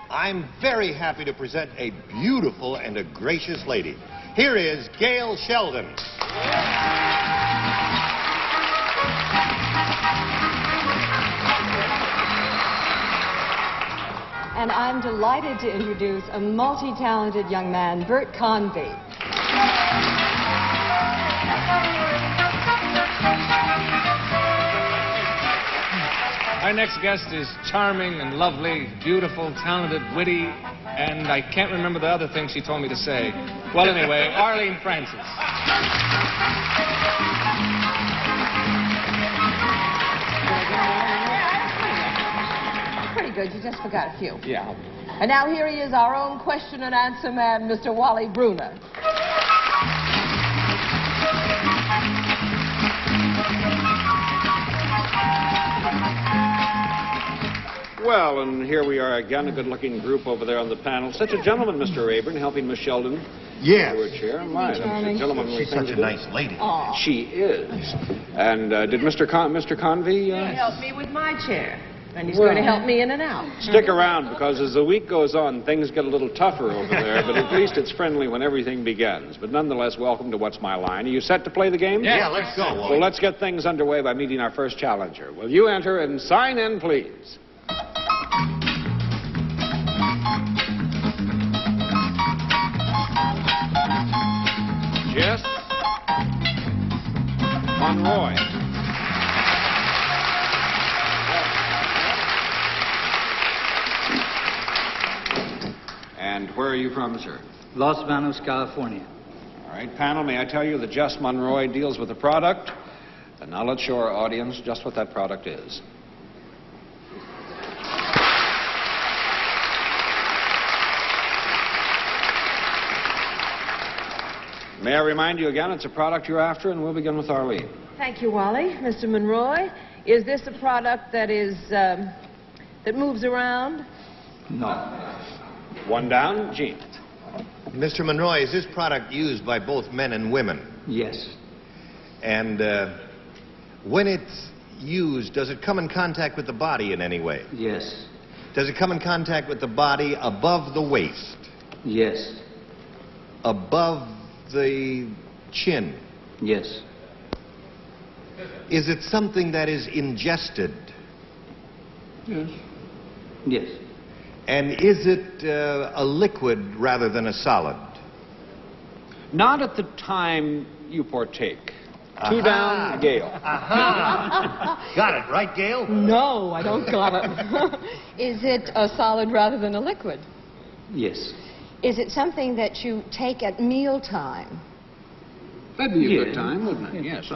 I'm very happy to present a beautiful and a gracious lady. Here is Gail Sheldon. And I'm delighted to introduce a multi-talented young man, Bert Convy. Our next guest is charming and lovely, beautiful, talented, witty, and I can't remember the other thing she told me to say. Well, anyway, Arlene Francis. Pretty good. You just forgot a few. Yeah. And now here he is, our own question and answer man, Mr. Wally Bruner. Well, and here we are again, a good-looking group over there on the panel. Such a gentleman, Mr. Rayburn, helping Miss Sheldon. Yes. To her chair. My, that's a gentlemanly She's thing such to a do. nice lady. She is. And did Mr. Convy... He helped me with my chair. And he's going to help me in and out. Stick around, because as the week goes on, things get a little tougher over there, but at least it's friendly when everything begins. But nonetheless, welcome to What's My Line. Are you set to play the game? Yeah, let's go, Wally. Well, let's get things underway by meeting our first challenger. Will you enter and sign in, please? Jess Monroy. And where are you from, sir? Los Banos, California. All right, panel, may I tell you that Jess Monroy deals with a product, and now let's show our audience just what that product is. May I remind you again, it's a product you're after, and we'll begin with Arlene. Thank you, Wally. Mr. Monroy, is this a product that is, that moves around? No. One down, Gene. Mr. Monroy, is this product used by both men and women? Yes. And when it's used, does it come in contact with the body in any way? Yes. Does it come in contact with the body above the waist? Yes. Above the chin? Yes. Is it something that is ingested? Yes. Yes. And is it a liquid rather than a solid? Not at the time you partake. Two down, Gail. Got it, right, Gail? No, I don't got it. Is it a solid rather than a liquid? Yes. Is it something that you take at mealtime? That'd be a good time, wouldn't it? Yes.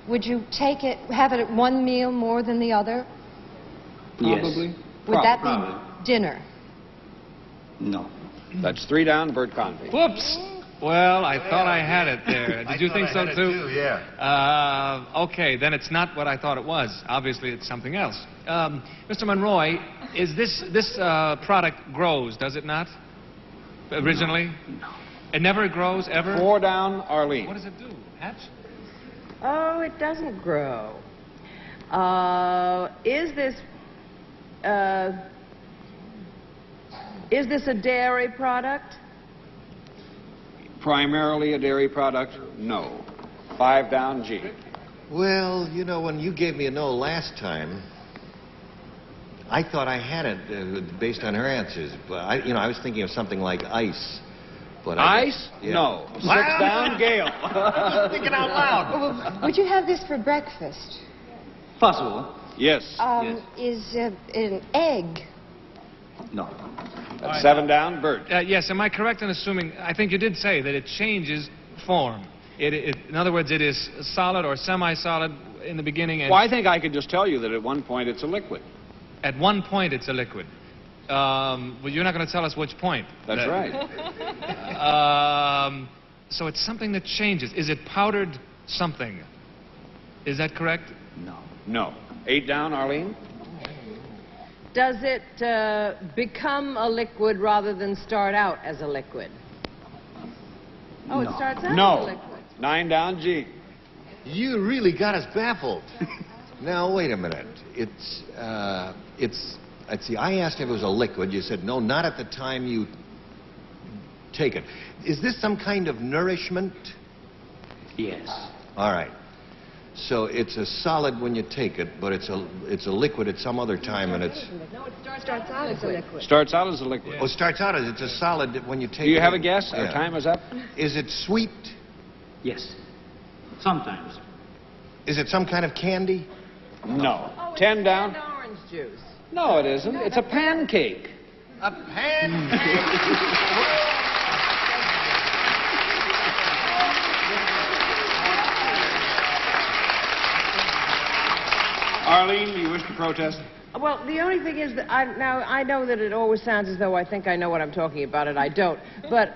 Would you take it, have it at one meal more than the other? Probably. Would that Probably. be dinner? No. That's three down, Bert Convy. Whoops! Well, I thought I had it there. Did you think so, too? Yeah. Okay, then it's not what I thought it was. Obviously, it's something else. Mr. Monroy, is this product grows, does it not? Originally? No. It never grows, ever? 4 down, Arlene. What does it do? Hatch? Oh, it doesn't grow. Is this a dairy product? Primarily a dairy product? No. 5 down, G. Well, you know, when you gave me a no last time, I thought I had it based on her answers. But, I was thinking of something like ice. But Ice? Yeah. No. 6 down, Gail. Just thinking out loud. Well, would you have this for breakfast? Possible. Yes. Yes. Is an egg? No. That's 7 down, Bert. Yes, am I correct in assuming, I think you did say that it changes form. In other words, it is solid or semi-solid in the beginning. And Well, I think I could just tell you that at one point it's a liquid. At one point, it's a liquid. Well, you're not going to tell us which point. That's right. So it's something that changes. Is it powdered something? Is that correct? No. No. 8 down, Arlene. Does it become a liquid rather than start out as a liquid? Oh, No. it starts out as a No. liquid. 9 down, G. You really got us baffled. Now, wait a minute. Let's see, I asked if it was a liquid. You said, no, not at the time you take it. Is this some kind of nourishment? Yes. All right. So it's a solid when you take it, but it's a liquid at some other time, and it's... No, it starts out as a liquid. Starts out as a liquid. Oh, starts out as it's a solid when you take it. Do you have a guess? Yeah. Our time is up. Is it sweet? Yes. Sometimes. Is it some kind of candy? No. Oh, it's 10 down. canned orange juice. No, it isn't. It's a pancake. A pancake? Arlene, do you wish to protest? Well, the only thing is that I know that it always sounds as though I think I know what I'm talking about, and I don't. But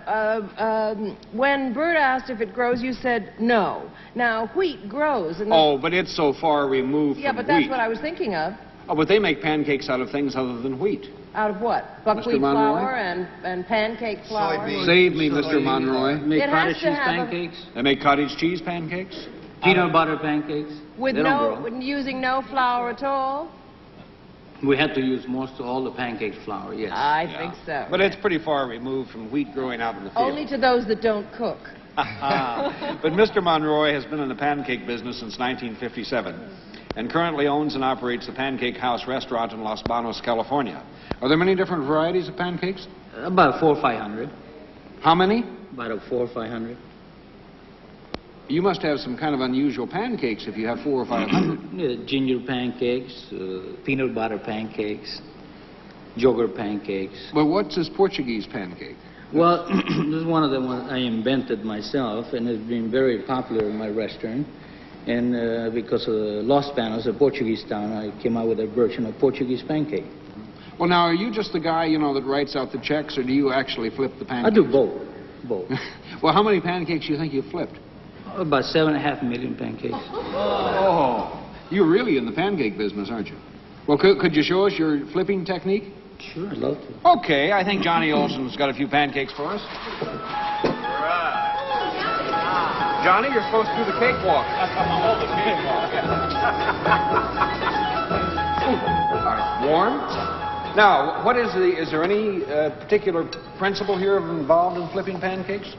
when Bert asked if it grows, you said no. Now, wheat grows. And Oh, but it's so far removed yeah, from but that's wheat. what I was thinking of. Oh, but they make pancakes out of things other than wheat. Out of what? Buckwheat Monroy? flour and pancake flour? Soybean. Save me, Mr. Monroy. Make It has cottage to cheese have a- pancakes, They make cottage cheese pancakes? peanut butter pancakes. With They don't no, grow. using no flour at all? We have to use most of all the pancake flour, yes. I think so. But it's pretty far removed from wheat growing out in the field. Only to those that don't cook. But Mr. Monroy has been in the pancake business since 1957 and currently owns and operates the Pancake House restaurant in Los Banos, California. Are there many different varieties of pancakes? About 400 or 500. How many? About 400 or 500. You must have some kind of unusual pancakes if you have 400 or 500. Yeah, ginger pancakes, peanut butter pancakes, yogurt pancakes. Well, what's this Portuguese pancake? Well, this is one of the ones I invented myself, and it's been very popular in my restaurant. And because of Los Banos, a Portuguese town, I came out with a version of Portuguese pancake. Well, now, are you just the guy, that writes out the checks, or do you actually flip the pancakes? I do both. Both. Well, how many pancakes do you think you've flipped? About 7.5 million pancakes. Oh, you're really in the pancake business, aren't you? Well, could you show us your flipping technique? Sure, I'd love to. Okay, I think Johnny Olson's got a few pancakes for us. Johnny, you're supposed to do the cakewalk. Oh, the cakewalk. All right, warm. Now, is there any particular principle here involved in flipping pancakes?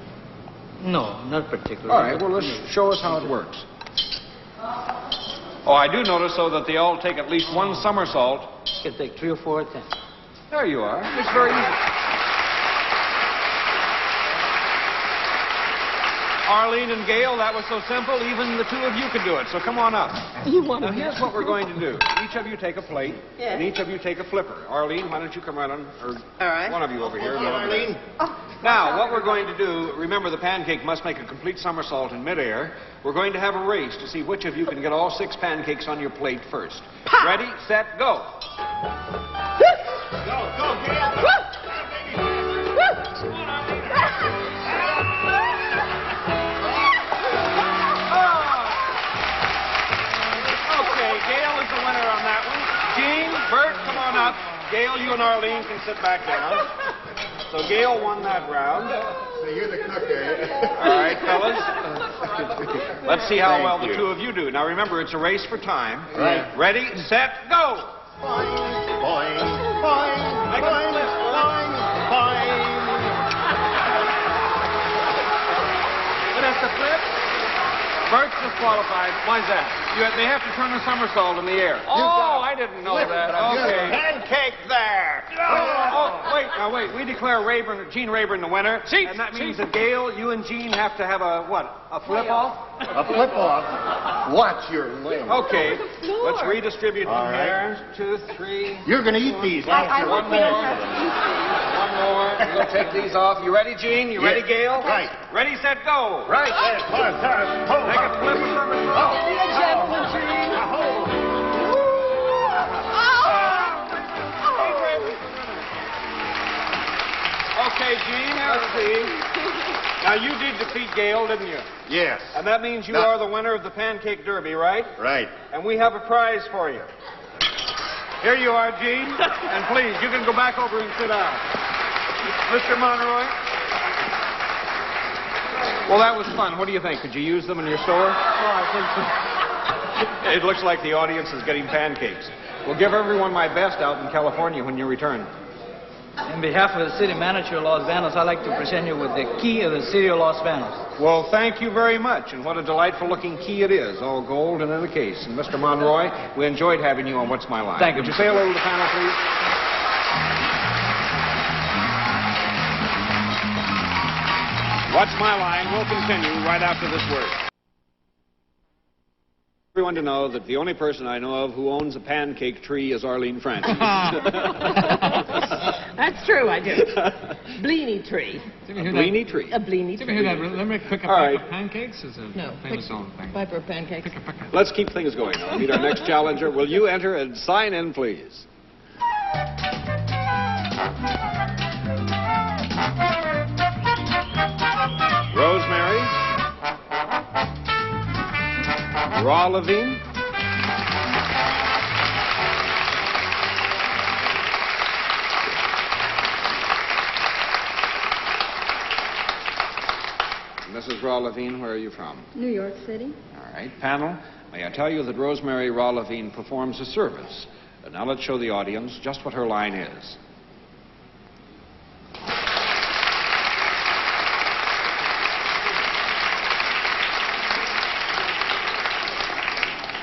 No, not particularly. All right, well, let's show us how it works. Oh, I do notice, though, that they all take at least one somersault. You can take 3 or 4 at a time. There you are. It's very easy. Arlene and Gail, that was so simple, even the two of you could do it. So come on up. Now, here's what we're going to do. Each of you take a plate, and each of you take a flipper. Arlene, why don't you come right on, or one of you over here. Arlene. Now, what we're going to do, remember the pancake must make a complete somersault in midair. We're going to have a race to see which of you can get all 6 pancakes on your plate first. Ready, set, go. Go, Gail. Gail, you and Arlene can sit back down. So Gail won that round. So you're the cook, eh? All right, fellas. Let's see how well Thank the you. two of you do. Now remember, it's a race for time. Right. Ready, set, go! Boing, boing, boing, boing, boing, boing. Vanessa flip. Bert's disqualified. Why's that? They have to turn a somersault in the air. Oh, I didn't know that. Okay. Pancake there. Wait. We declare Gene Rayburn the winner. And that means that Gail, you and Gene have to have a flip-off? A flip-off. Watch your limb. Okay. Let's redistribute All them right. here. 2, 3. You're going to eat these. One more. We'll take these off. You ready, Gene? You ready, Gail? Right. Ready, set, go. Right. Yes. Make a flip or somersault. Be a gentleman, Gene. Okay, Gene, let's see. Now, you did defeat Gail, didn't you? Yes. And that means you are the winner of the Pancake Derby, right? Right. And we have a prize for you. Here you are, Gene. And please, you can go back over and sit down. Mr. Monroy? Well, that was fun. What do you think? Could you use them in your store? Oh, I think so. It looks like the audience is getting pancakes. Well, give everyone my best out in California when you return. On behalf of the city manager of Los Banos, I'd like to present you with the key of the city of Los Banos. Well, thank you very much, and what a delightful-looking key it is, all gold and in a case. And Mr. Monroy, we enjoyed having you on What's My Line. Thank you. Would you say hello to the panel, please? What's My Line will continue right after this word. Everyone to know that the only person I know of who owns a pancake tree is Arlene Francis. That's true, I do. Bleeny tree. A bleeny tree. A bleeny Did you ever hear tree. that? Let me pick a All pack right. of pancakes? Is a famous old thing. Piper pancakes. Let's keep things going. I'll meet our next challenger. Will you enter and sign in, please? Rosemary. Raw Levine. Mrs. Raw Levine, where are you from? New York City. All right, panel, may I tell you that Rosemary Raw Levine performs a service. And now let's show the audience just what her line is.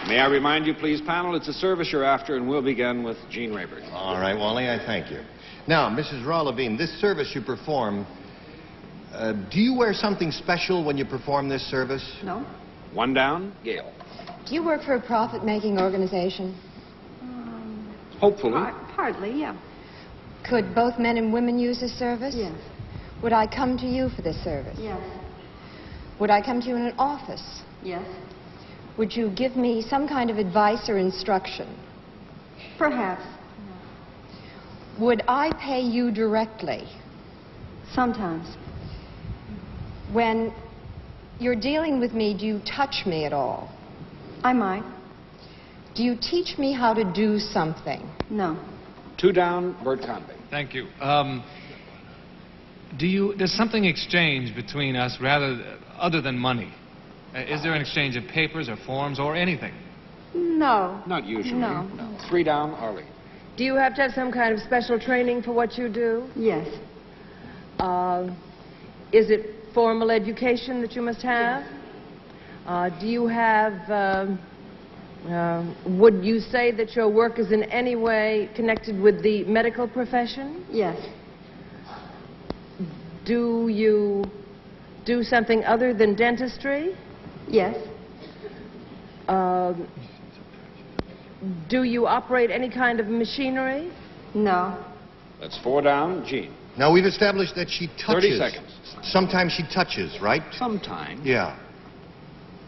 May I remind you, please, panel, it's a service you're after, and we'll begin with Gene Rayburn. All right, Wally, I thank you. Now, Mrs. Raw Levine, this service you perform, do you wear something special when you perform this service? No. One down, Gail. Do you work for a profit-making organization? Hopefully. Partly, yeah. Could both men and women use this service? Yes. Would I come to you for this service? Yes. Would I come to you in an office? Yes. Would you give me some kind of advice or instruction? Perhaps. Would I pay you directly? Sometimes. When you're dealing with me, do you touch me at all? I might. Do you teach me how to do something? No. Two down, Bert Convey. Thank you. Does something exchange between us other than money? Is there an exchange of papers or forms or anything? No. Not usually. No. Three down, Arlene. Do you have to have some kind of special training for what you do? Yes. Is it formal education that you must have? Do you have, would you say that your work is in any way connected with the medical profession? Yes. Do you do something other than dentistry? Yes. Do you operate any kind of machinery? No. That's four down, Gene. Now, we've established that she touches. 30 seconds. Sometimes she touches, right? Sometimes. Yeah.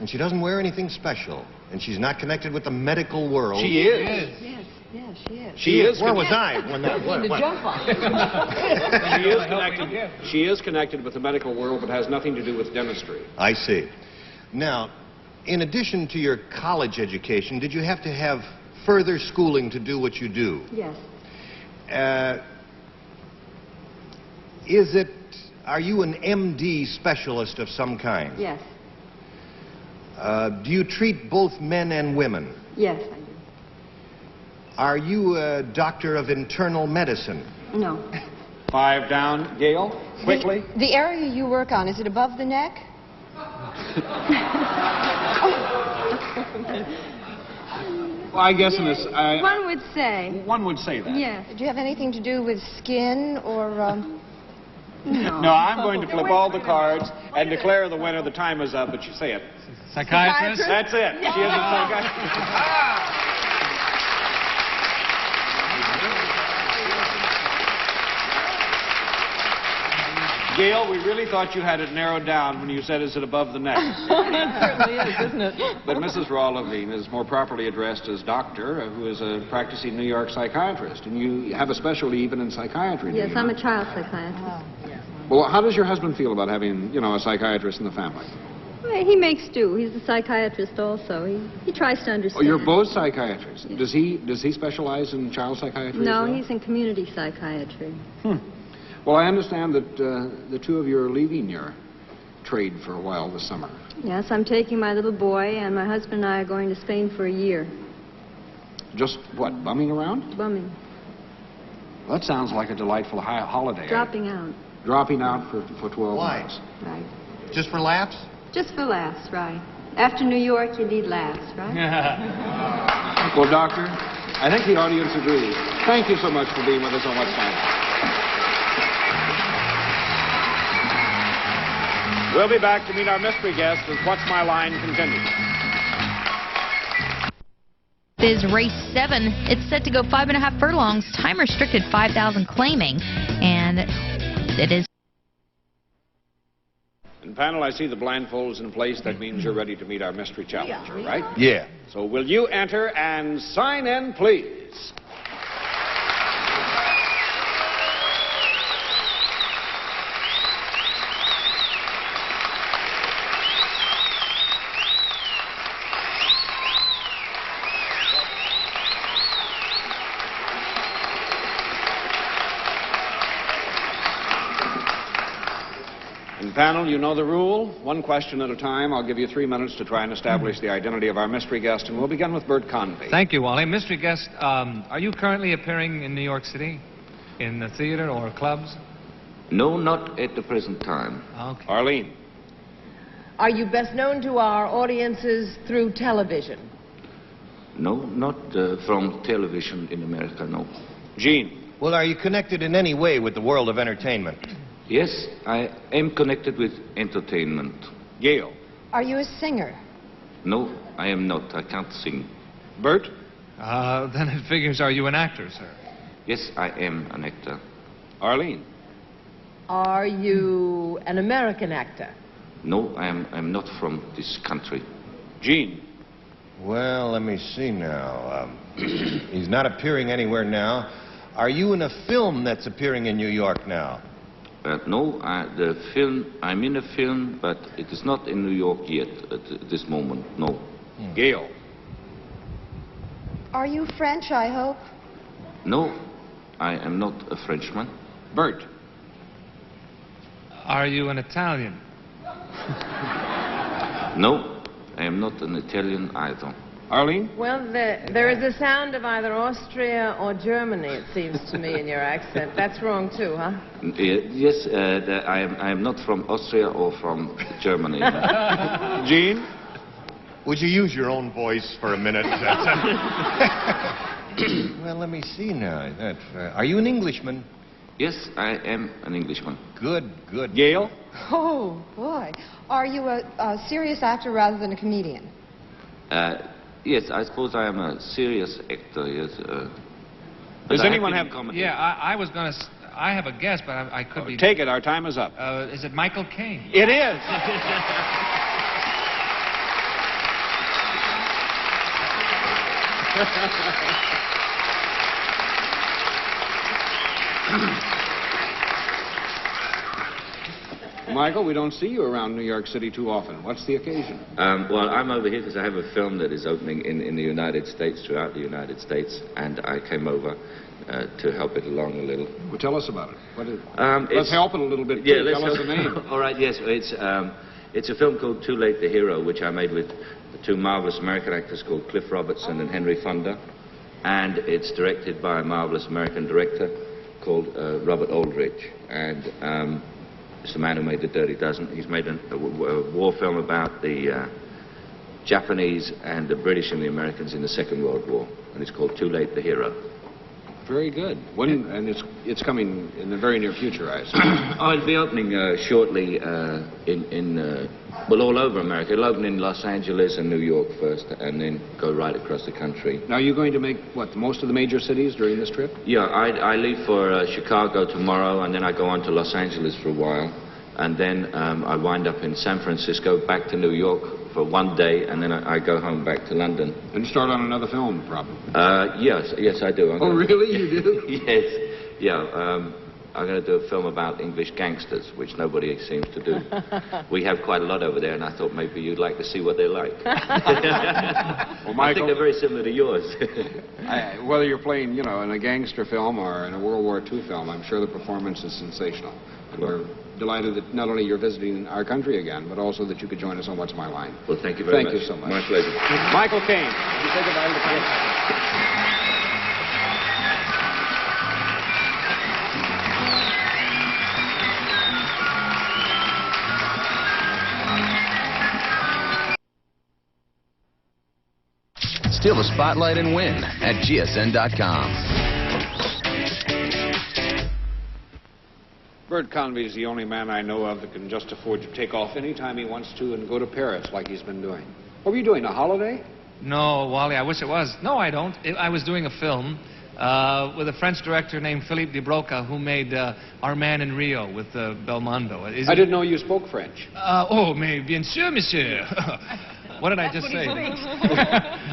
And she doesn't wear anything special. And she's not connected with the medical world. She is. Yes, yes, she is. She is. Where was I when that To what? jump on. She is connected with the medical world, but has nothing to do with dentistry. I see. Now, in addition to your college education, did you have to have further schooling to do what you do? Yes. Are you an MD specialist of some kind? Yes. Do you treat both men and women? Yes, I do. Are you a doctor of internal medicine? No. 5 down. Gail, quickly. The area you work on, is it above the neck? Well, I guess in this... One would say. One would say that. Yes. Do you have anything to do with skin or... No, I'm going to flip all the cards and declare the winner. The time is up, but you say it. Psychiatrist? That's it. She is a psychiatrist. Gail, we really thought you had it narrowed down when you said, is it above the neck? It certainly is, isn't it? But Mrs. Raw Levine is more properly addressed as doctor, who is a practicing New York psychiatrist. And you have a specialty even in psychiatry. Yes, I'm a child psychiatrist. Well, how does your husband feel about having, a psychiatrist in the family? Well, he makes do. He's a psychiatrist also. He tries to understand. Oh, you're both psychiatrists. Does he specialize in child psychiatry? No, as well? he's in community psychiatry. Well, I understand that the two of you are leaving your trade for a while this summer. Yes, I'm taking my little boy, and my husband and I are going to Spain for a year. Just, what, bumming around? Bumming. Well, that sounds like a delightful holiday. Dropping out. Dropping out for 12 Why? months. Right. Just for laughs? Just for laughs, right. After New York, you need laughs, right? Well, Doctor, I think the audience agrees. Thank you so much for being with us on What's My Line. We'll be back to meet our mystery guest as What's My Line continues. Is race 7. It's set to go 5.5 furlongs, time restricted 5,000 claiming, and it is. And panel, I see the blindfolds in place. That means you're ready to meet our mystery challenger, right? Yeah. So will you enter and sign in, please? Panel, you know the rule. One question at a time. I'll give you 3 minutes to try and establish the identity of our mystery guest, and we'll begin with Bert Convy. Thank you, Wally. Mystery guest, are you currently appearing in New York City? In the theater or clubs? No, not at the present time. Okay. Arlene. Are you best known to our audiences through television? No, not from television in America, no. Gene. Well, are you connected in any way with the world of entertainment? Yes, I am connected with entertainment. Gail. Are you a singer? No, I am not. I can't sing. Bert? Then it figures, are you an actor, sir? Yes, I am an actor. Arlene. Are you an American actor? No, I'm not from this country. Gene. Well, let me see now. He's not appearing anywhere now. Are you in a film that's appearing in New York now? No, I'm in a film, but it is not in New York yet at this moment, no. Gail. Are you French, I hope? No, I am not a Frenchman. Bert. Are you an Italian? No, I am not an Italian either. Arlene? Well, there is a sound of either Austria or Germany, it seems to me, in your accent. That's wrong, too, huh? Yes, I am not from Austria or from Germany. Gene? Would you use your own voice for a minute? Well, let me see now. Are you an Englishman? Yes, I am an Englishman. Good, good. Gail? Oh, boy. Are you a serious actor rather than a comedian? Yes, I suppose I am a serious actor, yes. Does anyone have... comedy? Yeah, I was going to... I have a guess, but I could be... Take it. Our time is up. Is it Michael Caine? It is. Michael, we don't see you around New York City too often. What's the occasion? Well, I'm over here because I have a film that is opening in the United States, throughout the United States, and I came over to help it along a little. Well, tell us about it. What is let's help it a little bit. Yeah, tell us the name. All right, yes. It's a film called Too Late the Hero, which I made with two marvelous American actors called Cliff Robertson and Henry Fonda. And it's directed by a marvelous American director called Robert Aldrich. And it's the man who made The Dirty Dozen. He's made a war film about the Japanese and the British and the Americans in the Second World War. And it's called Too Late the Hero. Very good. When? And it's coming in the very near future, I assume. Oh, it'll be opening shortly well, all over America. It'll open in Los Angeles and New York first, and then go right across the country. Now, you're going to make, what, most of the major cities during this trip? Yeah, I leave for Chicago tomorrow, and then I go on to Los Angeles for a while. And then I wind up in San Francisco, back to New York for one day, and then I go home back to London. And start on another film, probably. Yes, I do. Oh, really? You do? Yes. Yeah. I'm going to do a film about English gangsters, which nobody seems to do. We have quite a lot over there, and I thought maybe you'd like to see what they're like. Well, Michael, I think they're very similar to yours. Whether you're playing, in a gangster film or in a World War II film, I'm sure the performance is sensational. And we're delighted that not only you're visiting our country again, but also that you could join us on What's My Line. Well, thank you very much. Thank you so much. My pleasure. Michael Caine, you say goodbye to the fans. Steal the spotlight and win at GSN.com. Bert Convy is the only man I know of that can just afford to take off any time he wants to and go to Paris like he's been doing. What were you doing, a holiday? No, Wally, I wish it was. No, I don't. I was doing a film with a French director named Philippe de Broca, who made Our Man in Rio with Belmondo. I didn't know you spoke French. Oh, mais bien sûr, monsieur. What did I just say?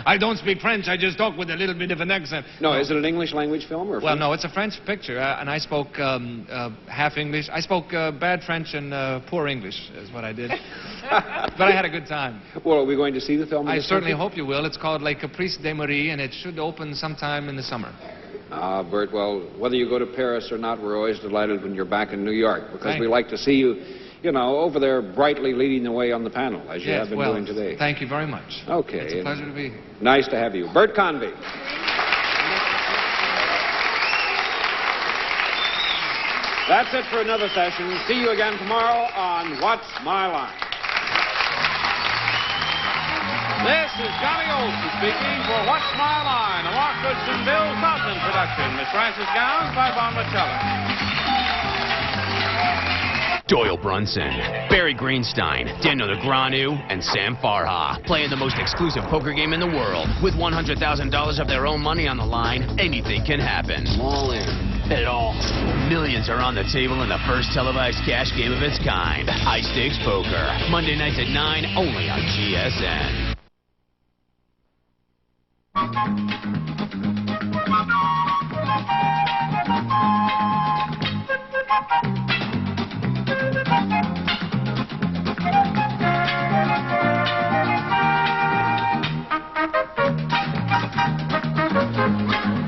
I don't speak French. I just talk with a little bit of an accent. No, is it an English language film or? Well, no, it's a French picture, and I spoke half English. I spoke bad French and poor English, is what I did. But I had a good time. Well, are we going to see the film? I certainly hope you will. It's called Les Caprices d'Emery, and it should open sometime in the summer. Bert, well, whether you go to Paris or not, we're always delighted when you're back in New York, because we like to see you, over there brightly leading the way on the panel, as you have been doing today. Thank you very much. Okay. It's a pleasure to be here. Nice to have you. Bert Convy. That's it for another session. See you again tomorrow on What's My Line. This is Johnny Olson speaking for What's My Line, a Mark Goodson, Bill Cosman production. Miss Frances Gowns by Von Michello. Doyle Brunson, Barry Greenstein, Daniel Negreanu, and Sam Farha playing the most exclusive poker game in the world. With $100,000 of their own money on the line, anything can happen. All in. It all. Millions are on the table in the first televised cash game of its kind. High Stakes Poker. Monday nights at 9, only on GSN.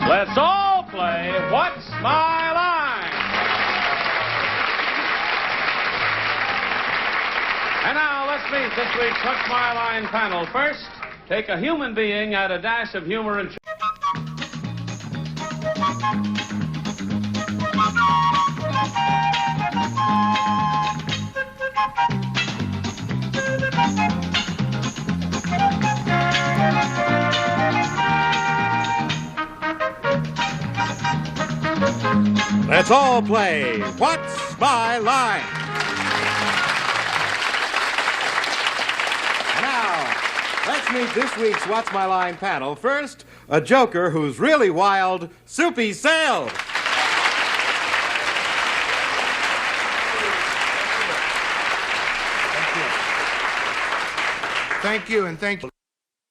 Let's all play What's My Line? And now let's meet this week's What's My Line panel. First, take a human being, add a dash of humor and... Let's all play What's My Line? And now, let's meet this week's What's My Line panel. First, a joker who's really wild, Soupy Sales. Thank you, and thank you.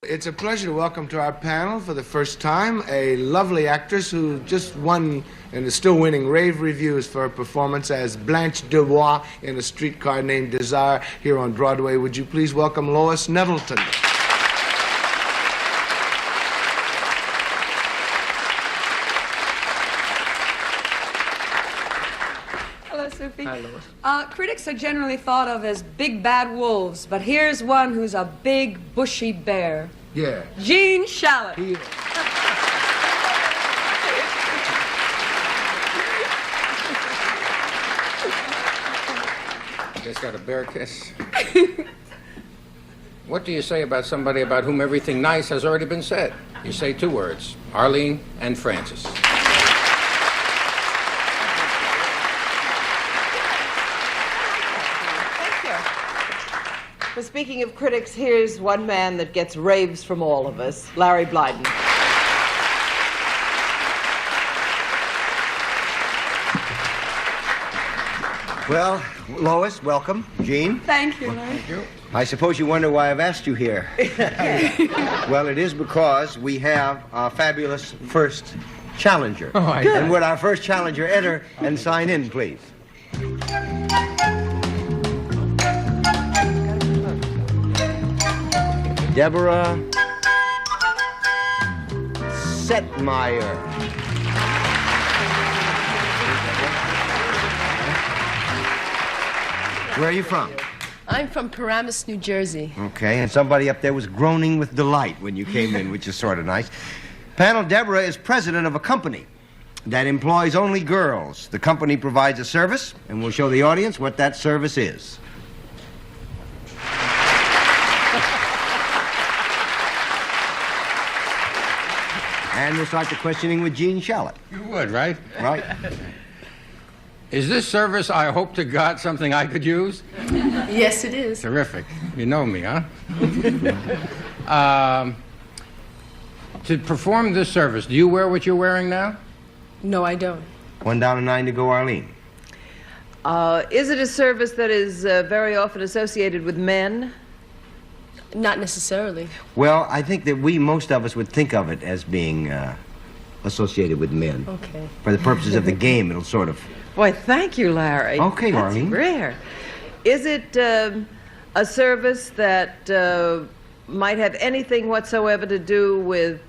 It's a pleasure to welcome to our panel for the first time a lovely actress who just won and is still winning rave reviews for her performance as Blanche Dubois in A Streetcar Named Desire here on Broadway. Would you please welcome Lois Nettleton? Hello, Sophie. Hi, Lois. Critics are generally thought of as big bad wolves, but here's one who's a big bushy bear. Yeah. Gene Shalit. Just got a bear kiss. What do you say about somebody about whom everything nice has already been said? You say two words, Arlene and Francis. Well, speaking of critics, here's one man that gets raves from all of us, Larry Blyden. Well, Lois, welcome. Gene? Thank you, Larry. Thank you. I suppose you wonder why I've asked you here. Well, it is because we have our fabulous first challenger. Oh, I and would our first challenger enter and sign in, please? Deborah Setmeyer. Where are you from? I'm from Paramus, New Jersey. Okay, and somebody up there was groaning with delight when you came in, which is sort of nice. Panel, Deborah is president of a company that employs only girls. The company provides a service, and we'll show the audience what that service is. And we'll start the questioning with Gene Shalit. You would, right? Right. Is this service, I hope to God, something I could use? Yes, it is. Terrific. You know me, huh? To perform this service, do you wear what you're wearing now? No, I don't. 1 down and 9 to go, Arlene. Is it a service that is very often associated with men? Not necessarily. Well, I think that most of us would think of it as being associated with men. Okay. For the purposes of the game, it'll sort of... Boy, thank you, Larry. Okay, That's Arlene. rare. Is it a service that might have anything whatsoever to do with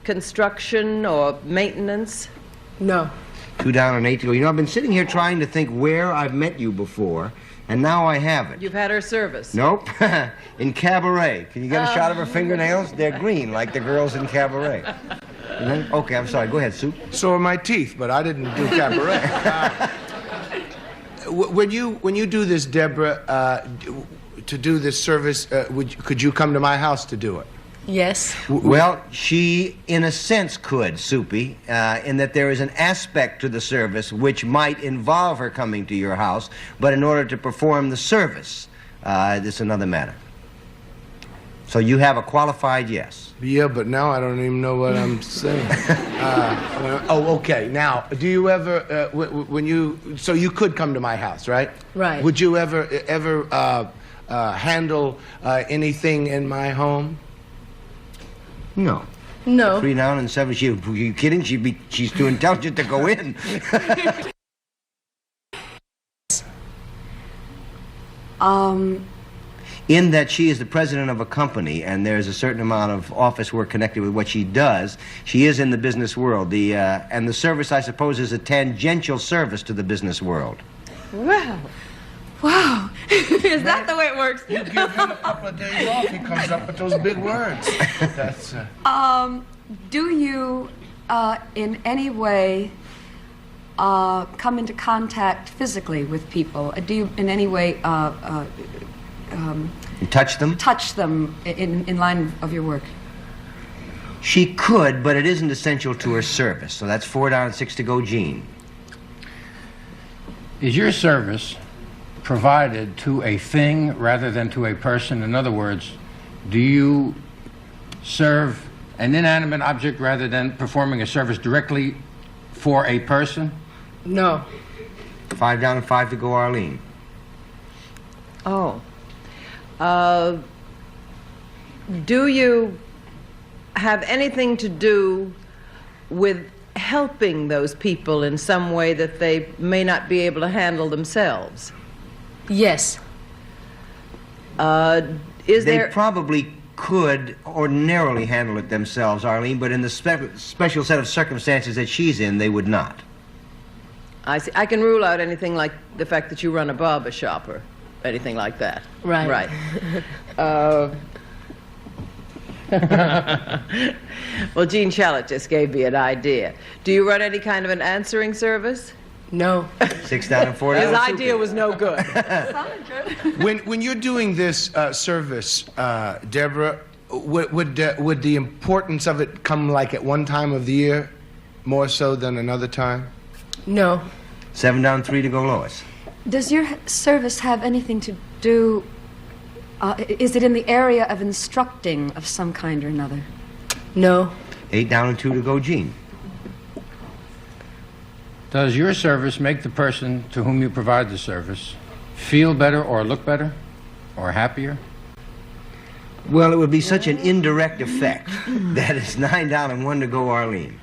construction or maintenance? No. 2 down and 8 to go. You know, I've been sitting here trying to think where I've met you before, and now I have it. You've had her service? Nope. In Cabaret. Can you get a shot of her fingernails? They're green, like the girls in Cabaret. Okay, I'm sorry. Go ahead, Sue. So are my teeth, but I didn't do Cabaret. When you do this, Deborah, to do this service, could you come to my house to do it? Yes. Well, she, in a sense, could, Soupy, in that there is an aspect to the service which might involve her coming to your house, but in order to perform the service, it's another matter. So you have a qualified yes. Yeah, but now I don't even know what I'm saying. Okay. Now, do you ever, so you could come to my house, right? Right. Would you ever handle anything in my home? No. No. 3 down and 7. Are you kidding? She's too intelligent to go in. In that she is the president of a company and there's a certain amount of office work connected with what she does, she is in the business world. And the service, I suppose, is a tangential service to the business world. Wow. Wow. Is that the way it works? You give him a couple of days off, he comes up with those big words. That's, Do you, in any way, come into contact physically with people? Do you, in any way, You touch them? touch them in line of your work? She could, but it isn't essential to her service. So that's 4 down and 6 to go, Gene. Is your service provided to a thing rather than to a person? In other words, do you serve an inanimate object rather than performing a service directly for a person? No. 5 down and 5 to go, Arlene. Oh. Do you have anything to do with helping those people in some way that they may not be able to handle themselves? Yes. They probably could ordinarily handle it themselves, Arlene, but in the special set of circumstances that she's in, they would not. I see. I can rule out anything like the fact that you run a barber shop or anything like that. Right. Right. Well, Gene Shalit just gave me an idea. Do you run any kind of an answering service? No. $6 and $4. His idea was no good. When you're doing this service, Deborah, would the importance of it come like at one time of the year more so than another time? No. $7 down, $3 to go, Lois. Does your service have anything to do, is it in the area of instructing of some kind or another? No. $8 down and $2 to go, Gene. Does your service make the person to whom you provide the service feel better or look better or happier? Well, it would be such an indirect effect that it's $9 down and $1 to go, Arlene.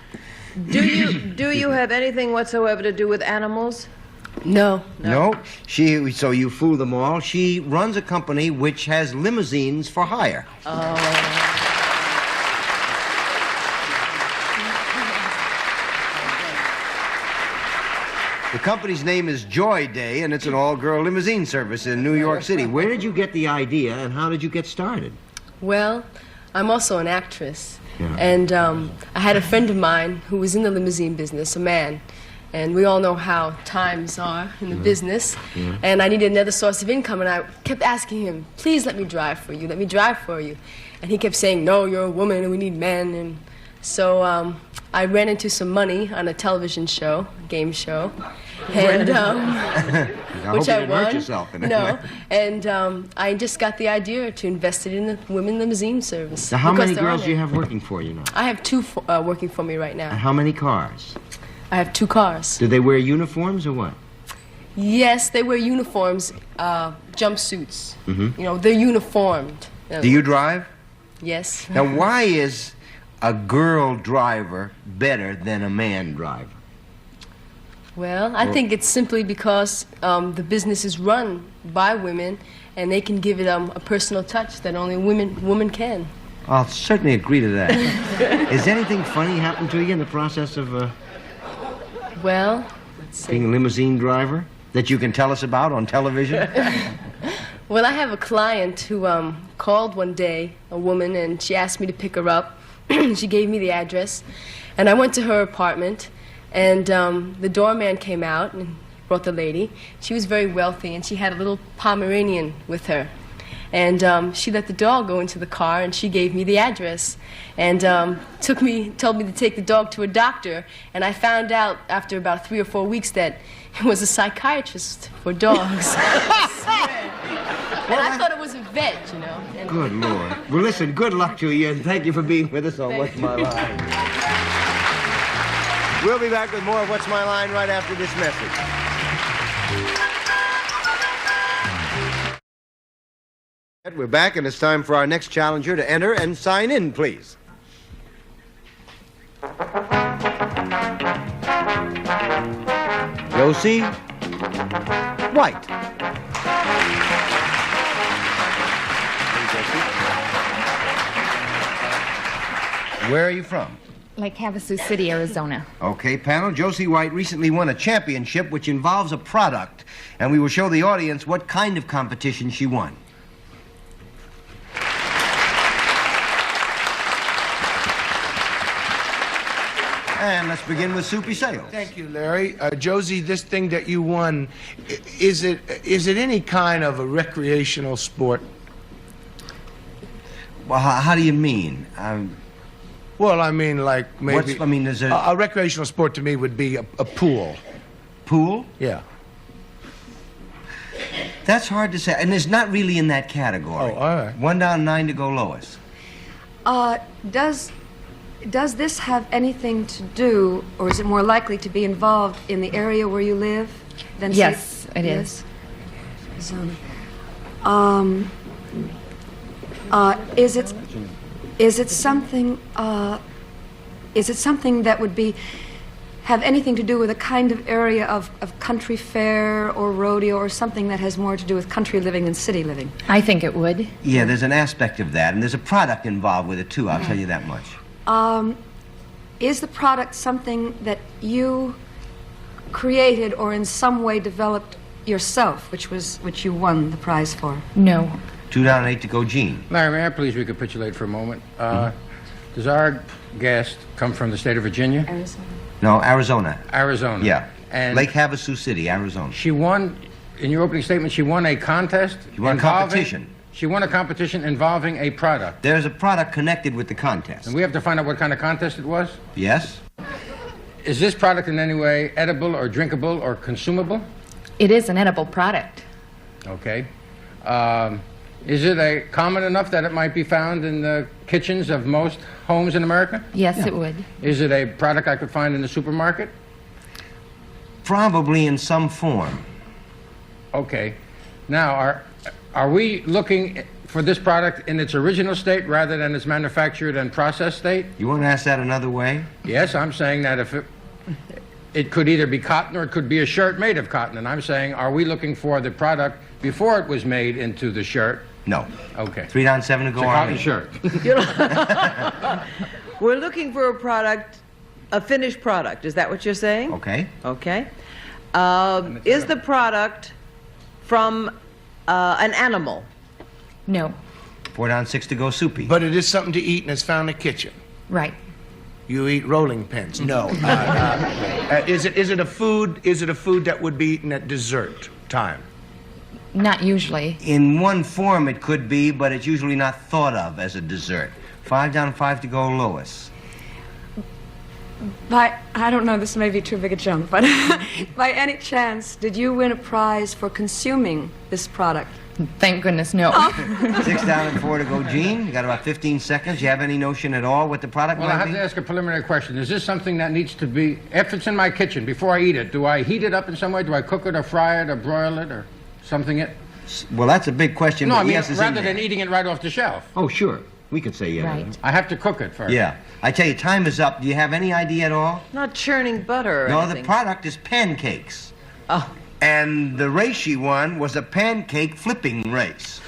Do you have anything whatsoever to do with animals? No. No. So you fool them all. She runs a company which has limousines for hire. The company's name is Joy Day, and it's an all-girl limousine service in New York City. Where did you get the idea, and how did you get started? Well, I'm also an actress. Yeah. And I had a friend of mine who was in the limousine business, a man. And we all know how times are in the business. Yeah. And I needed another source of income, and I kept asking him, please let me drive for you, let me drive for you. And he kept saying, no, you're a woman and we need men. And so I ran into some money on a television show, a game show. And, which I won. Hurt yourself in it. No, and I just got the idea to invest it in the women limousine service. So how because many they're girls on do you it. have working for you now? I have two working for me right now. And how many cars? I have 2 cars. Do they wear uniforms or what? Yes, they wear uniforms, jumpsuits. Mm-hmm. You know, they're uniformed. Do you drive? Yes. Now, why is a girl driver better than a man driver? Well, I think it's simply because the business is run by women, and they can give it a personal touch that only women can. I'll certainly agree to that. Has anything funny happened to you in the process of Well, let's see. being a limousine driver that you can tell us about on television? Well, I have a client who called one day, a woman, and she asked me to pick her up. She gave me the address, and I went to her apartment, and the doorman came out and brought the lady. She was very wealthy, and she had a little Pomeranian with her. And she let the dog go into the car, and she gave me the address, and told me to take the dog to a doctor. And I found out after about 3 or 4 weeks that it was a psychiatrist for dogs. And I thought it was a vet, you know. And Good Lord. Well, listen, good luck to you, and thank you for being with us on What's My Line. We'll be back with more of What's My Line right after this message. We're back, and it's time for our next challenger to enter and sign in, please. Josie White. Where are you from? Lake Havasu City, Arizona. Okay, panel. Josie White recently won a championship which involves a product, and we will show the audience what kind of competition she won. And let's begin with Soupy Sales. Thank you, Larry. Josie, this thing that you won, is it any kind of a recreational sport? Well, how do you mean? Well, I mean, like maybe... is there... A recreational sport to me would be a pool. Pool? Yeah. That's hard to say, and it's not really in that category. Oh, all right. 1 down, 9 to go, Lois. Does this have anything to do, or is it more likely to be involved in the area where you live than Yes, say, it is. Is it Is it something that would have anything to do with a kind of area of country fair or rodeo or something that has more to do with country living than city living? I think it would. Yeah, there's an aspect of that, and there's a product involved with it, too. I'll tell you that much. Is the product something that you created or in some way developed yourself, which you won the prize for? No. 2 down and 8 to go, Gene. Larry, may I please recapitulate for a moment? Does our guest come from the state of Virginia? Arizona. No, Arizona. Arizona. Yeah. And Lake Havasu City, Arizona. she won, in your opening statement, she won a contest? She won a competition. She won a competition involving a product. There's a product connected with the contest. And we have to find out what kind of contest it was? Yes. Is this product in any way edible or drinkable or consumable? It is an edible product. Okay. Is it common enough that it might be found in the kitchens of most homes in America? Yes, it would. Is it a product I could find in the supermarket? Probably in some form. Okay. Now, are we looking for this product in its original state rather than its manufactured and processed state? You want to ask that another way? Yes, I'm saying that if it could either be cotton or it could be a shirt made of cotton. And I'm saying, are we looking for the product before it was made into the shirt? No. Okay. 3 down, 7 to go. It's a cotton shirt. We're looking for a product, a finished product. Is that what you're saying? Okay. Okay. Is the product from an animal? No. 4 down, 6 to go, Soupy. But it is something to eat and it's found in the kitchen. Right. You eat rolling pins? No. Is it a food? Is it a food that would be eaten at dessert time? Not usually. In one form it could be, but it's usually not thought of as a dessert. 5 down, 5 to go, Lois. I don't know, this may be too big a jump, but by any chance, did you win a prize for consuming this product? Thank goodness, no. 6 down and 4 to go, Gene. You got about 15 seconds. You have any notion at all what the product Well, I might have be? to ask a preliminary question. Is this something that needs to be, if it's in my kitchen, before I eat it, do I heat it up in some way? Do I cook it or fry it or broil it or something? Well, that's a big question. No, but I mean, yes, it's rather in than there. eating it right off the shelf. Oh, sure. We could say yeah. Right. I have to cook it first. Yeah. I tell you, time is up. Do you have any idea at all? Not churning butter or No, anything. the product is pancakes. Oh. And the race she won was a pancake flipping race.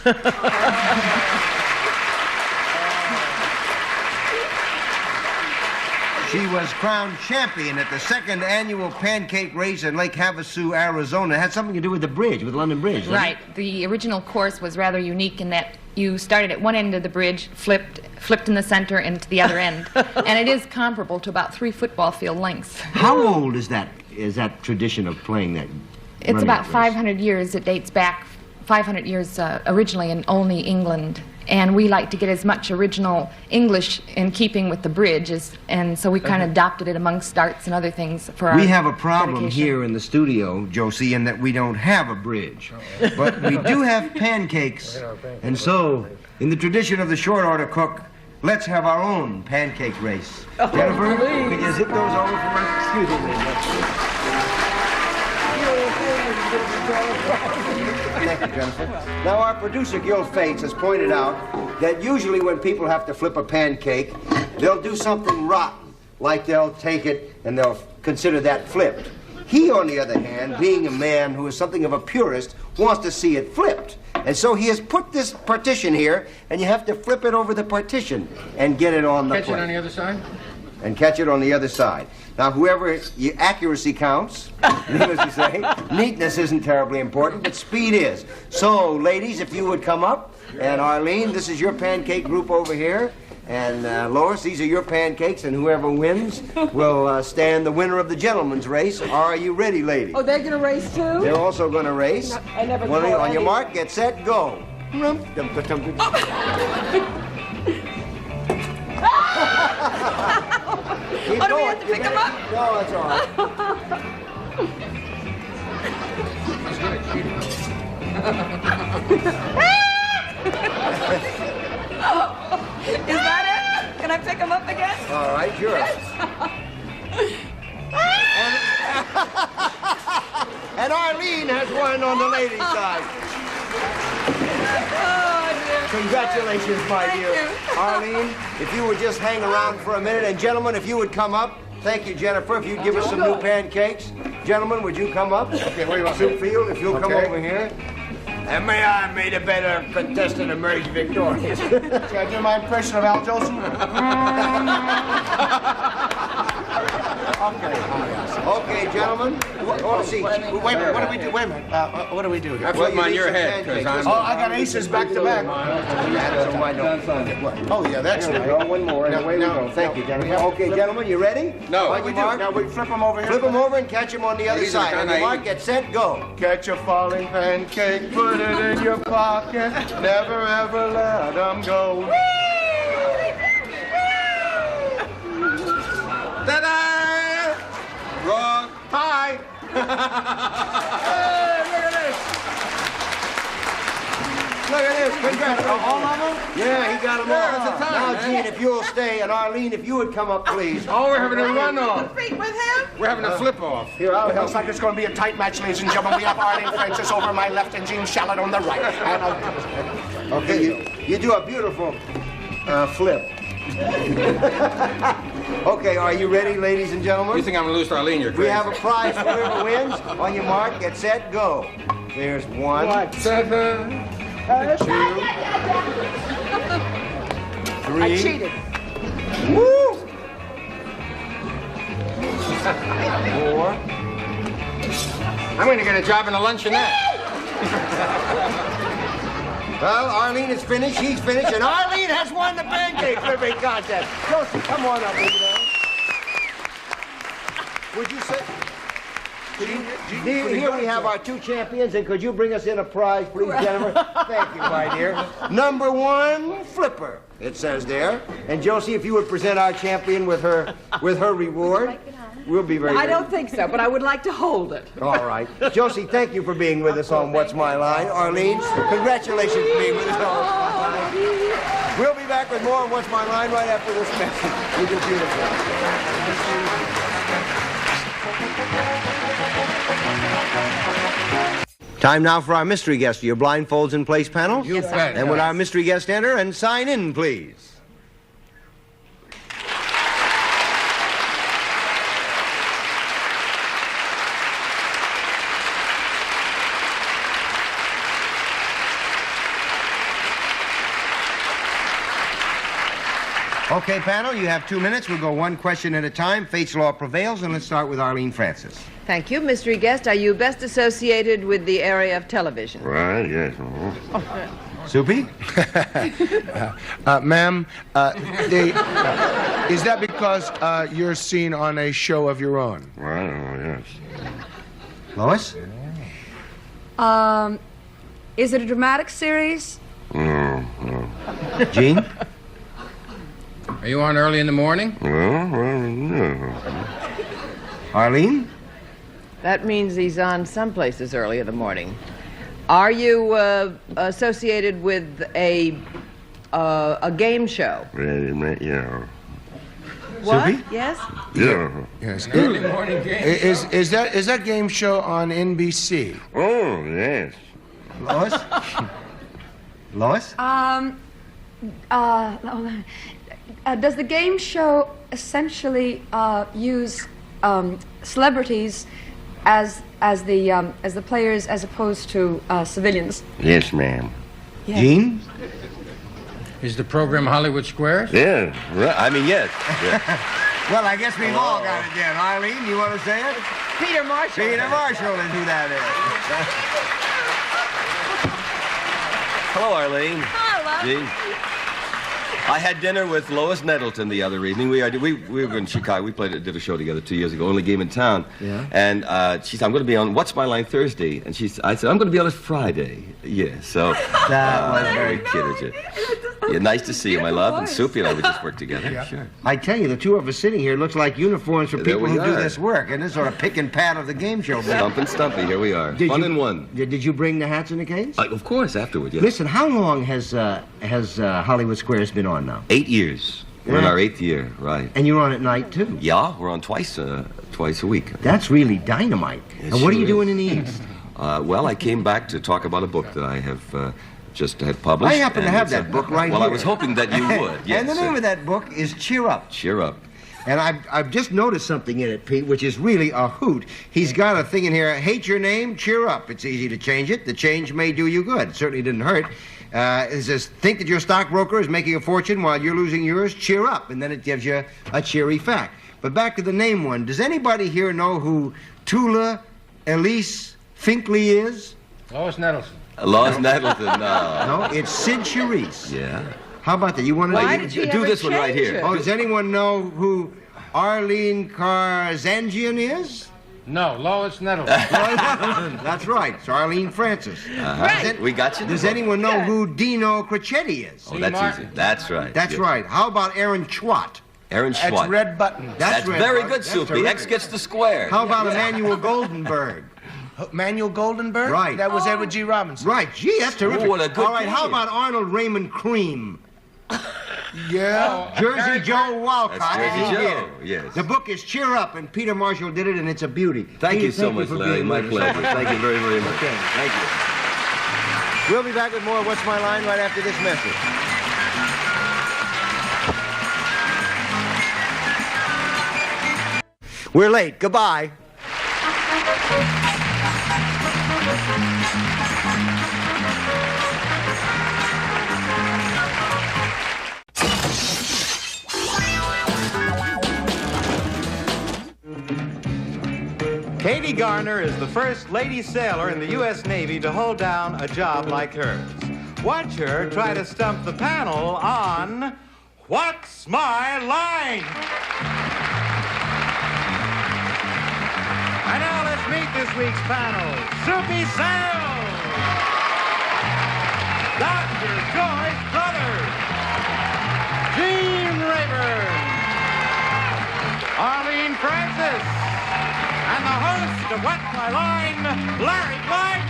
She was crowned champion at the 2nd annual pancake race in Lake Havasu, Arizona. It had something to do with the bridge, with London Bridge, didn't Right. The original course was rather unique in that you started at one end of the bridge, flipped in the center, and to the other end. And it is comparable to about 3 football field lengths. How old is that tradition of playing that? It's about 500 years. It dates back 500 years originally in only England. And we like to get as much original English in keeping with the bridge, and so we kind of adopted it among starts and other things for our We have a problem dedication. here in the studio, Josie, in that we don't have a bridge. But we do have pancakes. And so, in the tradition of the short order cook, let's have our own pancake race. Jennifer, could you zip those over for us? Excuse me. Thank you, Jennifer. Now, our producer, Gil Fates, has pointed out that usually when people have to flip a pancake, they'll do something rotten, like they'll take it and they'll consider that flipped. He, on the other hand, being a man who is something of a purist, wants to see it flipped. And so he has put this partition here, and you have to flip it over the partition and get it on the Catch plate. it on the other side? And catch it on the other side. Now, whoever accuracy counts, needless to say, neatness isn't terribly important, but speed is. So, ladies, if you would come up, and Arlene, this is your pancake group over here, and Lois, these are your pancakes, and whoever wins will stand the winner of the gentleman's race. Are you ready, ladies? Oh, they're going to race too? They're also going to race. No, I never Well, call on your any. mark, get set, go. Keep Oh, do we going. have to pick them up? No, that's all right. Is that it? Can I pick them up again? All right, sure. And Arlene has one on the ladies' side. Oh, dear. Congratulations, my dear. Arlene, if you would just hang around for a minute. And gentlemen, if you would come up. Thank you, Jennifer. If you'd give us some new pancakes. Gentlemen, would you come up? Okay, where do you want? Soup if you'll come over here. And may I made a better contestant emerge victorious. Can I do my impression of Al Jolson? Okay, gentlemen. Wait a minute, what do we do? Wait a minute. What do we do here? I flip on your head, because I'm... Oh, I got aces back to back. Oh, yeah, that's right. One more, and away we go. Thank you, gentlemen. Okay, gentlemen, you ready? No. On your mark. Now we flip them over here. Flip them over and catch them on the other side. On your mark, get set, go. Catch a falling pancake, put it in your pocket, never ever let them go. Ta-da! Wrong. Hi. Hey, look at this. Look at this. Congrats. All of them? Yeah, he got them all. That's a tie, Now, man. Gene, if you'll stay, and Arlene, if you would come up, please. Oh, we're having a run-off. Compete with him? We're having a flip-off. Here, I'll help. Looks like it's going to be a tight match, ladies and gentlemen. We have Arlene Francis over my left and Gene Shalit on the right. And Okay, you do a beautiful flip. Okay, are you ready, ladies and gentlemen? You think I'm going to lose to Arlene? You're We crazy. have a prize for whoever wins. On your mark, get set, go. There's one. What? 7, 2, 3. I cheated. Woo! 4. I'm going to get a job in a luncheonette. Well, Arlene is finished, he's finished, and Arlene has won the pancake flipping contest. Josie, come on up, baby. Would you say... Here we have our two champions, and could you bring us in a prize, please, Jennifer? Thank you, my dear. Number 1, flipper, it says there. And Josie, if you would present our champion with her reward, we'll be very I don't think so, but I would like to hold it. All right. Josie, thank you for being with us on What's My Line. Arlene, congratulations for being with us on What's My Line. We'll be back with more of What's My Line right after this message. You do beautiful. Time now for our mystery guest. Your blindfolds in place panel? Yes, sir. And would our mystery guest enter and sign in, please? Okay, panel, you have 2 minutes. We'll go one question at a time. Fate's law prevails, and let's start with Arlene Francis. Thank you. Mystery guest, are you best associated with the area of television? Right, yes. Soupy? Ma'am, is that because you're seen on a show of your own? Right, yes. Lois? Is it a dramatic series? No. Gene? Are you on early in the morning? No. Arlene? That means he's on some places early in the morning. Are you associated with a game show? Yeah. What? Soupy? Yes? Yeah. Yes. Early morning game. Is that game show on NBC? Oh, yes. Lois? Lois? Does the game show essentially use celebrities as the players as opposed to civilians? Yes, ma'am. Yeah. Gene? Is the program Hollywood Squares? Yeah. Right. I mean, yes. Yeah. Well, I guess we've all got it then. Arlene, you want to say it? Peter Marshall. Peter Marshall is who that is. Hello, Arlene. Hello. Gene. I had dinner with Lois Nettleton the other evening. We were in Chicago. We did a show together 2 years ago, only game in town. Yeah. And she said, I'm going to be on What's My Line Thursday. And I said, I'm going to be on it Friday. Yeah, so. That was very kid. Yeah, nice to see you, my love. And Soupy and I would just work together. Yeah. Sure. I tell you, the two of us sitting here looks like uniforms for There people we who do are. this work. And this sort of pick and pat of the game show. Stump and Stumpy, here we are. Fun in one. Did you bring the hats and the canes? Of course, afterward, yes. Listen, how long has Hollywood Squares been on now? 8 years. We're in our 8th year, right. And you're on at night, too? Yeah, we're on twice a week. That's really dynamite. It And what are sure you doing is. in the East? Well, I came back to talk about a book that I have just had published. I happen to and have it's that book right well, here. I was hoping that you would. Yes. And the name of that book is Cheer Up. Cheer Up. And I've just noticed something in it, Pete, which is really a hoot. He's got a thing in here, hate your name, cheer up. It's easy to change it. The change may do you good. It certainly didn't hurt. It says, think that your stockbroker is making a fortune while you're losing yours, cheer up. And then it gives you a cheery fact. But back to the name one. Does anybody here know who Tula Elise Finkley is? Lois Nettleton. Lois Nettleton, no. No, it's Sid Charisse. Yeah. How about that? You want to Why did you do ever this one right change here. it? Oh, does anyone know who Arlene Karzanjian is? No, Lois Nettleton. That's right. It's Arlene Francis. Right. We got you. Does anyone know who Dino Crocetti is? Oh, that's easy. That's right. That's Yes. right. How about Aaron Schwat? Aaron Schwat. That's Red Button. That's Red very Button. good, That's Soupy. terrific. X gets the square. How about Emmanuel Goldenberg? Manuel Goldenberg? Right. That was Edward G. Robinson. Right. Gee, that's terrific. Ooh, what a good All right. How name. about Arnold Raymond Cream? Yeah. Jersey Joe Walcott. That's Jersey and he Joe, did. yes. The book is Cheer Up, and Peter Marshall did it, and it's a beauty. Thank you Peter, so much, for Larry. being My with us. pleasure. Thank you very, very much. Okay. Thank you. We'll be back with more What's My Line right after this message. We're late. Goodbye. Katie Garner is the first lady sailor in the U.S. Navy to hold down a job like hers. Watch her try to stump the panel on What's My Line? And now let's meet this week's panel. Soupy Sales, Dr. Joyce Brothers, Gene Rayburn, Arlene Francis, and the host of What's My Line, Larry Clark.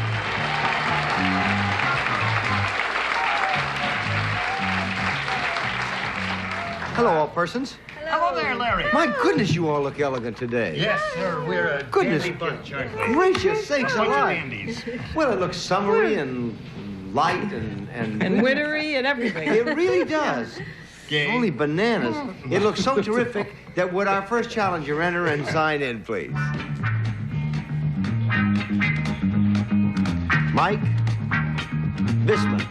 Hello, all persons. Hello there, Larry. My goodness, you all look elegant today. Yes, sir. We're a Goodness dandy bunch, aren't we? Gracious sakes Bunch of alive. dandies. Well, it looks summery and light and wintry and everything. It really does. Holy bananas. It looks so terrific that would our first challenger enter and sign in, please? Mike Bisman.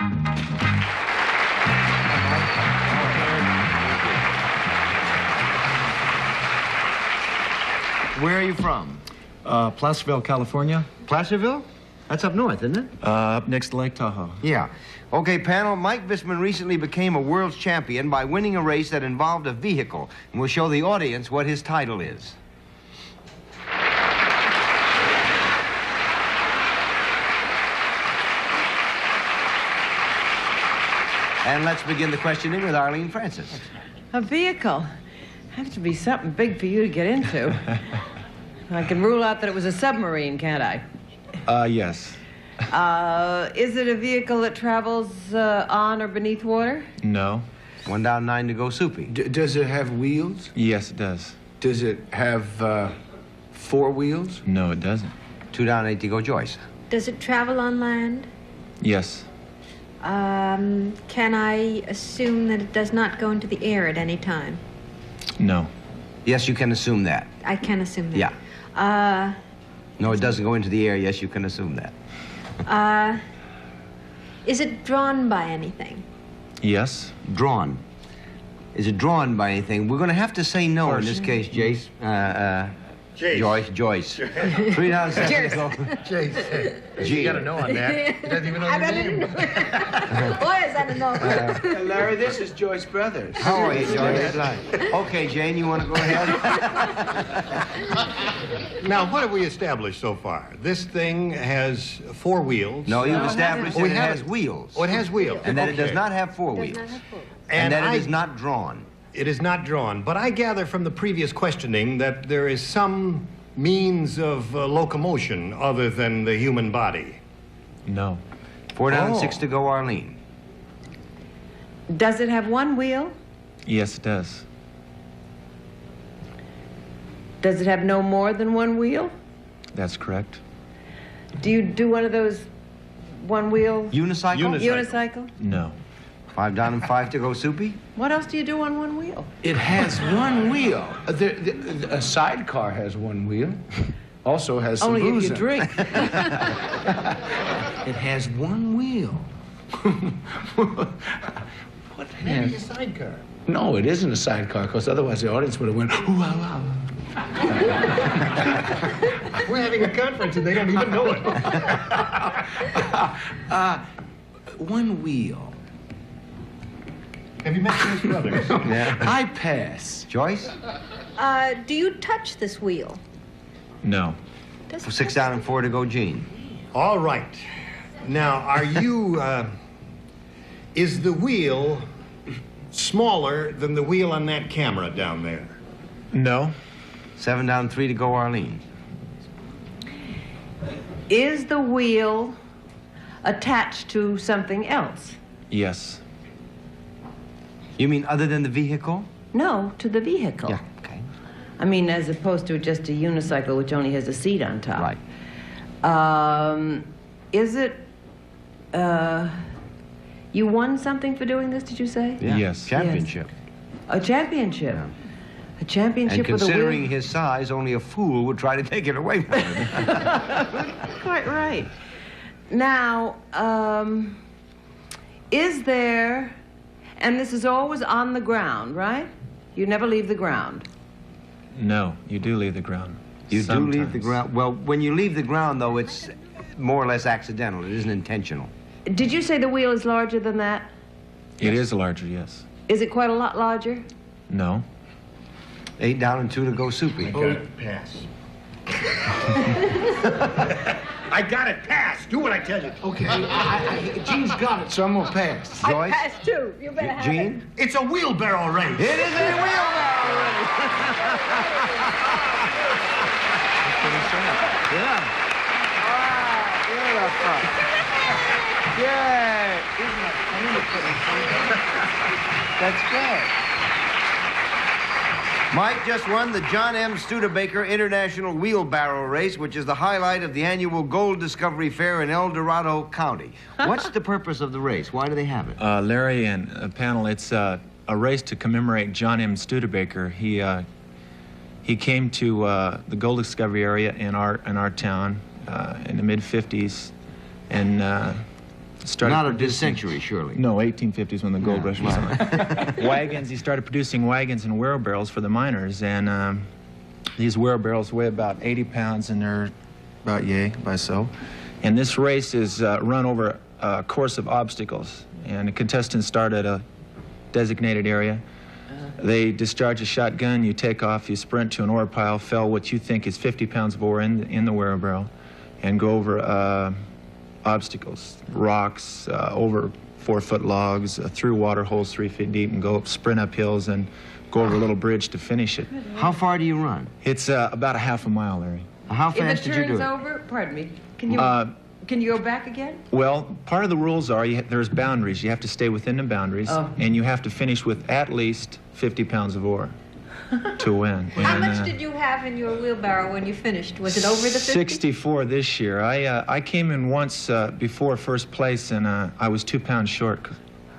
Where are you from? Placerville, California. Placerville? That's up north, isn't it? Up next to Lake Tahoe. Yeah. Okay, panel, Mike Bisman recently became a world's champion by winning a race that involved a vehicle. And we'll show the audience what his title is. And let's begin the questioning with Arlene Francis. A vehicle. Has to be something big for you to get into. I can rule out that it was a submarine, can't I? Yes. Is it a vehicle that travels on or beneath water? No. 1 down, 9 to go, Soupy. Does it have wheels? Yes, it does. Does it have 4 wheels? No, it doesn't. 2 down, 8 to go, Joyce. Does it travel on land? Yes. Can I assume that it does not go into the air at any time? No. Yes, you can assume that. I can assume that. Yeah. No, it doesn't go into the air. Yes, you can assume that. Is it drawn by anything? Yes. Drawn. Is it drawn by anything? We're going to have to say no in this case, Jace. Joyce. 3 down, 7 to go. Jace. G. You got to know on that. He doesn't even know the name. Boy, is that a no. Larry, this is Joyce Brothers. How are you, Joyce? Okay, Jane, you want to go ahead? Now, what have we established so far? This thing has 4 wheels. No, you've established that it has wheels. Oh, it has wheels. And that it does Okay. not have 4 wheels. And that it is not drawn. It is not drawn. But I gather from the previous questioning that there is some means of locomotion other than the human body. No. 4 down, 6 to go, Arlene. Does it have 1 wheel? Yes, it does. Does it have no more than 1 wheel? That's correct. Do you do one of those one wheel? Unicycle? Unicycle? No. 5 down and 5 to go, Soupy? What else do you do on one wheel? It has one wheel. A sidecar has one wheel. Also has some Only booze if you in it. drink. It has one wheel. What Maybe a sidecar. No, it isn't a sidecar, because otherwise the audience would have went, ooh, wow, wow. We're having a conference and they don't even know it. One wheel. Have you met Joyce Brothers? Yeah. I pass. Joyce? Do you touch this wheel? No. 6 down and 4 to go, Gene. All right. Now, are you, is the wheel smaller than the wheel on that camera down there? No. 7 down, 3 to go, Arlene. Is the wheel attached to something else? Yes. You mean other than the vehicle? No, to the vehicle. Yeah, okay. I mean, as opposed to just a unicycle, which only has a seat on top. Right. Is it, you won something for doing this, did you say? Yeah. Yes. Championship. A championship? Yeah. A championship And with a wheel? considering his size, only a fool would try to take it away from him. Quite right. Now, is there, and this is always on the ground, right? You never leave the ground. No, you do leave the ground. You do leave the Sometimes. ground. Well, when you leave the ground, though, it's more or less accidental. It isn't intentional. Did you say the wheel is larger than that? It is larger, yes. Is it quite a lot larger? No. 8 down and 2 to go, Soupy. Pass. I got it. Pass. Do what I tell you. Okay, Gene's got it, so I'm gonna pass. Joyce? I passed too. You better have it. Gene? It's a wheelbarrow race. It is a wheelbarrow race. Yeah. Beautiful. Yay. That's good. Mike just won the John M. Studebaker International Wheelbarrow Race, which is the highlight of the annual Gold Discovery Fair in El Dorado County. What's the purpose of the race? Why do they have it? Larry and panel, it's a race to commemorate John M. Studebaker. He came to the gold discovery area in our town in the mid-50s and started Not of this producing- century, surely. No, 1850s when the gold rush was on. Wagons, he started producing wagons and wheelbarrows for the miners, and these wheelbarrows weigh about 80 pounds, and they're about by so. And this race is run over a course of obstacles, and the contestants start at a designated area. They discharge a shotgun, you take off, you sprint to an ore pile, fill what you think is 50 pounds of ore in the wheelbarrow, and go over obstacles, rocks, over 4-foot logs, through water holes 3 feet deep, and go sprint up hills and go over a little bridge to finish it. How far do you run? It's about a half a mile, Larry. How If fast it did you do turns it? over, pardon me, can you go back again? Well, part of the rules are there's boundaries. You have to stay within the boundaries, and you have to finish with at least 50 pounds of ore to win. How much did you have in your wheelbarrow when you finished? Was it over the 50? 64 this year. I came in once before first place, and I was 2 pounds short.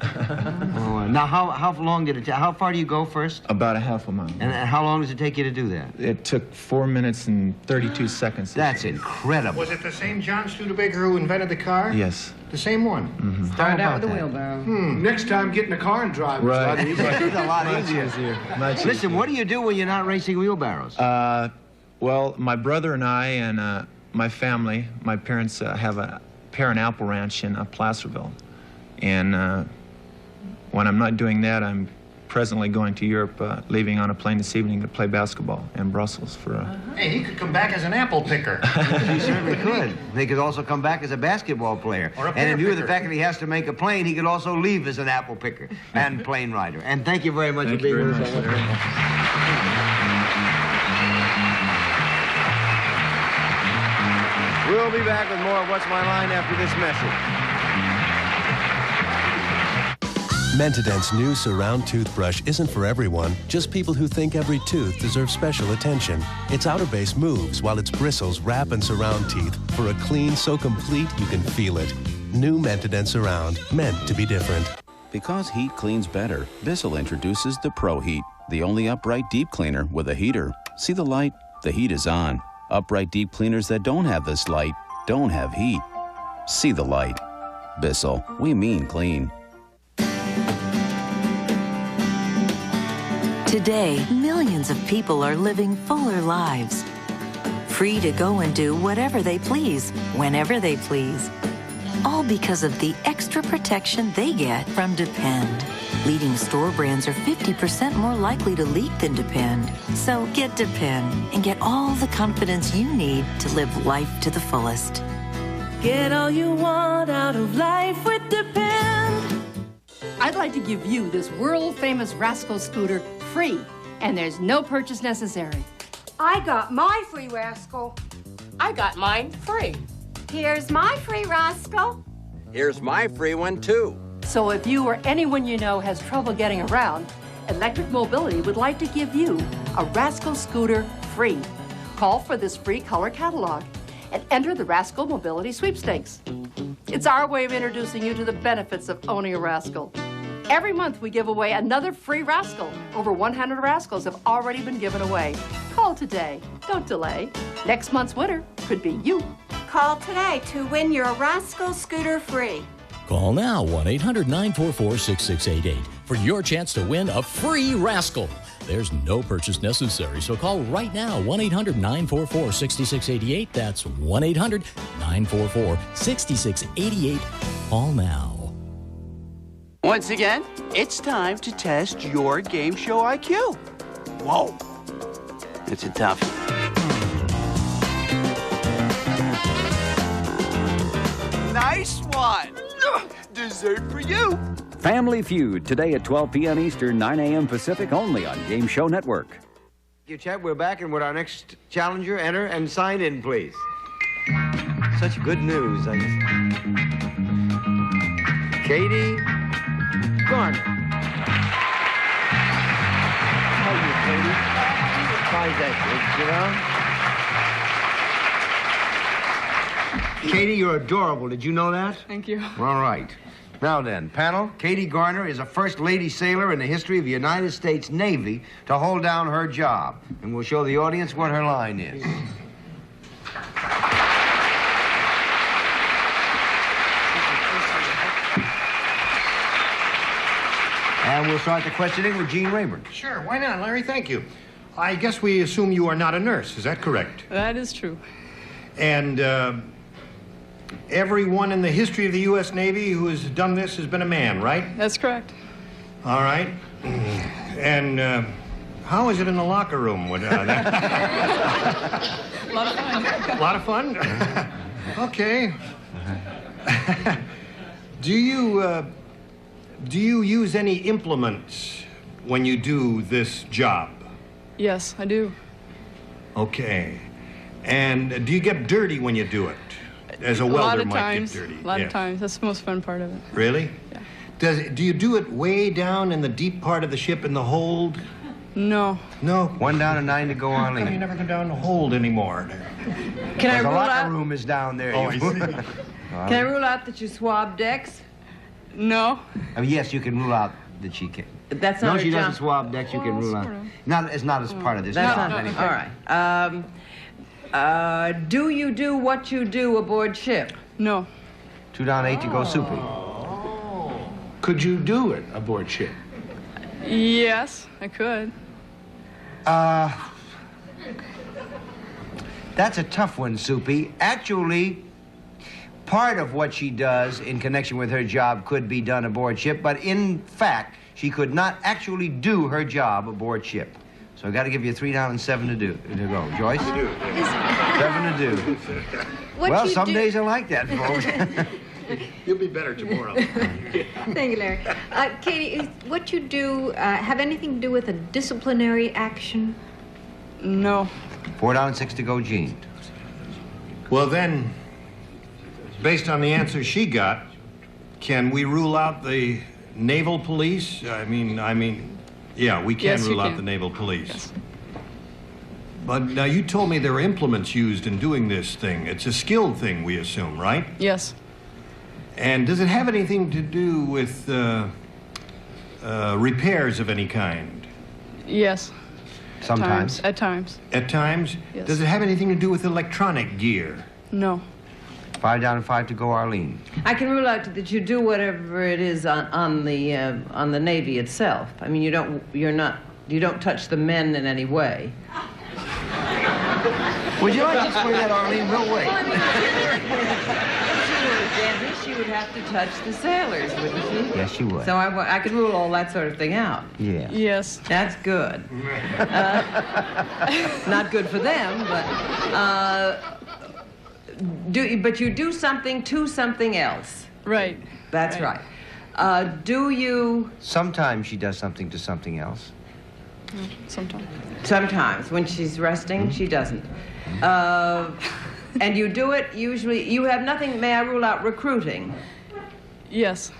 Now, how long did it take? How far do you go first? About a half a mile. And how long does it take you to do that? It took 4 minutes and 32 seconds. That's incredible. Was it the same John Studebaker who invented the car? Yes. The same one? Mm-hmm. Start out with a wheelbarrow. Next time, get in the car and drive. Right. It's a lot easier. It's a lot Much easier. Much Listen, easier. what do you do when you're not racing wheelbarrows? Well, my brother and I and my family, my parents have a pear and apple ranch in Placerville. And when I'm not doing that, I'm presently going to Europe, leaving on a plane this evening to play basketball in Brussels for Hey, he could come back as an apple picker. He certainly could. He could also come back as a basketball player. Or a And in pear view of the picker. fact that he has to make a plane, he could also leave as an apple picker and plane rider. And thank you very much Thank for being you with very us. much, Larry. We'll be back with more of What's My Line after this message. Mentadent's new Surround toothbrush isn't for everyone, just people who think every tooth deserves special attention. Its outer base moves while its bristles wrap and surround teeth for a clean so complete you can feel it. New Mentadent Surround, meant to be different. Because heat cleans better, Bissell introduces the Pro Heat, the only upright deep cleaner with a heater. See the light? The heat is on. Upright deep cleaners that don't have this light don't have heat. See the light. Bissell, we mean clean. Today, millions of people are living fuller lives, free to go and do whatever they please, whenever they please, all because of the extra protection they get from Depend. Leading store brands are 50% more likely to leak than Depend. So get Depend and get all the confidence you need to live life to the fullest. Get all you want out of life with Depend. I'd like to give you this world-famous Rascal scooter free, and there's no purchase necessary. I got my free Rascal. I got mine free. Here's my free Rascal. Here's my free one, too. So if you or anyone you know has trouble getting around, Electric Mobility would like to give you a Rascal scooter free. Call for this free color catalog and enter the Rascal Mobility Sweepstakes. It's our way of introducing you to the benefits of owning a Rascal. Every month we give away another free Rascal. Over 100 Rascals have already been given away. Call today. Don't delay. Next month's winner could be you. Call today to win your Rascal scooter free. Call now 1-800-944-6688 for your chance to win a free Rascal. There's no purchase necessary, so call right now 1-800-944-6688. That's 1-800-944-6688. Call now. Once again, it's time to test your game show IQ. Whoa, it's a toughie. Nice one. Dessert for you. Family Feud, today at 12 p.m. Eastern, 9 a.m. Pacific, only on Game Show Network. Thank you, Chet. We're back, and with our next challenger, enter and sign in, please. Such good news. Katie Garner. How are you, Katie? How's that, you know? Katie, you're adorable. Did you know that? Thank you. All right. Now then, panel, Katie Garner is the first lady sailor in the history of the United States Navy to hold down her job. And we'll show the audience what her line is. And we'll start the questioning with Gene Rayburn. Sure, why not, Larry? Thank you. I guess we assume you are not a nurse. Is that correct? That is true. And everyone in the history of the U.S. Navy who has done this has been a man, right? That's correct. All right. And how is it in the locker room? With, A lot of fun. A lot of fun? Okay. Do you use any implements when you do this job? Yes, I do. Okay. And do you get dirty when you do it? As a welder might get dirty. A lot of times. That's the most fun part of it. Really? Yeah. Do you do it way down in the deep part of the ship in the hold? No. No? 1 down and 9 to go on. How come you never go down the hold anymore? Can I the rule locker out? room is down there. Oh, I see. Can I rule out that you swab decks? No. Yes, you can rule out that she can. That's No, not she her doesn't job. swab decks. You can rule out. It's not as part of this That's job. not. anyway. All right. Do you do what you do aboard ship? No. 2 down, 8 to go, Soupy. Could you do it aboard ship? Yes, I could. That's a tough one, Soupy. Actually, part of what she does in connection with her job could be done aboard ship, but in fact, she could not actually do her job aboard ship. So I got to give you 3 down and 7 to go. Joyce? 7 to do. Well, some days are like that, folks. You'll be better tomorrow. Thank you, Larry. Katie, is what you do have anything to do with a disciplinary action? No. 4 down, 6 to go, Gene. Well, then, based on the answer she got, can we rule out the naval police? I mean, yeah, we can Yes, rule you out can. the naval police. Yes. But now you told me there are implements used in doing this thing. It's a skilled thing, we assume, right? Yes. And does it have anything to do with repairs of any kind? Yes. Sometimes. At times. At times? Yes. Does it have anything to do with electronic gear? No. 5 down and 5 to go, Arlene. I can rule out that you do whatever it is on the Navy itself. I mean, you don't touch the men in any way. Would you like to explain that, Arlene? We'll wait. Well, I mean, if she were a dentist, she would have to touch the sailors, wouldn't she? Yes, she would. So I could rule all that sort of thing out. Yeah. Yes. That's good. Not good for them, but you do something to something else. Right. That's right. Do you... Sometimes she does something to something else. Sometimes. Sometimes. When she's resting, she doesn't. And you do it usually... You have nothing... May I rule out recruiting? Yes.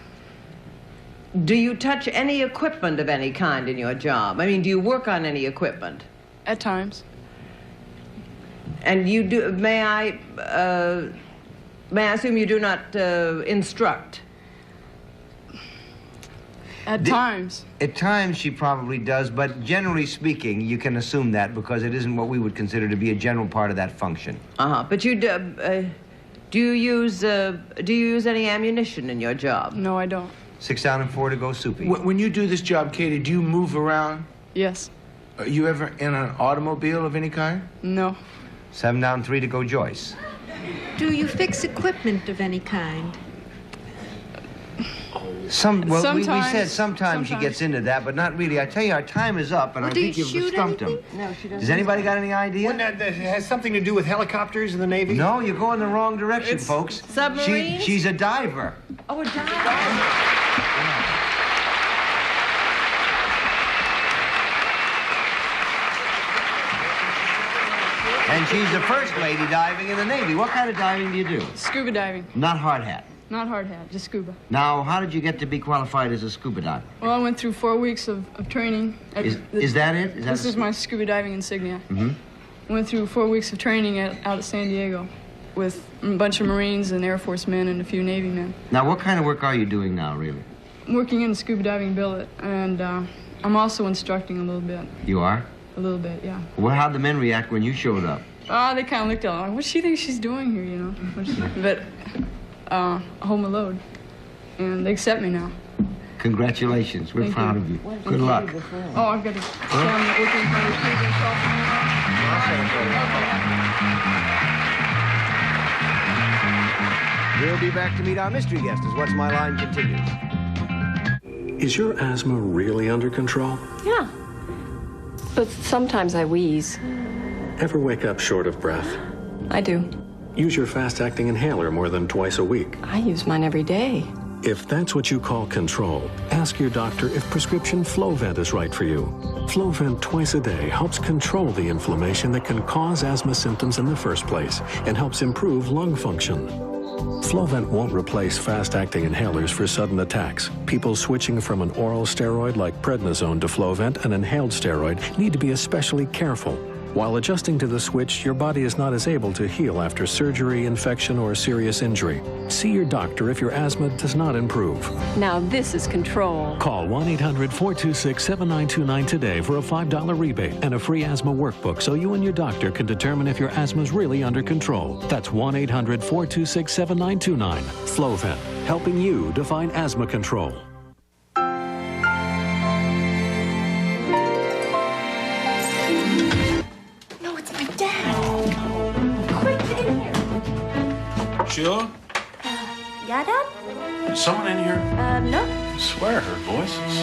Do you touch any equipment of any kind in your job? I mean, do you work on any equipment? At times. And you do... May I assume you do not instruct? At times. At times she probably does, but generally speaking, you can assume that because it isn't what we would consider to be a general part of that function. But you do you use any ammunition in your job? No, I don't. 6 down and 4 to go, Soupy. When you do this job, Katie, do you move around? Yes. Are you ever in an automobile of any kind? No. 7 down, 3 to go, Joyce. Do you fix equipment of any kind? We said sometimes she gets into that, but not really. I tell you, our time is up, and I think you've stumped him. No, she doesn't. Does anybody got any idea? Well, that has something to do with helicopters in the Navy? No, you're going the wrong direction, folks. Submarines? She's a diver. Oh, a diver. And she's the first lady diving in the Navy. What kind of diving do you do? Scuba diving. Not hard hat. Not hard hat, just scuba. Now, how did you get to be qualified as a scuba diver? Well, I went through 4 weeks of training. Is that it? This is my scuba diving insignia. Mm-hmm. I went through 4 weeks of training out at San Diego with a bunch of Marines and Air Force men and a few Navy men. Now, what kind of work are you doing now, really? I'm working in the scuba diving billet, and I'm also instructing a little bit. You are? A little bit, yeah. Well, how'd the men react when you showed up? They kind of looked at me like, what does she think she's doing here, you know? But I hold my load, and they accept me now. Congratulations. We're Thank proud you. of you. Good luck. Oh, I've got to stand working for the kids and We'll be back to meet our mystery guest as What's My Line continues. Is your asthma really under control? Yeah. But sometimes I wheeze. Ever wake up short of breath? I do. Use your fast-acting inhaler more than twice a week. I use mine every day. If that's what you call control, ask your doctor if prescription Flovent is right for you. Flovent twice a day helps control the inflammation that can cause asthma symptoms in the first place and helps improve lung function. Flovent won't replace fast-acting inhalers for sudden attacks. People switching from an oral steroid like prednisone to Flovent, an inhaled steroid, need to be especially careful. While adjusting to the switch, your body is not as able to heal after surgery, infection, or serious injury. See your doctor if your asthma does not improve. Now this is control. Call 1-800-426-7929 today for a $5 rebate and a free asthma workbook so you and your doctor can determine if your asthma is really under control. That's 1-800-426-7929. Flovent, helping you define asthma control. Sheila? Yeah, Dad? Is someone in here? No. I swear I heard voices.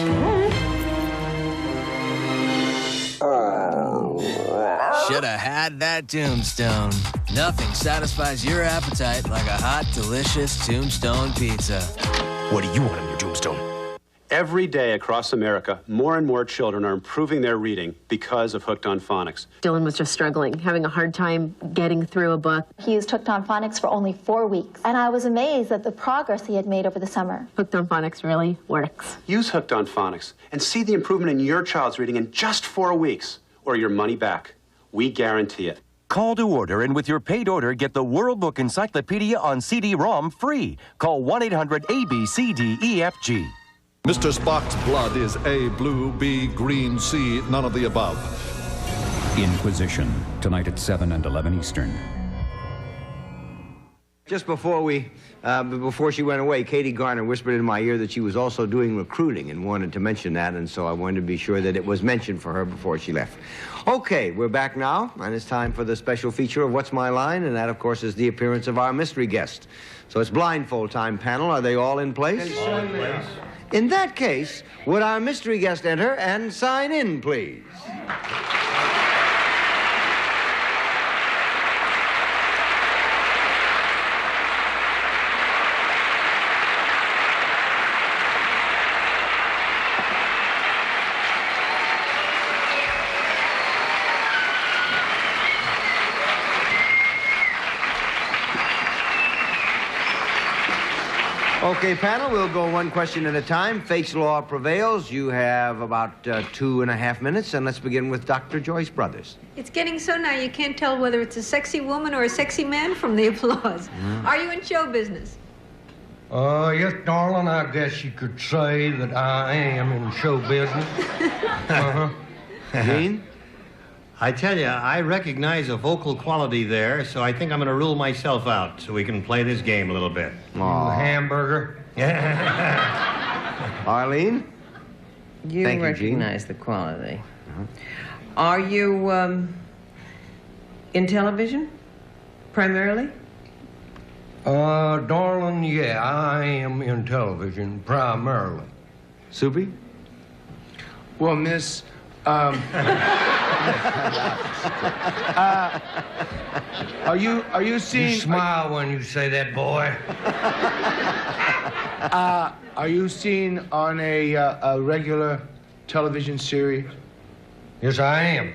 Shoulda had that tombstone. Nothing satisfies your appetite like a hot, delicious tombstone pizza. What do you want in your tombstone? Every day across America, more and more children are improving their reading because of Hooked on Phonics. Dylan was just struggling, having a hard time getting through a book. He used Hooked on Phonics for only 4 weeks, and I was amazed at the progress he had made over the summer. Hooked on Phonics really works. Use Hooked on Phonics and see the improvement in your child's reading in just 4 weeks, or your money back. We guarantee it. Call to order, and with your paid order, get the World Book Encyclopedia on CD-ROM free. Call 1-800-ABCDEFG. Mr. Spock's blood is A, blue, B, green, C, none of the above. Inquisition, tonight at 7 and 11 Eastern. Just before she went away, Katie Garner whispered in my ear that she was also doing recruiting and wanted to mention that, and so I wanted to be sure that it was mentioned for her before she left. Okay, we're back now, and it's time for the special feature of What's My Line, and that, of course, is the appearance of our mystery guest. So it's blindfold time, panel. Are they all in place? All in place. In that case, would our mystery guest enter and sign in, please? Okay, panel, we'll go one question at a time. Fate's law prevails. You have about 2.5 minutes, and let's begin with Dr. Joyce Brothers. It's getting so now you can't tell whether it's a sexy woman or a sexy man from the applause. Are you in show business? Yes, darling, I guess you could say that I am in show business. Gene? I tell you, I recognize a vocal quality there, so I think I'm going to rule myself out so we can play this game a little bit. You hamburger. Arlene? You Thank you, recognize the quality. Are you in television, primarily? Darling, yeah, I am in television, primarily. Soupy? Well, Miss, are you seeing... You smile when you say that, boy. Are you seen on a regular television series? Yes, I am.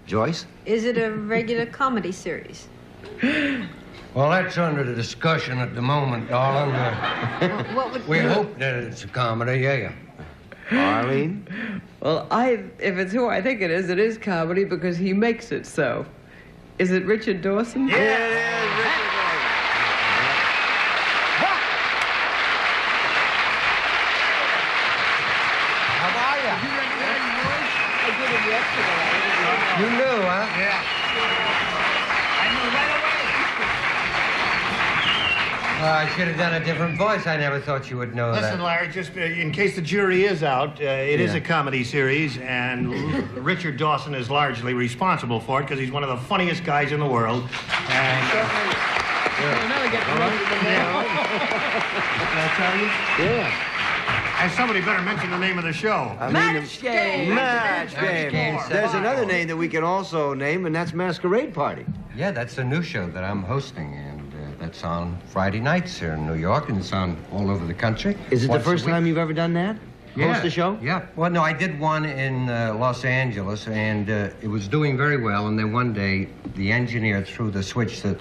Joyce? Is it a regular comedy series? Well, that's under the discussion at the moment, darling. We hope that it's a comedy, yeah. Arlene? Well, if it's who I think it is comedy because he makes it so. Is it Richard Dawson? Yeah, it is Richard Dawson. How are you? I did it yesterday. You knew, huh? Yeah. I knew right away. I should have done a different voice. I never thought you would know that. Listen, Larry, just in case the jury is out, it is a comedy series, and Richard Dawson is largely responsible for it because he's one of the funniest guys in the world. And We'll never get the rest of the name. Did I tell you? Yeah. And somebody better mention the name of the show. Match Game. Match Game. There's another name that we can also name, and that's Masquerade Party. Yeah, that's a new show that I'm hosting, and that's on Friday nights here in New York, and it's on all over the country. Is it the first time you've ever done that? Yeah. Host a show? Yeah. Well, no, I did one in Los Angeles, and it was doing very well, and then one day the engineer threw the switch that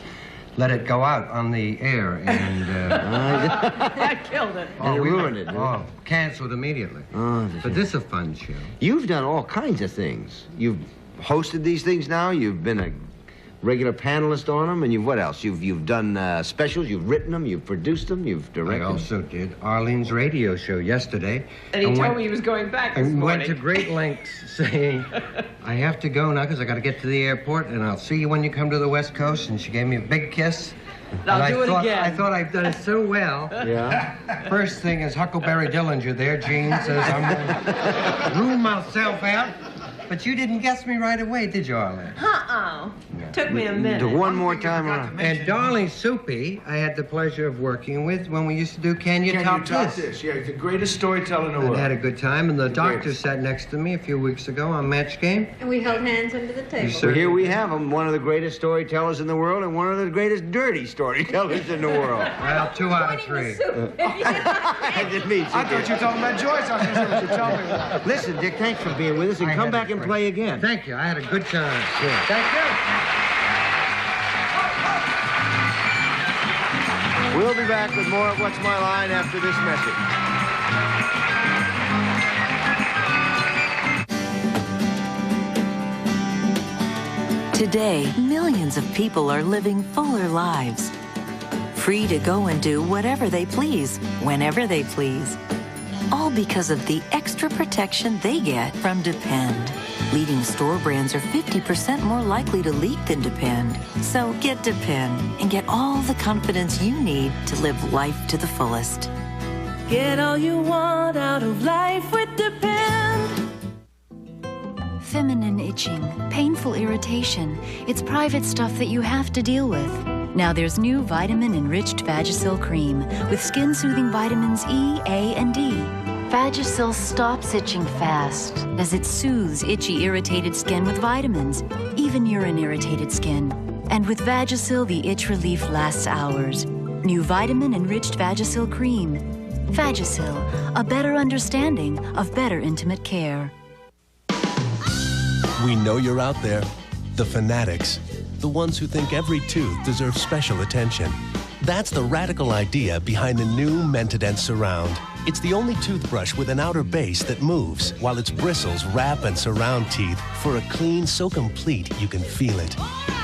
let it go out on the air, and... That killed it. And it ruined it. Oh, canceled immediately. But this is a fun show. You've done all kinds of things. You've hosted these things now. You've been a regular panelist on them, and what else? You've done specials. You've written them. You've produced them. You've directed. I also did Arlene's radio show yesterday. And he told me he was going back this morning. And went to great lengths saying, I have to go now because I got to get to the airport, and I'll see you when you come to the West Coast. And she gave me a big kiss. I'll do it again. I thought I'd done it so well. Yeah. First thing is Huckleberry Dillinger there. Gene says I'm going to rule myself out. But you didn't guess me right away, did you, Arlene? Took me a minute. One more time around. And darling Soupy, I had the pleasure of working with when we used to do Can You Top This? Yeah, the greatest storyteller in the world. I had a good time, and the doctor sat next to me a few weeks ago on Match Game. And we held hands under the table. So here we have him, one of the greatest storytellers in the world and one of the greatest dirty storytellers in the world. Well, 2 out of 3. I didn't mean to. I thought you were talking about Joyce. I was just going to tell me that. Listen, Dick, thanks for being with us, and come back and play again. Thank you. I had a good time. Yeah. Thank you. We'll be back with more of What's My Line after this message. Today, millions of people are living fuller lives. Free to go and do whatever they please, whenever they please. All because of the extra protection they get from Depend. Leading store brands are 50% more likely to leak than Depend. So get Depend and get all the confidence you need to live life to the fullest. Get all you want out of life with Depend. Feminine itching, painful irritation. It's private stuff that you have to deal with. Now there's new vitamin-enriched Vagisil cream with skin-soothing vitamins E, A, and D. Vagisil stops itching fast as it soothes itchy, irritated skin with vitamins, even urine-irritated skin. And with Vagisil, the itch relief lasts hours. New vitamin-enriched Vagisil cream. Vagisil, a better understanding of better intimate care. We know you're out there. The fanatics. The ones who think every tooth deserves special attention. That's the radical idea behind the new Mentadent Surround. It's the only toothbrush with an outer base that moves, while its bristles wrap and surround teeth for a clean so complete you can feel it.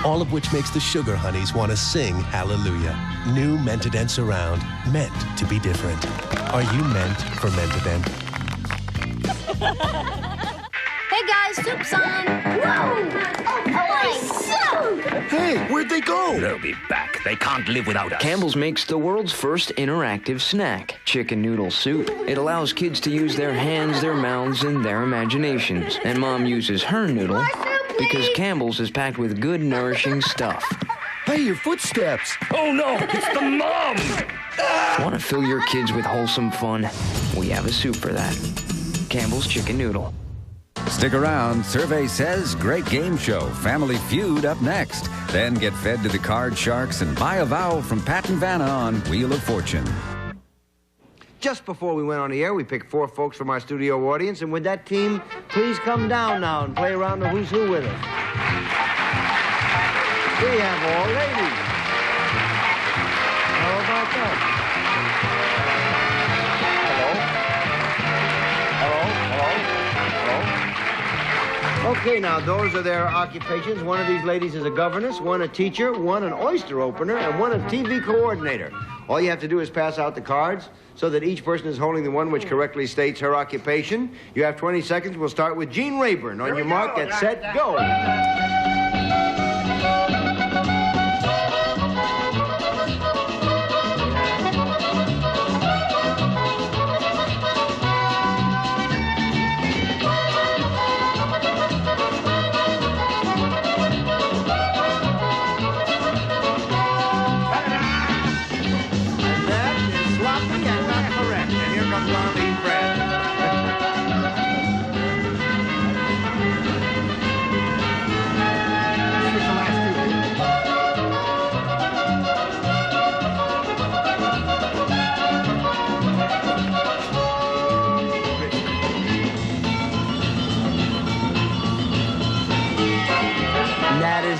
All of which makes the sugar honeys want to sing hallelujah. New Mentadent Surround, meant to be different. Are you meant for Mentadent? Hey guys, soup's on! Whoa! Oh, soup! Hey, where'd they go? They'll be back. They can't live without us. Campbell's makes the world's first interactive snack, chicken noodle soup. It allows kids to use their hands, their mouths, and their imaginations. And Mom uses her noodle because Campbell's is packed with good, nourishing stuff. Hey, your footsteps! Oh no, it's the mom! Want to fill your kids with wholesome fun? We have a soup for that. Campbell's Chicken Noodle. Stick around. Survey says great game show. Family Feud up next. Then get fed to the card sharks and buy a vowel from Pat and Vanna on Wheel of Fortune. Just before we went on the air, we picked 4 folks from our studio audience, and would that team please come down now and play around the Who's Who with us? We have all ladies. How about that? Okay, now, those are their occupations. One of these ladies is a governess, one a teacher, one an oyster opener, and one a TV coordinator. All you have to do is pass out the cards so that each person is holding the one which correctly states her occupation. You have 20 seconds. We'll start with Gene Rayburn. On your mark, get set, go.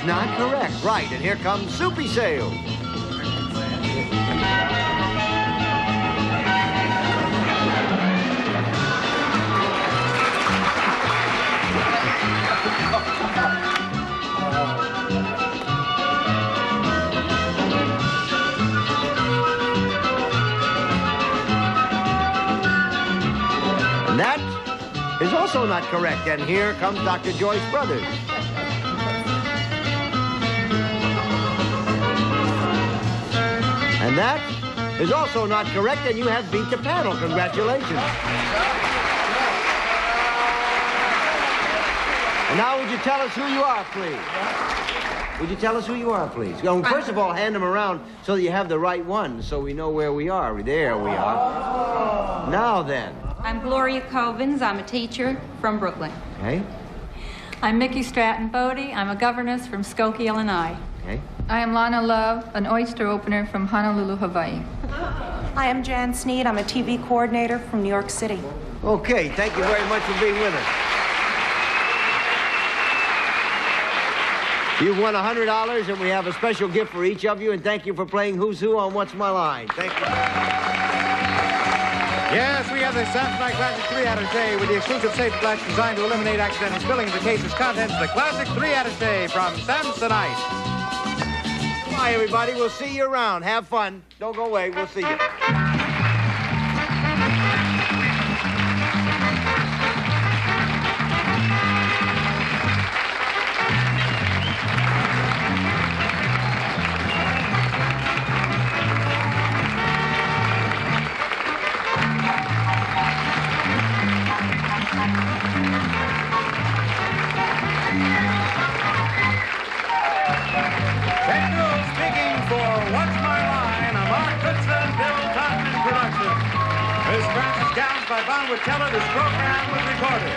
Not correct. Right, and here comes Soupy Sale. And that is also not correct. And here comes Dr. Joyce Brothers. And that is also not correct, and you have beat the panel. Congratulations. And now would you tell us who you are, please? Would you tell us who you are, please? First of all, hand them around so that you have the right one, so we know where we are. There we are. Now then. I'm Gloria Covens. I'm a teacher from Brooklyn. Okay. I'm Mickey Stratton Bodie. I'm a governess from Skokie, Illinois. Okay. I am Lana Love, an oyster opener from Honolulu, Hawaii. I am Jan Sneed. I'm a TV coordinator from New York City. Okay, thank you very much for being with us. You've won $100, and we have a special gift for each of you, and thank you for playing Who's Who on What's My Line. Thank you. Yes, we have the Samsonite Classic 3 attaché with the exclusive safe flash designed to eliminate accidental spilling of the case's contents. The Classic 3 attaché from Samsonite. Bye, everybody. We'll see you around. Have fun. Don't go away. We'll see you. Speaking for What's My Line, a Mark Goodson, Bill Todman production. This Francis Downs by Von would tell her this program was recorded.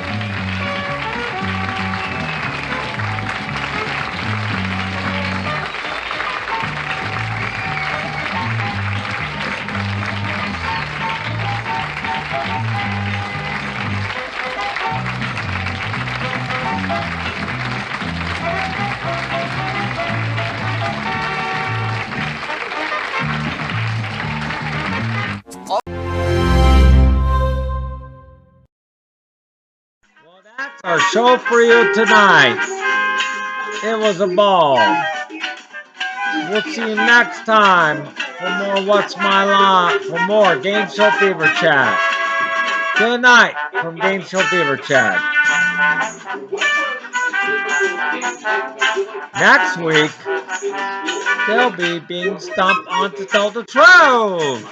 That's our show for you tonight. It was a ball. We'll see you next time for more What's My Line, for more Game Show Fever Chat. Good night from Game Show Fever Chat. Next week, they'll be being stumped on to tell the truth.